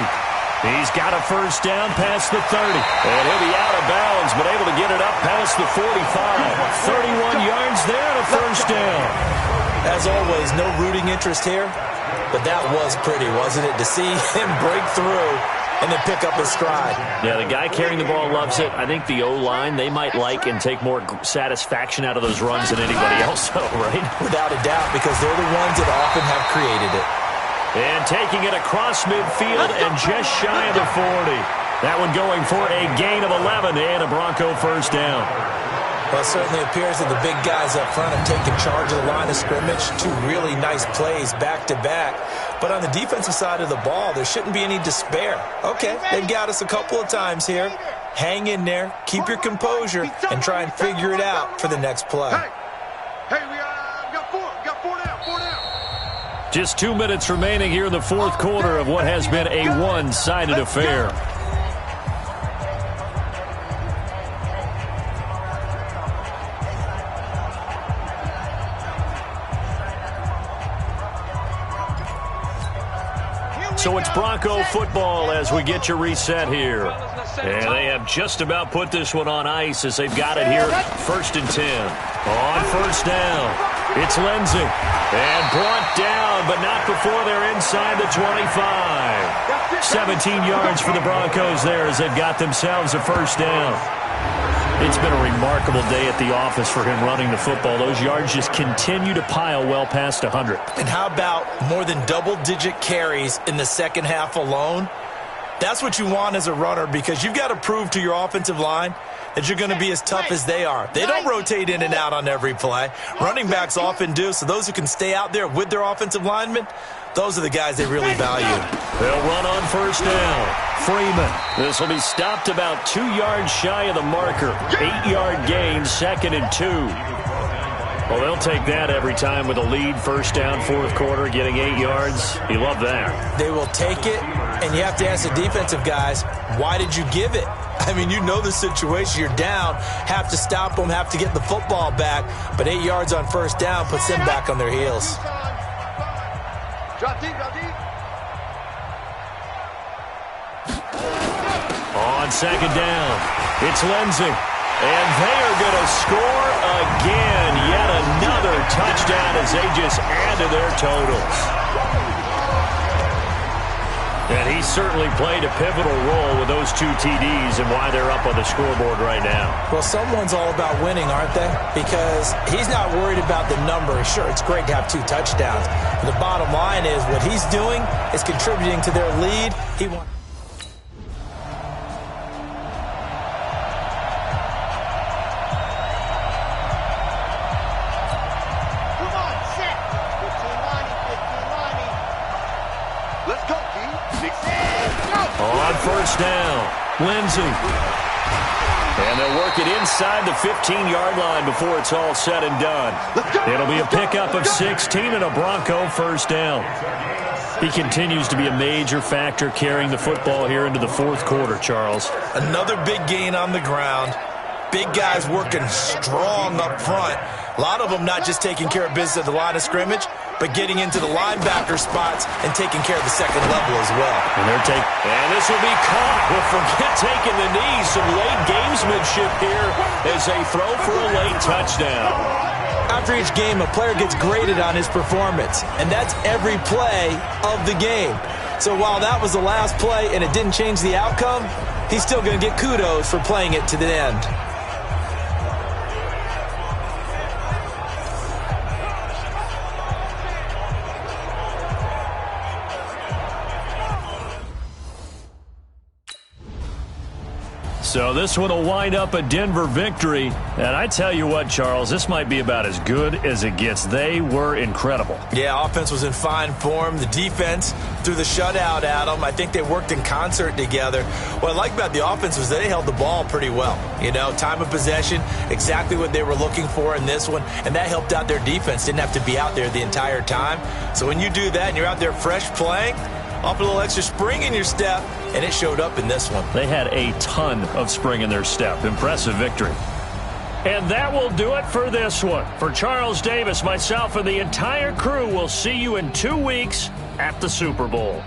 He's got a first down past the 30. And he'll be out of bounds, but able to get it up past the 45. 31 yards there and a first down. As always, no rooting interest here, but that was pretty, wasn't it? To see him break through and then pick up his stride. Yeah, the guy carrying the ball loves it. I think the O-line, they might like and take more satisfaction out of those runs than anybody else, though, right? Without a doubt, because they're the ones that often have created it. And taking it across midfield and just shy of the 40. That one going for a gain of 11 and a Bronco first down. Well, it certainly appears that the big guys up front have taken charge of the line of scrimmage. 2 really nice plays back-to-back. But on the defensive side of the ball, there shouldn't be any despair. Okay, they've got us a couple of times here. Hang in there, keep your composure, and try and figure it out for the next play. Hey, we got 4 down, 4 down. Just 2 minutes remaining here in the fourth quarter of what has been a one-sided affair. So it's Bronco football as we get your reset here. And they have just about put this one on ice as they've got it here. 1st and 10. On first down, it's Lindsey. And brought down, but not before they're inside the 25. 17 yards for the Broncos there as they've got themselves a first down. It's been a remarkable day at the office for him running the football. Those yards just continue to pile well past 100. And how about more than double-digit carries in the second half alone? That's what you want as a runner, because you've got to prove to your offensive line that you're going to be as tough as they are. They don't rotate in and out on every play. Running backs often do, so those who can stay out there with their offensive linemen, those are the guys they really value. They'll run on first down. Freeman. This will be stopped about 2 yards shy of the marker. 8-yard gain, 2nd and 2. Well, they'll take that every time with a lead. First down, fourth quarter, getting 8 yards. You love that. They will take it, and you have to ask the defensive guys, why did you give it? I mean, you know the situation. You're down, have to stop them, have to get the football back, but 8 yards on first down puts them back on their heels. Drop deep, drop deep. On second down, it's Lindsey. And they are going to score again. Yet another touchdown as they just add to their totals. And he certainly played a pivotal role with those 2 TDs and why they're up on the scoreboard right now. Well, someone's all about winning, aren't they? Because he's not worried about the number. Sure, it's great to have 2 touchdowns. But the bottom line is what he's doing is contributing to their lead. He wants. On first down, Lindsay. And they'll work it inside the 15-yard line before it's all said and done. It'll be a pickup of 16 and a Bronco first down. He continues to be a major factor carrying the football here into the fourth quarter, Charles. Another big gain on the ground. Big guys working strong up front. A lot of them not just taking care of business at the line of scrimmage, but getting into the linebacker spots and taking care of the second level as well. And this will be caught. Well, forget taking the knee. Some late gamesmanship here as they throw for a late touchdown. After each game, a player gets graded on his performance, and that's every play of the game. So while that was the last play and it didn't change the outcome, he's still going to get kudos for playing it to the end. So this one will wind up a Denver victory. And I tell you what, Charles, this might be about as good as it gets. They were incredible. Yeah, offense was in fine form. The defense threw the shutout at them. I think they worked in concert together. What I like about the offense was they held the ball pretty well. You know, time of possession, exactly what they were looking for in this one. And that helped out their defense. Didn't have to be out there the entire time. So when you do that and you're out there fresh playing, up a little extra spring in your step, and it showed up in this one. They had a ton of spring in their step. Impressive victory. And that will do it for this one. For Charles Davis, myself, and the entire crew, we'll see you in 2 weeks at the Super Bowl.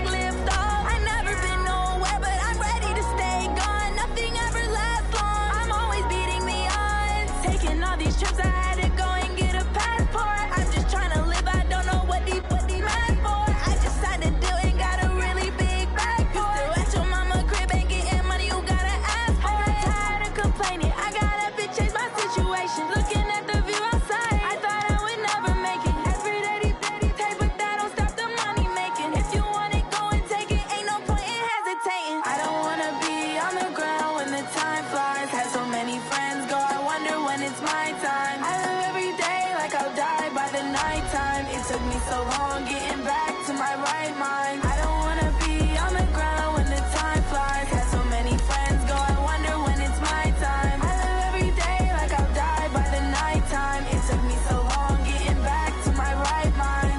Lift nighttime. It took me so long getting back to my right mind. I don't wanna be on the ground when the time flies. Had so many friends go, I wonder when it's my time. I live every day like I'll die by the nighttime. It took me so long getting back to my right mind.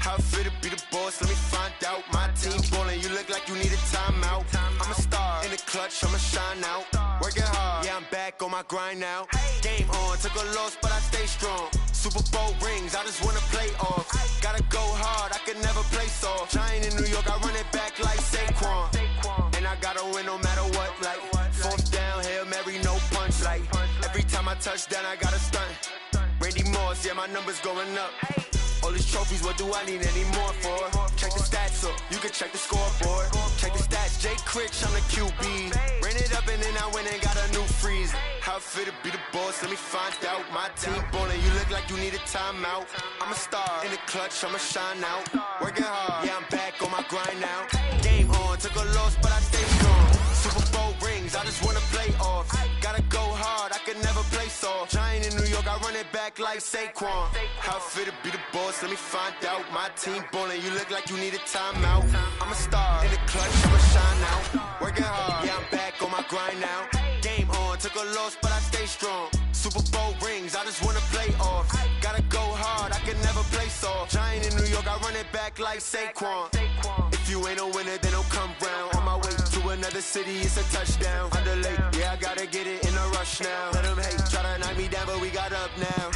How fit to be the boss? Let me find out. My team ballin', you look like you need a timeout. I'm a star in the clutch, I'ma shine out. Working hard, yeah, I'm back on my grind now. Game on, took a loss, but I stay strong. Super Bowl rings, I just wanna play off. Gotta go hard, I can never play soft. Giant in New York, I run it back like Saquon. And I gotta win no matter what, like fourth down, Hail Mary, no punch. Like every time I touch down, I gotta stunt. Randy Moss, yeah, my numbers going up. All these trophies, what do I need any more for? Check the stats up, you can check the scoreboard. Check the stats, Jay Critch, I'm the QB. Ran it up and then I went and got a new freeze. How fit to be the boss, let me find out. My team ballin', you look like you need a timeout. I'm a star in the clutch, I'ma shine out. Working hard, yeah, I'm back on my grind now. Game on, took a loss, but I stay strong. Super Bowl rings, I just wanna play off. Gotta go hard, I can never play soft. Giant in New York, I run it back like Saquon. How fit to be the boss, let me find out. My team ballin', you look like you need a timeout. I'm a star in the clutch, I'ma shine out. Working hard, yeah, I'm back on my grind now. Game on, took a loss, but I stay strong. Super Bowl rings, I just wanna play off. Gotta go hard, I can never play soft. Giant in New York, I run it back like Saquon. If you ain't a winner, then don't come round. On my way to another city, it's a touchdown. Underlay, yeah, I gotta get it in a rush now. Let them hate, try to knock me down, but we got up now.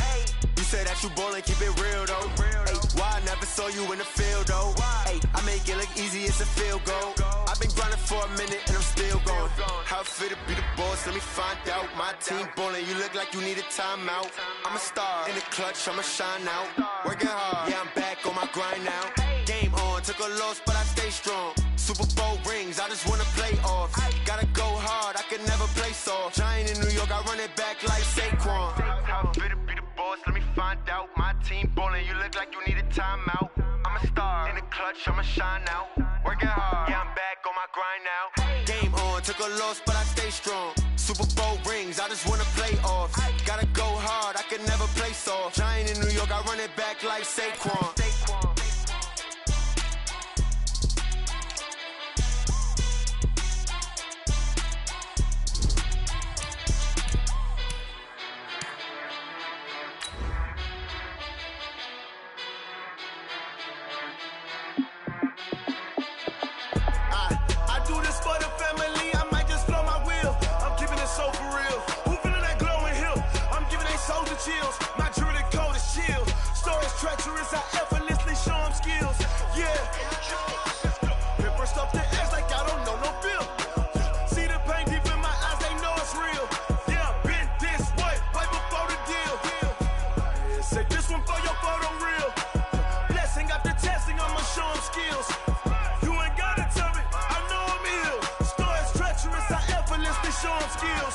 You said that you ballin', keep it real though. Hey, why I never saw you in the field though? Hey, I make it look easy, it's a field goal. I've been grinding for a minute and I'm still going. How fit to be the boss, let me find out. My team ballin', you look like you need a timeout. I'm a star in the clutch, I'ma shine out. Working hard, yeah, I'm back on my grind now. Game on, took a loss, but I stay strong. Super Bowl rings, I just wanna play off. Gotta go hard, I can never play soft. Giant in New York, I run it back like Saquon. How fit to be the boss, let me find out. My team ballin', you look like you need a timeout. I'm a star in the clutch, I'ma shine out. Working hard, yeah, I'm back on my grind now. Game on, took a loss, but I stay strong. Super Bowl rings, I just wanna play off. Gotta go hard, I can never play soft. Giant in New York, I run it back like Saquon. Chills. My jewelry code is chill. Stories treacherous, I effortlessly show them skills. Yeah. Pepper stuff the edge like I don't know no feel. See the pain deep in my eyes, they know it's real. Yeah, been this way, right before the deal. Yeah, say this one for your photo real. Blessing after testing, I'ma show them skills. You ain't gotta tell me, I know I'm ill. Stories treacherous, I effortlessly show them skills.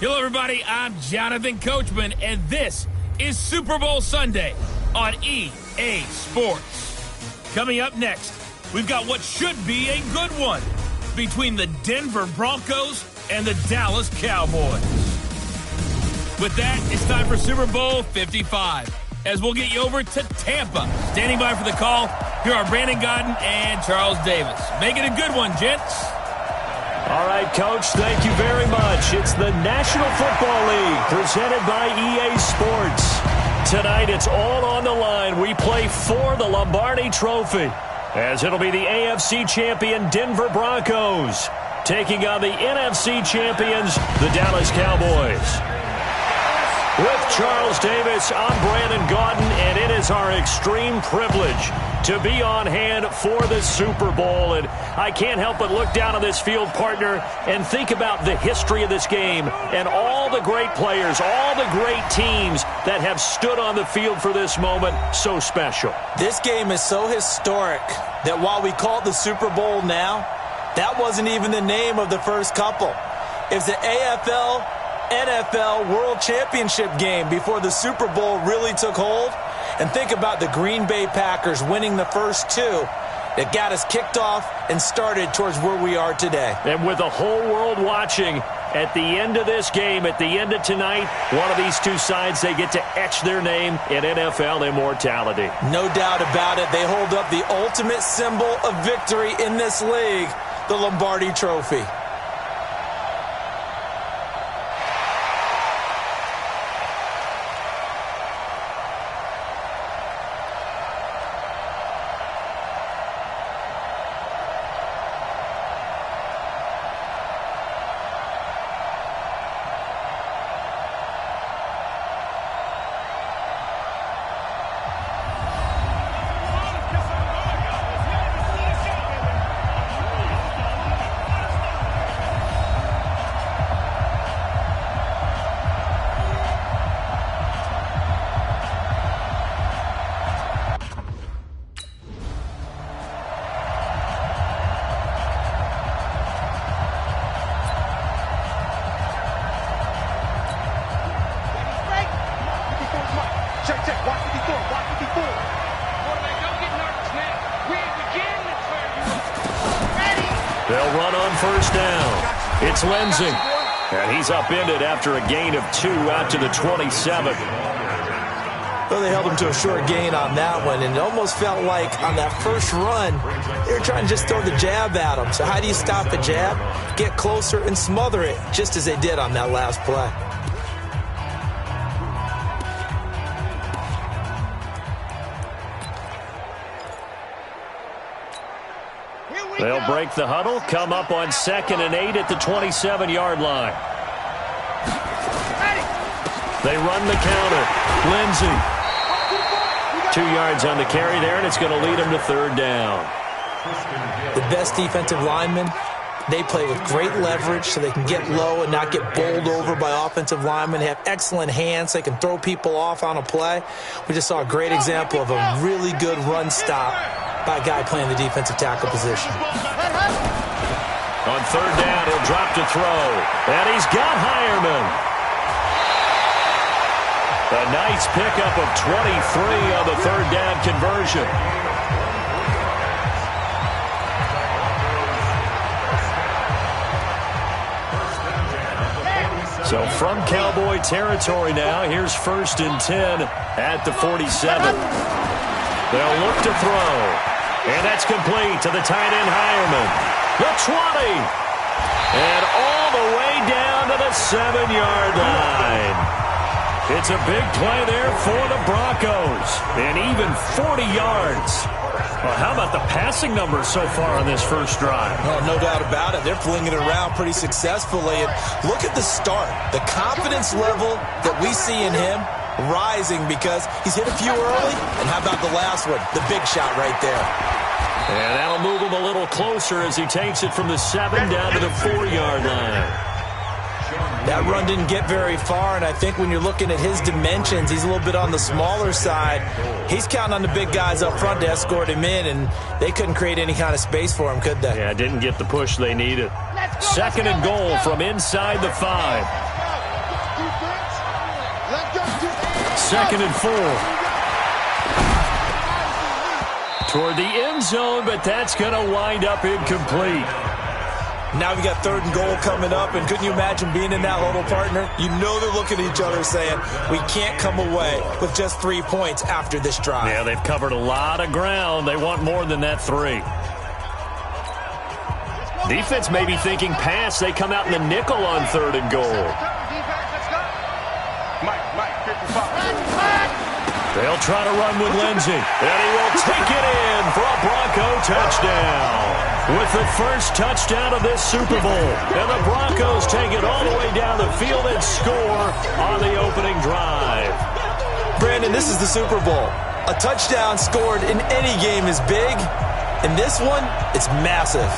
Hello, everybody. I'm Jonathan Coachman, and this is Super Bowl Sunday on EA Sports. Coming up next, we've got what should be a good one between the Denver Broncos and the Dallas Cowboys. With that, it's time for Super Bowl 55, as we'll get you over to Tampa. Standing by for the call, here are Brandon Gaudin and Charles Davis. Make it a good one, gents. All right, Coach, thank you very much. It's the National Football League presented by EA Sports. Tonight, it's all on the line. We play for the Lombardi Trophy, as it'll be the AFC champion Denver Broncos taking on the NFC champions, the Dallas Cowboys. With Charles Davis, I'm Brandon Gaudin, and it is our extreme privilege to be on hand for the Super Bowl. And I can't help but look down on this field, partner, and think about the history of this game and all the great players, all the great teams that have stood on the field for this moment. So special. This game is so historic that while we call it the Super Bowl now, that wasn't even the name of the first couple. It's the AFL NFL World Championship game before the Super Bowl really took hold. And think about the Green Bay Packers winning the first two that got us kicked off and started towards where we are today. And with the whole world watching, at the end of this game, at the end of tonight, one of these two sides, they get to etch their name in NFL immortality. No doubt about it. They hold up the ultimate symbol of victory in this league, the Lombardi Trophy. They'll run on first down. It's Lindsay. And he's upended after a gain of 2 out to the 27. Well, they held him to a short gain on that one, and it almost felt like on that first run, they were trying to just throw the jab at him. So how do you stop a jab? Get closer and smother it, just as they did on that last play. They'll break the huddle, come up on 2nd and 8 at the 27-yard line. They run the counter. Lindsay. 2 yards on the carry there, and it's going to lead them to 3rd down. The best defensive linemen, they play with great leverage so they can get low and not get bowled over by offensive linemen. They have excellent hands. They can throw people off on a play. We just saw a great example of a really good run stop by a guy playing the defensive tackle position. On 3rd down, he'll drop to throw. And he's got Hireman. A nice pickup of 23 on the 3rd down conversion. So from Cowboy territory now, here's 1st and 10 at the 47. They'll look to throw. And that's complete to the tight end Hireman. The 20. And all the way down to the 7-yard line. It's a big play there for the Broncos. And even 40 yards. Well, how about the passing numbers so far on this first drive? Oh, no doubt about it. They're flinging it around pretty successfully. And look at the start. The confidence level that we see in him rising because he's hit a few early. And how about the last one? The big shot right there. And that'll move him a little closer as he takes it from the 7 down to the 4-yard line. That run didn't get very far, and I think when you're looking at his dimensions, he's a little bit on the smaller side. He's counting on the big guys up front to escort him in, and they couldn't create any kind of space for him, could they? Yeah, didn't get the push they needed. 2nd and goal from inside the 5. 2nd and 4. Toward the end zone, but that's going to wind up incomplete. Now we got 3rd and goal coming up, and couldn't you imagine being in that huddle, partner? You know they're looking at each other saying, we can't come away with just 3 points after this drive. Yeah, they've covered a lot of ground. They want more than that 3. Defense may be thinking pass. They come out in the nickel on 3rd and goal. They'll try to run with Lindsay, and he will take it in for a Bronco touchdown. With the first touchdown of this Super Bowl, and the Broncos take it all the way down the field and score on the opening drive. Brandon, this is the Super Bowl. A touchdown scored in any game is big. In this one, it's massive.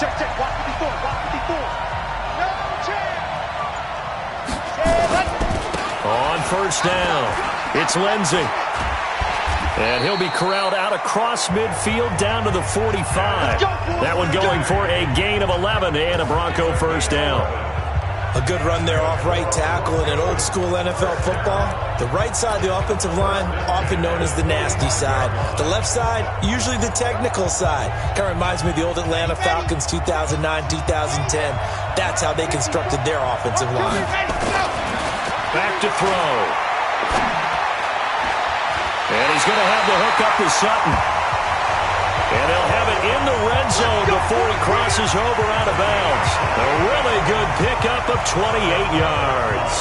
Check, watch 54, watch 54. No chance. first down. It's Lindsey. And he'll be corralled out across midfield down to the 45. That one going for a gain of 11 and a Bronco first down. A good run there off right tackle in an old-school NFL football. The right side of the offensive line, often known as the nasty side. The left side, usually the technical side. Kind of reminds me of the old Atlanta Falcons 2009-2010. That's how they constructed their offensive line. Back to throw. And he's going to have the hook up to Sutton. And they'll have it in the red zone before he crosses over out of bounds. A really good pickup of 28 yards.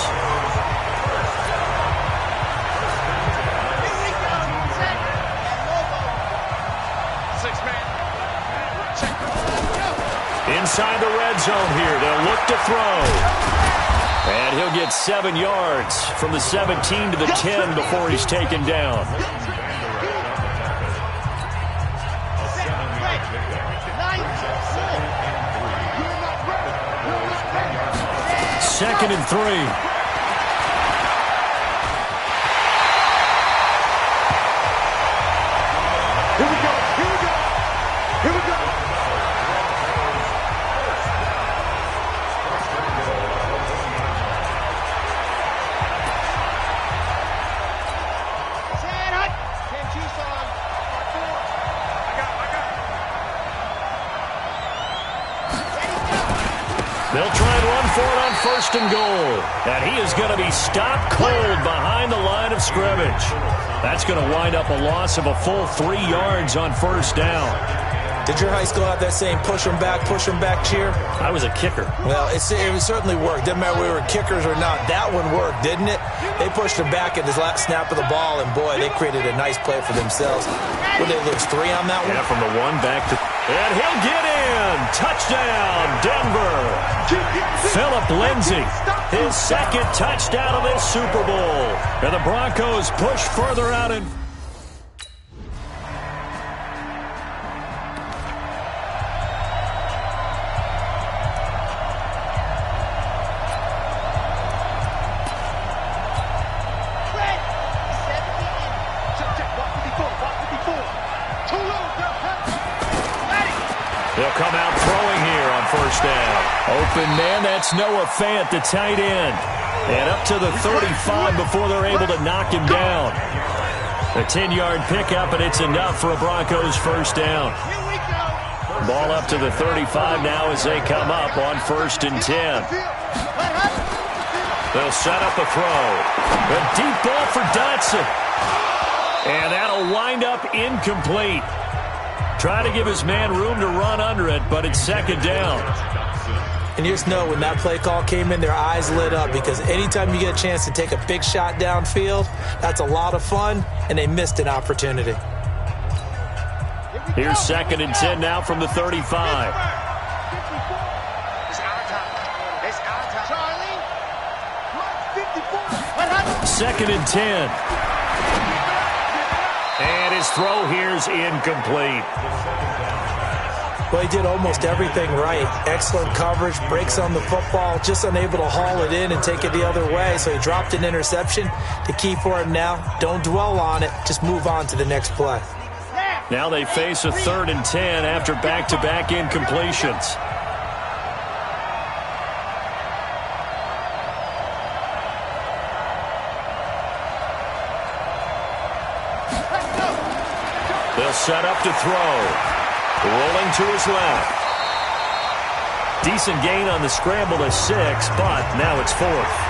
Inside the red zone here, they'll look to throw. And he'll get 7 yards from the 17 to the 10 before he's taken down. Second and 3. Here we go. Here we go. Here we go. They'll try and run for it on first and goal. And he is going to be stopped cold behind the line of scrimmage. That's going to wind up a loss of a full 3 yards on first down. Did your high school have that saying, push them back cheer? I was a kicker. Well, it certainly worked. Didn't matter whether we were kickers or not. That one worked, didn't it? They pushed him back at his last snap of the ball, and boy, they created a nice play for themselves. Would they lose 3 on that one? Yeah, from the 1 back to... And he'll get in. Touchdown, Denver. Philip Lindsay, his second touchdown of this Super Bowl. And the Broncos push further out in... They'll come out throwing here on first down. Open man, that's Noah Fant, the tight end. And up to the 35 before they're able to knock him down. A 10-yard pickup, and it's enough for a Broncos first down. Ball up to the 35 now as they come up on first and 10. They'll set up a throw. A deep ball for Dotson. And that'll wind up incomplete. Try to give his man room to run under it, but it's second down. And you just know when that play call came in, their eyes lit up because anytime you get a chance to take a big shot downfield, that's a lot of fun, and they missed an opportunity. Here's second and 10 now from the 35. It's our time. It's our time. Charlie, 54. Second and 10. And his throw here's incomplete. Well, he did almost everything right. Excellent coverage, breaks on the football, just unable to haul it in and take it the other way. So he dropped an interception. The key for him now, don't dwell on it. Just move on to the next play. Now they face a third and 10 after back-to-back incompletions. They'll set up to throw. Rolling to his left. Decent gain on the scramble to 6, but now it's 4th.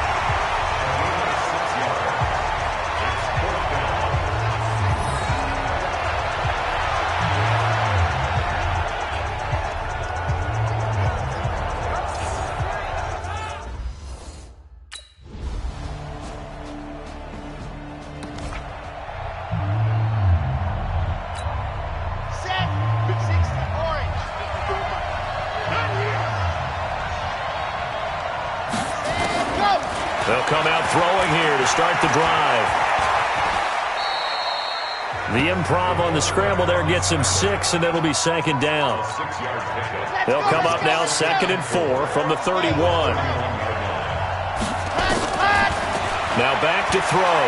They'll come out throwing here to start the drive. The improv on the scramble there gets him 6, and it'll be second down. They'll come up now second and 4 from the 31. Now back to throw.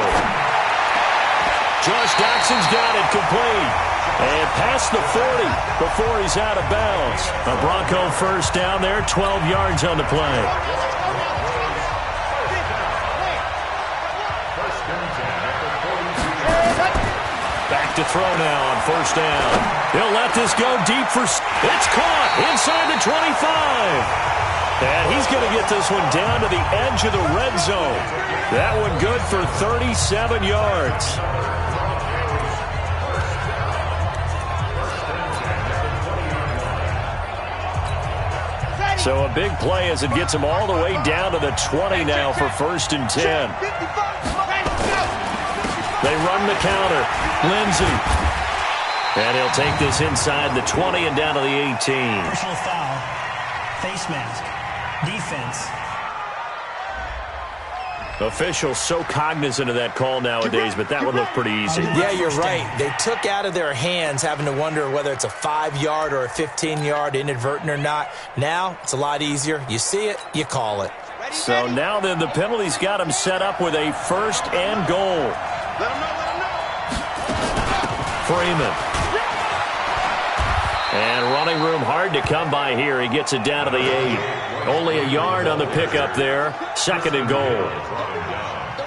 Josh Doctson's got it complete. And past the 40 before he's out of bounds. A Bronco first down there, 12 yards on the play. Back to throw now on first down. He'll let this go deep for... It's caught inside the 25. And he's going to get this one down to the edge of the red zone. That one good for 37 yards. So a big play as it gets him all the way down to the 20 now for 1st and 10. They run the counter. Lindsey. And he'll take this inside the 20 and down to the 18. Personal foul. Face mask. Defense. Officials so cognizant of that call nowadays, but that would look pretty easy. Yeah, you're right. They took out of their hands having to wonder whether it's a 5-yard or a 15-yard inadvertent or not. Now, it's a lot easier. You see it, you call it. So now then the penalty's got him set up with a 1st and goal. Freeman. And running room hard to come by here. He gets it down to the 8. Only a yard on the pickup there. 2nd and goal.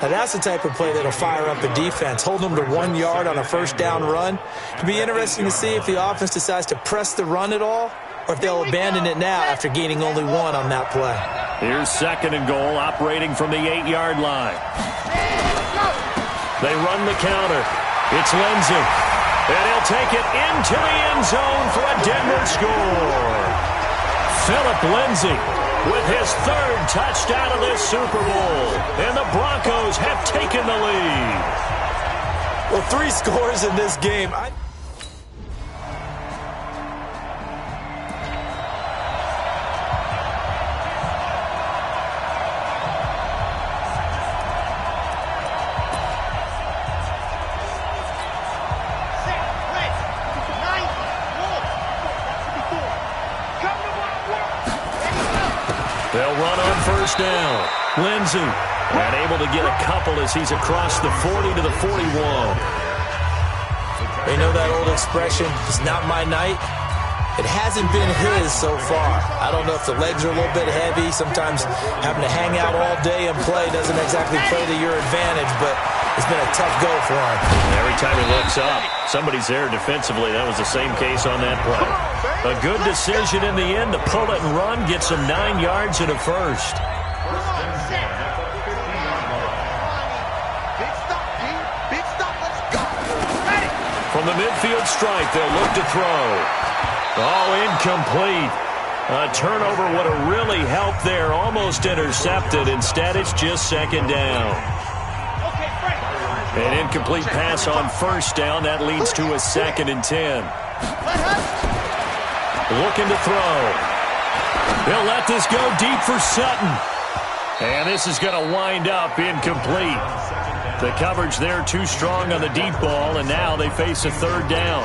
Now that's the type of play that'll fire up a defense. Hold them to 1 yard on a 1st down run. It'll be interesting to see if the offense decides to press the run at all or if they'll abandon it now after gaining only 1 on that play. Here's 2nd and goal, operating from the 8-yard line. They run the counter. It's Lindsey. And he'll take it into the end zone for a Denver score. Philip Lindsey with his 3rd touchdown of this Super Bowl. And the Broncos have taken the lead. Well, 3 scores in this game. They'll run on 1st down. Lindsey, and able to get a couple as he's across the 40 to the 41. They know that old expression, it's not my night. It hasn't been his so far. I don't know if the legs are a little bit heavy. Sometimes having to hang out all day and play doesn't exactly play to your advantage, but it's been a tough go for him. Every time he looks up, somebody's there defensively. That was the same case on that play. A good decision in the end to pull it and run, gets him 9 yards and a 1st. From the midfield strike, they'll look to throw. Oh, incomplete. A turnover would have really helped there. Almost intercepted. Instead, it's just 2nd down. An incomplete pass on 1st down. That leads to a 2nd and 10. Looking to throw. He'll let this go deep for Sutton. And this is going to wind up incomplete. The coverage there too strong on the deep ball, and now they face a 3rd down.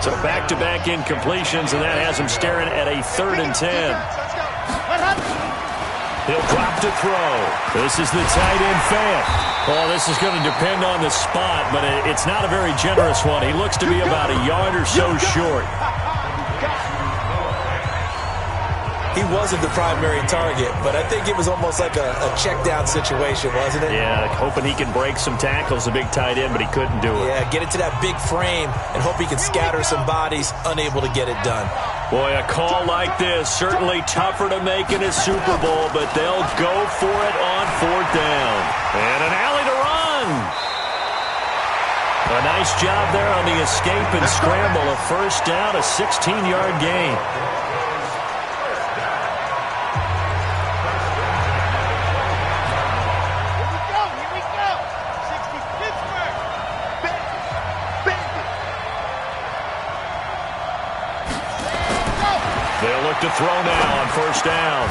So back-to-back incompletions, and that has him staring at a 3rd and 10. He'll drop to throw. This is the tight end fan. Oh, this is going to depend on the spot, but it's not a very generous one. He looks to be about a yard or so short. He wasn't the primary target, but I think it was almost like a check-down situation, wasn't it? Yeah, hoping he can break some tackles, a big tight end, but he couldn't do it. Yeah, get it to that big frame and hope he can scatter some bodies, unable to get it done. Boy, a call like this, certainly tougher to make in a Super Bowl, but they'll go for it on 4th down. And an alley to run. A nice job there on the escape and scramble. A 1st down, a 16-yard gain. To throw now on 1st down.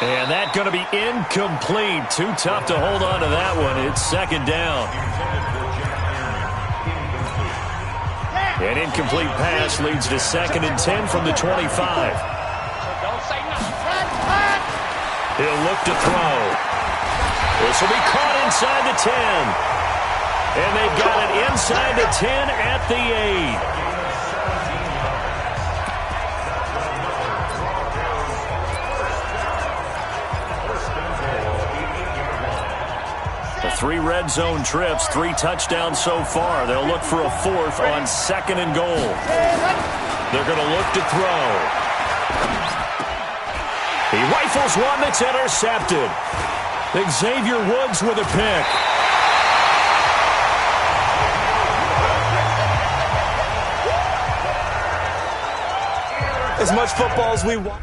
And that's going to be incomplete. Too tough to hold on to that one. It's 2nd down. An incomplete pass leads to 2nd and 10 from the 25. He'll look to throw. This will be caught inside the 10. And they've got it inside the 10 at the 8. The 3 red zone trips, 3 touchdowns so far. They'll look for a 4th on 2nd and goal. They're going to look to throw. He rifles one that's intercepted. Xavier Woods with a pick. As much football as we want.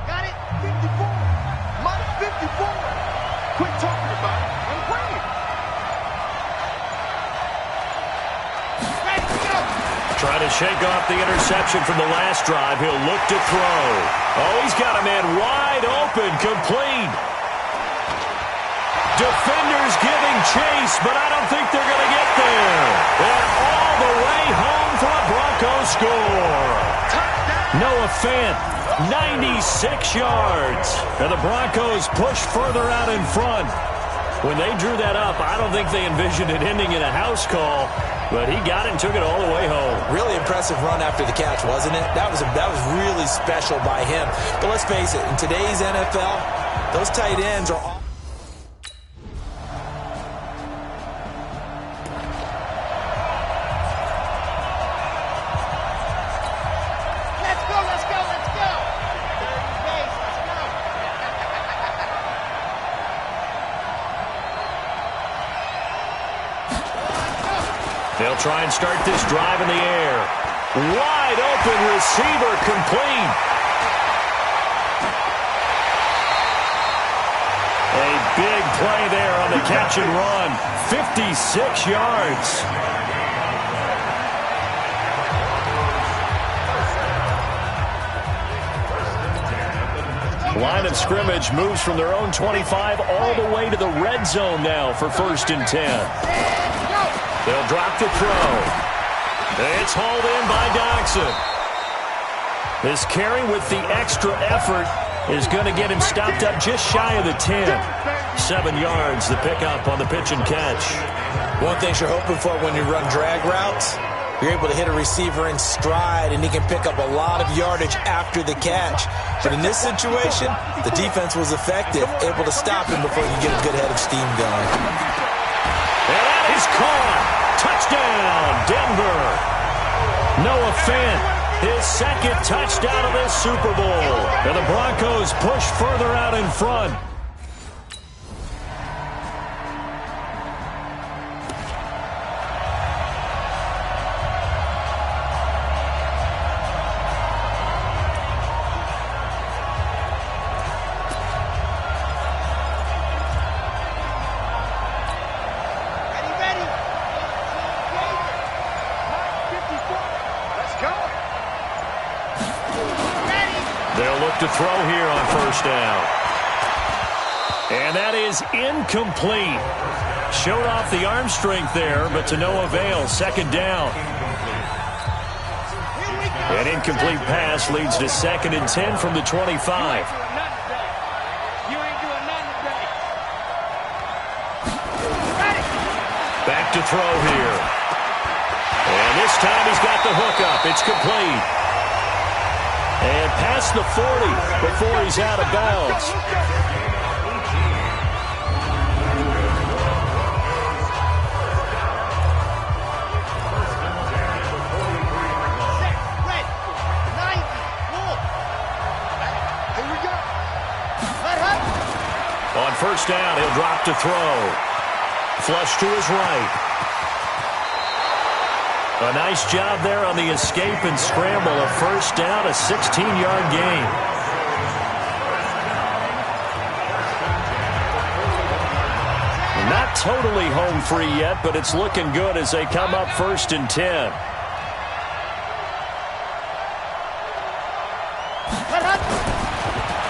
Got it. 54. Minus 54. Quit talking about it and bring it. Ready, go. Trying to shake off the interception from the last drive. He'll look to throw. Oh, he's got a man wide open, complete. Defenders giving chase, but I don't think they're going to get there. And all the way home for a Broncos score. Noah Fant, 96 yards. And the Broncos push further out in front. When they drew that up, I don't think they envisioned it ending in a house call. But he got it and took it all the way home. Really impressive run after the catch, wasn't it? That was really special by him. But let's face it, in today's NFL, those tight ends are all... Let's go, let's go, let's go. 30 base, let's go. They'll try and start this drive in the air. Wide open receiver, complete. A big play there on the catch and run. 56 yards. Line of scrimmage moves from their own 25 all the way to the red zone now for 1st and 10. They'll drop the throw. It's hauled in by Dodson. This carry with the extra effort is going to get him stopped up just shy of the 10. 7 yards, the pickup on the pitch and catch. One thing you're hoping for when you run drag routes, you're able to hit a receiver in stride, and he can pick up a lot of yardage after the catch. But in this situation, the defense was effective, able to stop him before he could get a good head of steam going. And that is caught. Touchdown, Denver. Noah Fant, his 2nd touchdown of this Super Bowl. And the Broncos push further out in front. To throw here on 1st down. And that is incomplete. Showed off the arm strength there, but to no avail. 2nd down. An incomplete pass leads to 2nd and 10 from the 25. Back to throw here. And this time he's got the hook up. It's complete. And past the 40 before he's out of bounds. On 1st down, he'll drop to throw. Flush to his right. A nice job there on the escape and scramble. A 1st down, a 16-yard gain. Not totally home free yet, but it's looking good as they come up 1st and 10.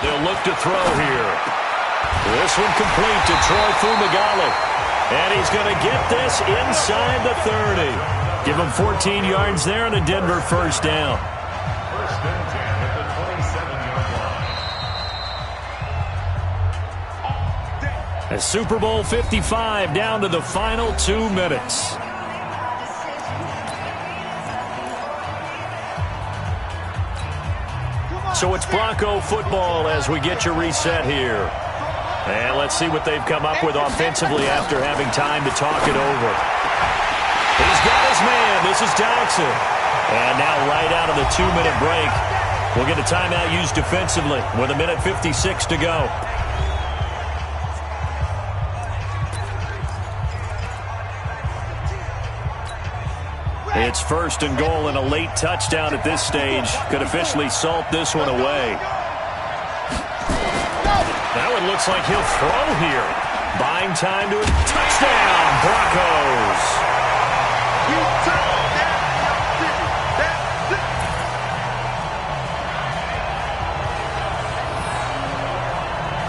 They'll look to throw here. This one complete to Troy Fumagalli. And he's going to get this inside the 30. Give him 14 yards there and a Denver first down. First and 10 at the 27-yard line. A Super Bowl 55 down to the final 2 minutes. So it's Bronco football as we get your reset here. And let's see what they've come up with offensively after having time to talk it over. He's got his man. This is Dodson. And now right out of the 2-minute break, we'll get a timeout used defensively with 1:56 to go. It's first and goal, and a late touchdown at this stage could officially salt this one away. Now it looks like he'll throw here. Buying time to a touchdown, Broncos.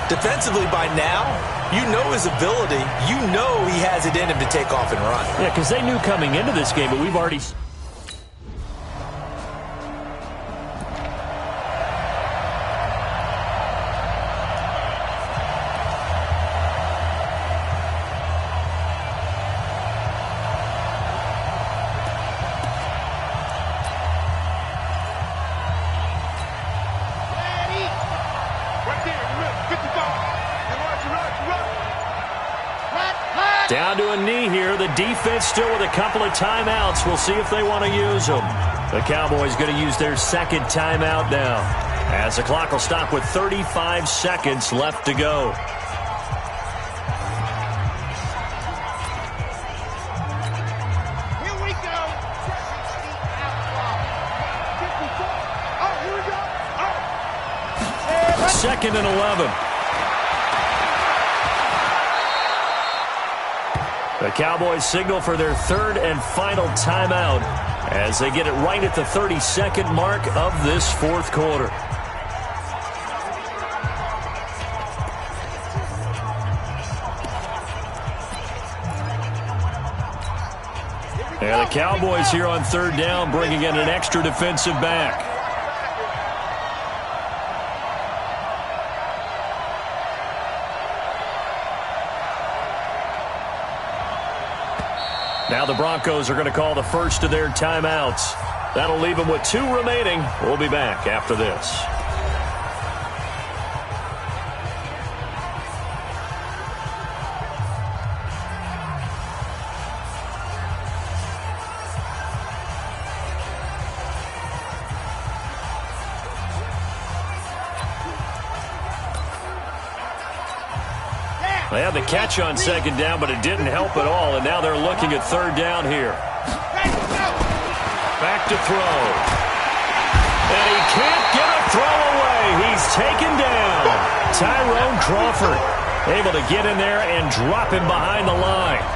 Defensively by now, you know his ability. You know he has it in him to take off and run. Yeah, because they knew coming into this game, but we've already... Down to a knee here. The defense still with a couple of timeouts. We'll see if they want to use them. The Cowboys going to use their second timeout now, as the clock will stop with 35 seconds left to go. Here we go. 60 outlaw. 54. Oh, here we go. Oh. Second and 11. The Cowboys signal for their third and final timeout as they get it right at the 32nd mark of this fourth quarter. And the Cowboys here on third down bringing in an extra defensive back. Now the Broncos are going to call the first of their timeouts. That'll leave them with 2 remaining. We'll be back after this. They had the catch on second down, but it didn't help at all, and now they're looking at third down here. Back to throw. And he can't get a throw away. He's taken down. Tyrone Crawford able to get in there and drop him behind the line.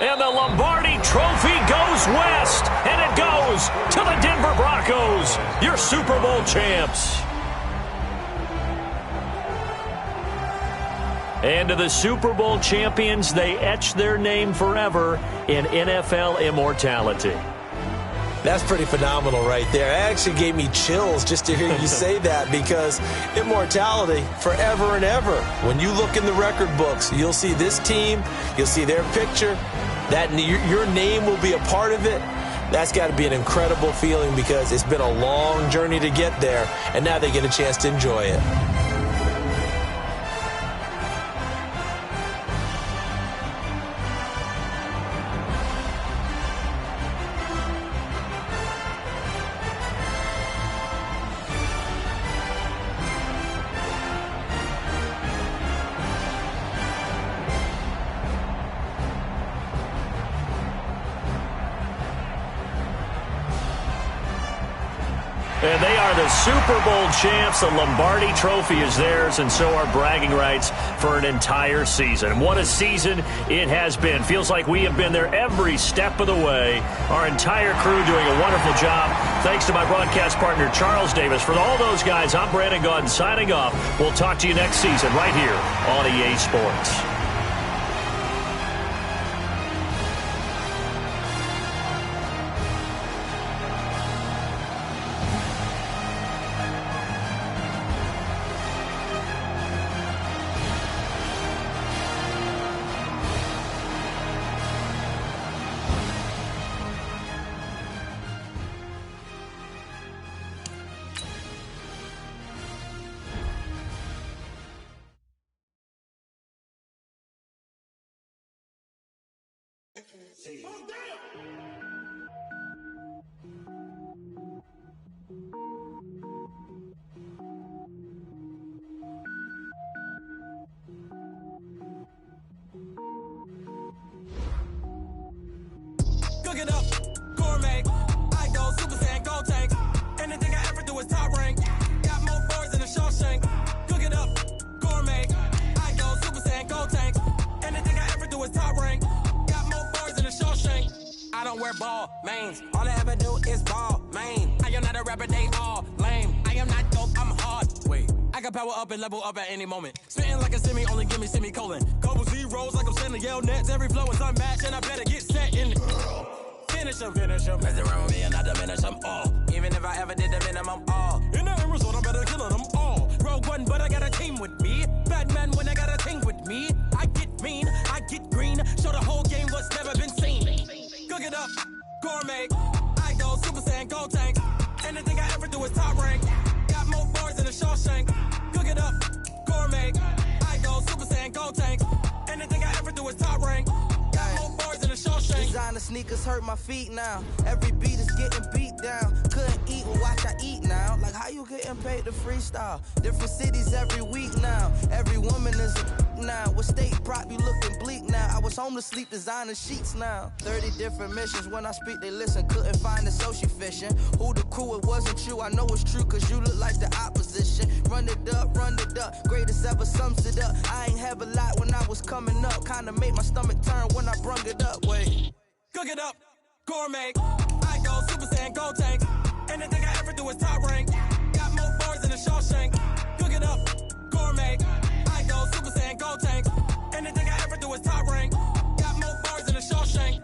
And the Lombardi Trophy goes west, and it goes to the Denver Broncos, your Super Bowl champs. And to the Super Bowl champions, they etch their name forever in NFL immortality. That's pretty phenomenal right there. It actually gave me chills just to hear you say that, because immortality forever and ever. When you look in the record books, you'll see this team, you'll see their picture, that your name will be a part of it. That's got to be an incredible feeling, because it's been a long journey to get there, and now they get a chance to enjoy it. And they are the Super Bowl champs. The Lombardi Trophy is theirs, and so are bragging rights for an entire season. What a season it has been. Feels like we have been there every step of the way. Our entire crew doing a wonderful job. Thanks to my broadcast partner, Charles Davis. For all those guys, I'm Brandon Gaudin signing off. We'll talk to you next season right here on EA Sports. Cook it up, gourmet. I go Super Saiyan, go tank. Anything I ever do is top rank. Got more boys than a Shawshank. Cook it up, gourmet. I go Super Saiyan, go tank. Anything I ever do is top rank. Got more boys than a Shawshank. I don't wear ball mains. All I ever do is ball main. I am not a rapper, they all lame. I am not dope, I'm hard. Wait, I can power up and level up at any moment. Spitting like a semi, only give me semicolon. Couple zeros like I'm sending yell nets. Every flow is unmatched, and I better get set in. Finish them. Mess around with me and I diminish them all. Even if I ever did the minimum all. In the end result, I'm better killing them all. Rogue One, but I got a team with me. Batman when I got a team with me. I get mean, I get green. Show the whole game what's never been seen. Cook it up, gourmet. I go Super Saiyan, go tank. Anything I ever do is top rank. Got more bars than a Shawshank. Cook it up, gourmet. I go Super Saiyan, go tank. Anything I ever do is top rank. Got more bars than a Shawshank. Designer sneakers hurt my feet now. Every beat is getting beat down. Couldn't eat, well watch I eat now. Like how you getting paid to freestyle? Different cities every week now. Every woman is a now. With state prop, you looking bleak now. I was home to sleep, designer sheets now. 30 different missions. When I speak, they listen. Couldn't find it, so she fishing. Who the crew? It wasn't you. I know it's true, cause you look like the opposition. Run it up, greatest ever sums it up. I ain't have a lot when I was coming up. Kinda made my stomach turn when I brung it up. Wait. Cook it up, gourmet. I go Super Saiyan, go tank. Anything I ever do is top rank. Got more bars than a Shawshank. Cook it up, gourmet. I go Super Saiyan, go tank. Anything I ever do is top rank. Got more bars than a Shawshank.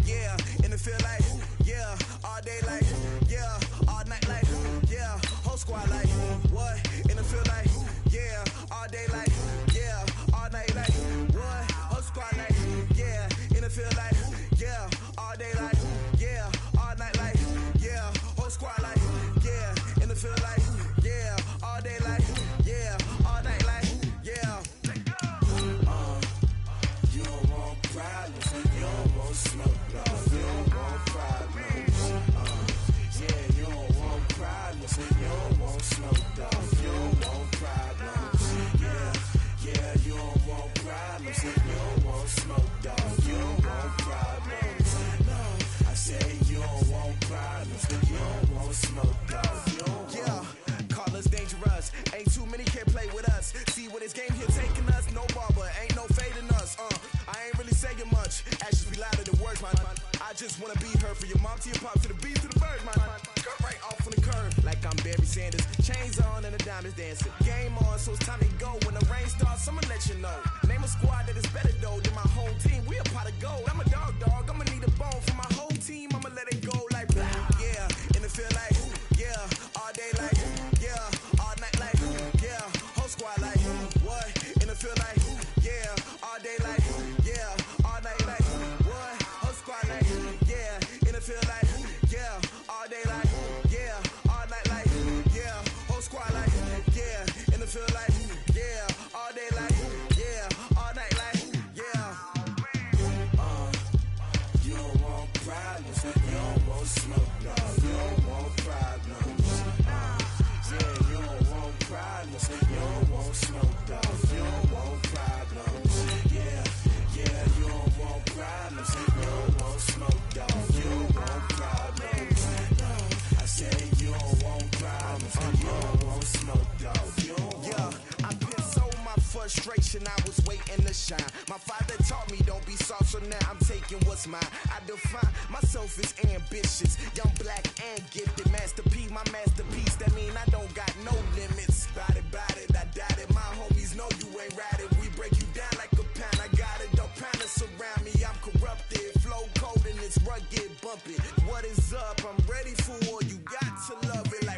Yeah, in the field like, yeah, all day like, yeah, all night like, yeah, whole squad like, what? In the field like, yeah, all day like, yeah, all night like, what? Whole squad like, yeah, in the field like, yeah, all day like, yeah, all night like, yeah, whole squad like, yeah, in the field like, yeah, all day like, yeah, all night like, yeah. You don't want problems, you don't want smoke, you don't want problems. Yeah, you don't want problems, you don't want smoke, you don't want problems. Yeah, you don't want problems, you don't want smoke, you don't want problems. No, I say you don't want problems, you don't want smoke, you don't want. Yeah, call us dangerous, ain't too many can play with us. See what this game here taking us, no barber, ain't no fading us. I ain't really saying much, actions be louder than words, man. I just wanna be heard, for your mom to your pop, to the beat, to the bird, man. Cut right off on the curve, like I'm Barry Sanders. Chains on and the diamonds dancing. Game on, so it's time to go. When the rain starts, I'ma let you know. Name a squad that is better though than my whole team. We a pot of gold. I'm a dog. I'ma need a bone for my whole team. I'ma let it go like blah. Yeah, in the field like, yeah, all day like, yeah, all night like, yeah, whole squad like, what? In the field like, yeah, all day like, yeah, all night like, what? Whole squad like, yeah, in the field like, yeah, all day like, yeah, all night like, yeah, whole squad like, yeah, in the field like, yeah, all day like, yeah, all night like, yeah. You don't want problems, you don't want smoke, you don't want problems. Yeah, you don't want problems, you don't want smoke, you don't want problems. Yeah, you problems. You don't want smoke, dog. You don't want problems. I said you don't want problems. You don't want smoke, dog. You don't want. I've been so my frustration, I was waiting to shine. My father taught me don't be soft, so now I'm taking what's mine. I define myself as ambitious, young, black, and gifted. Master P, my masterpiece. That mean I don't got no limits. Bout it, I doubt it. My homies know you ain't ratted. We break you down like a pound. I got it, don't pound to surround me. I'm corrupted, flow cold and it's rugged, bumping. What is up? I'm ready for war. You got to love it like.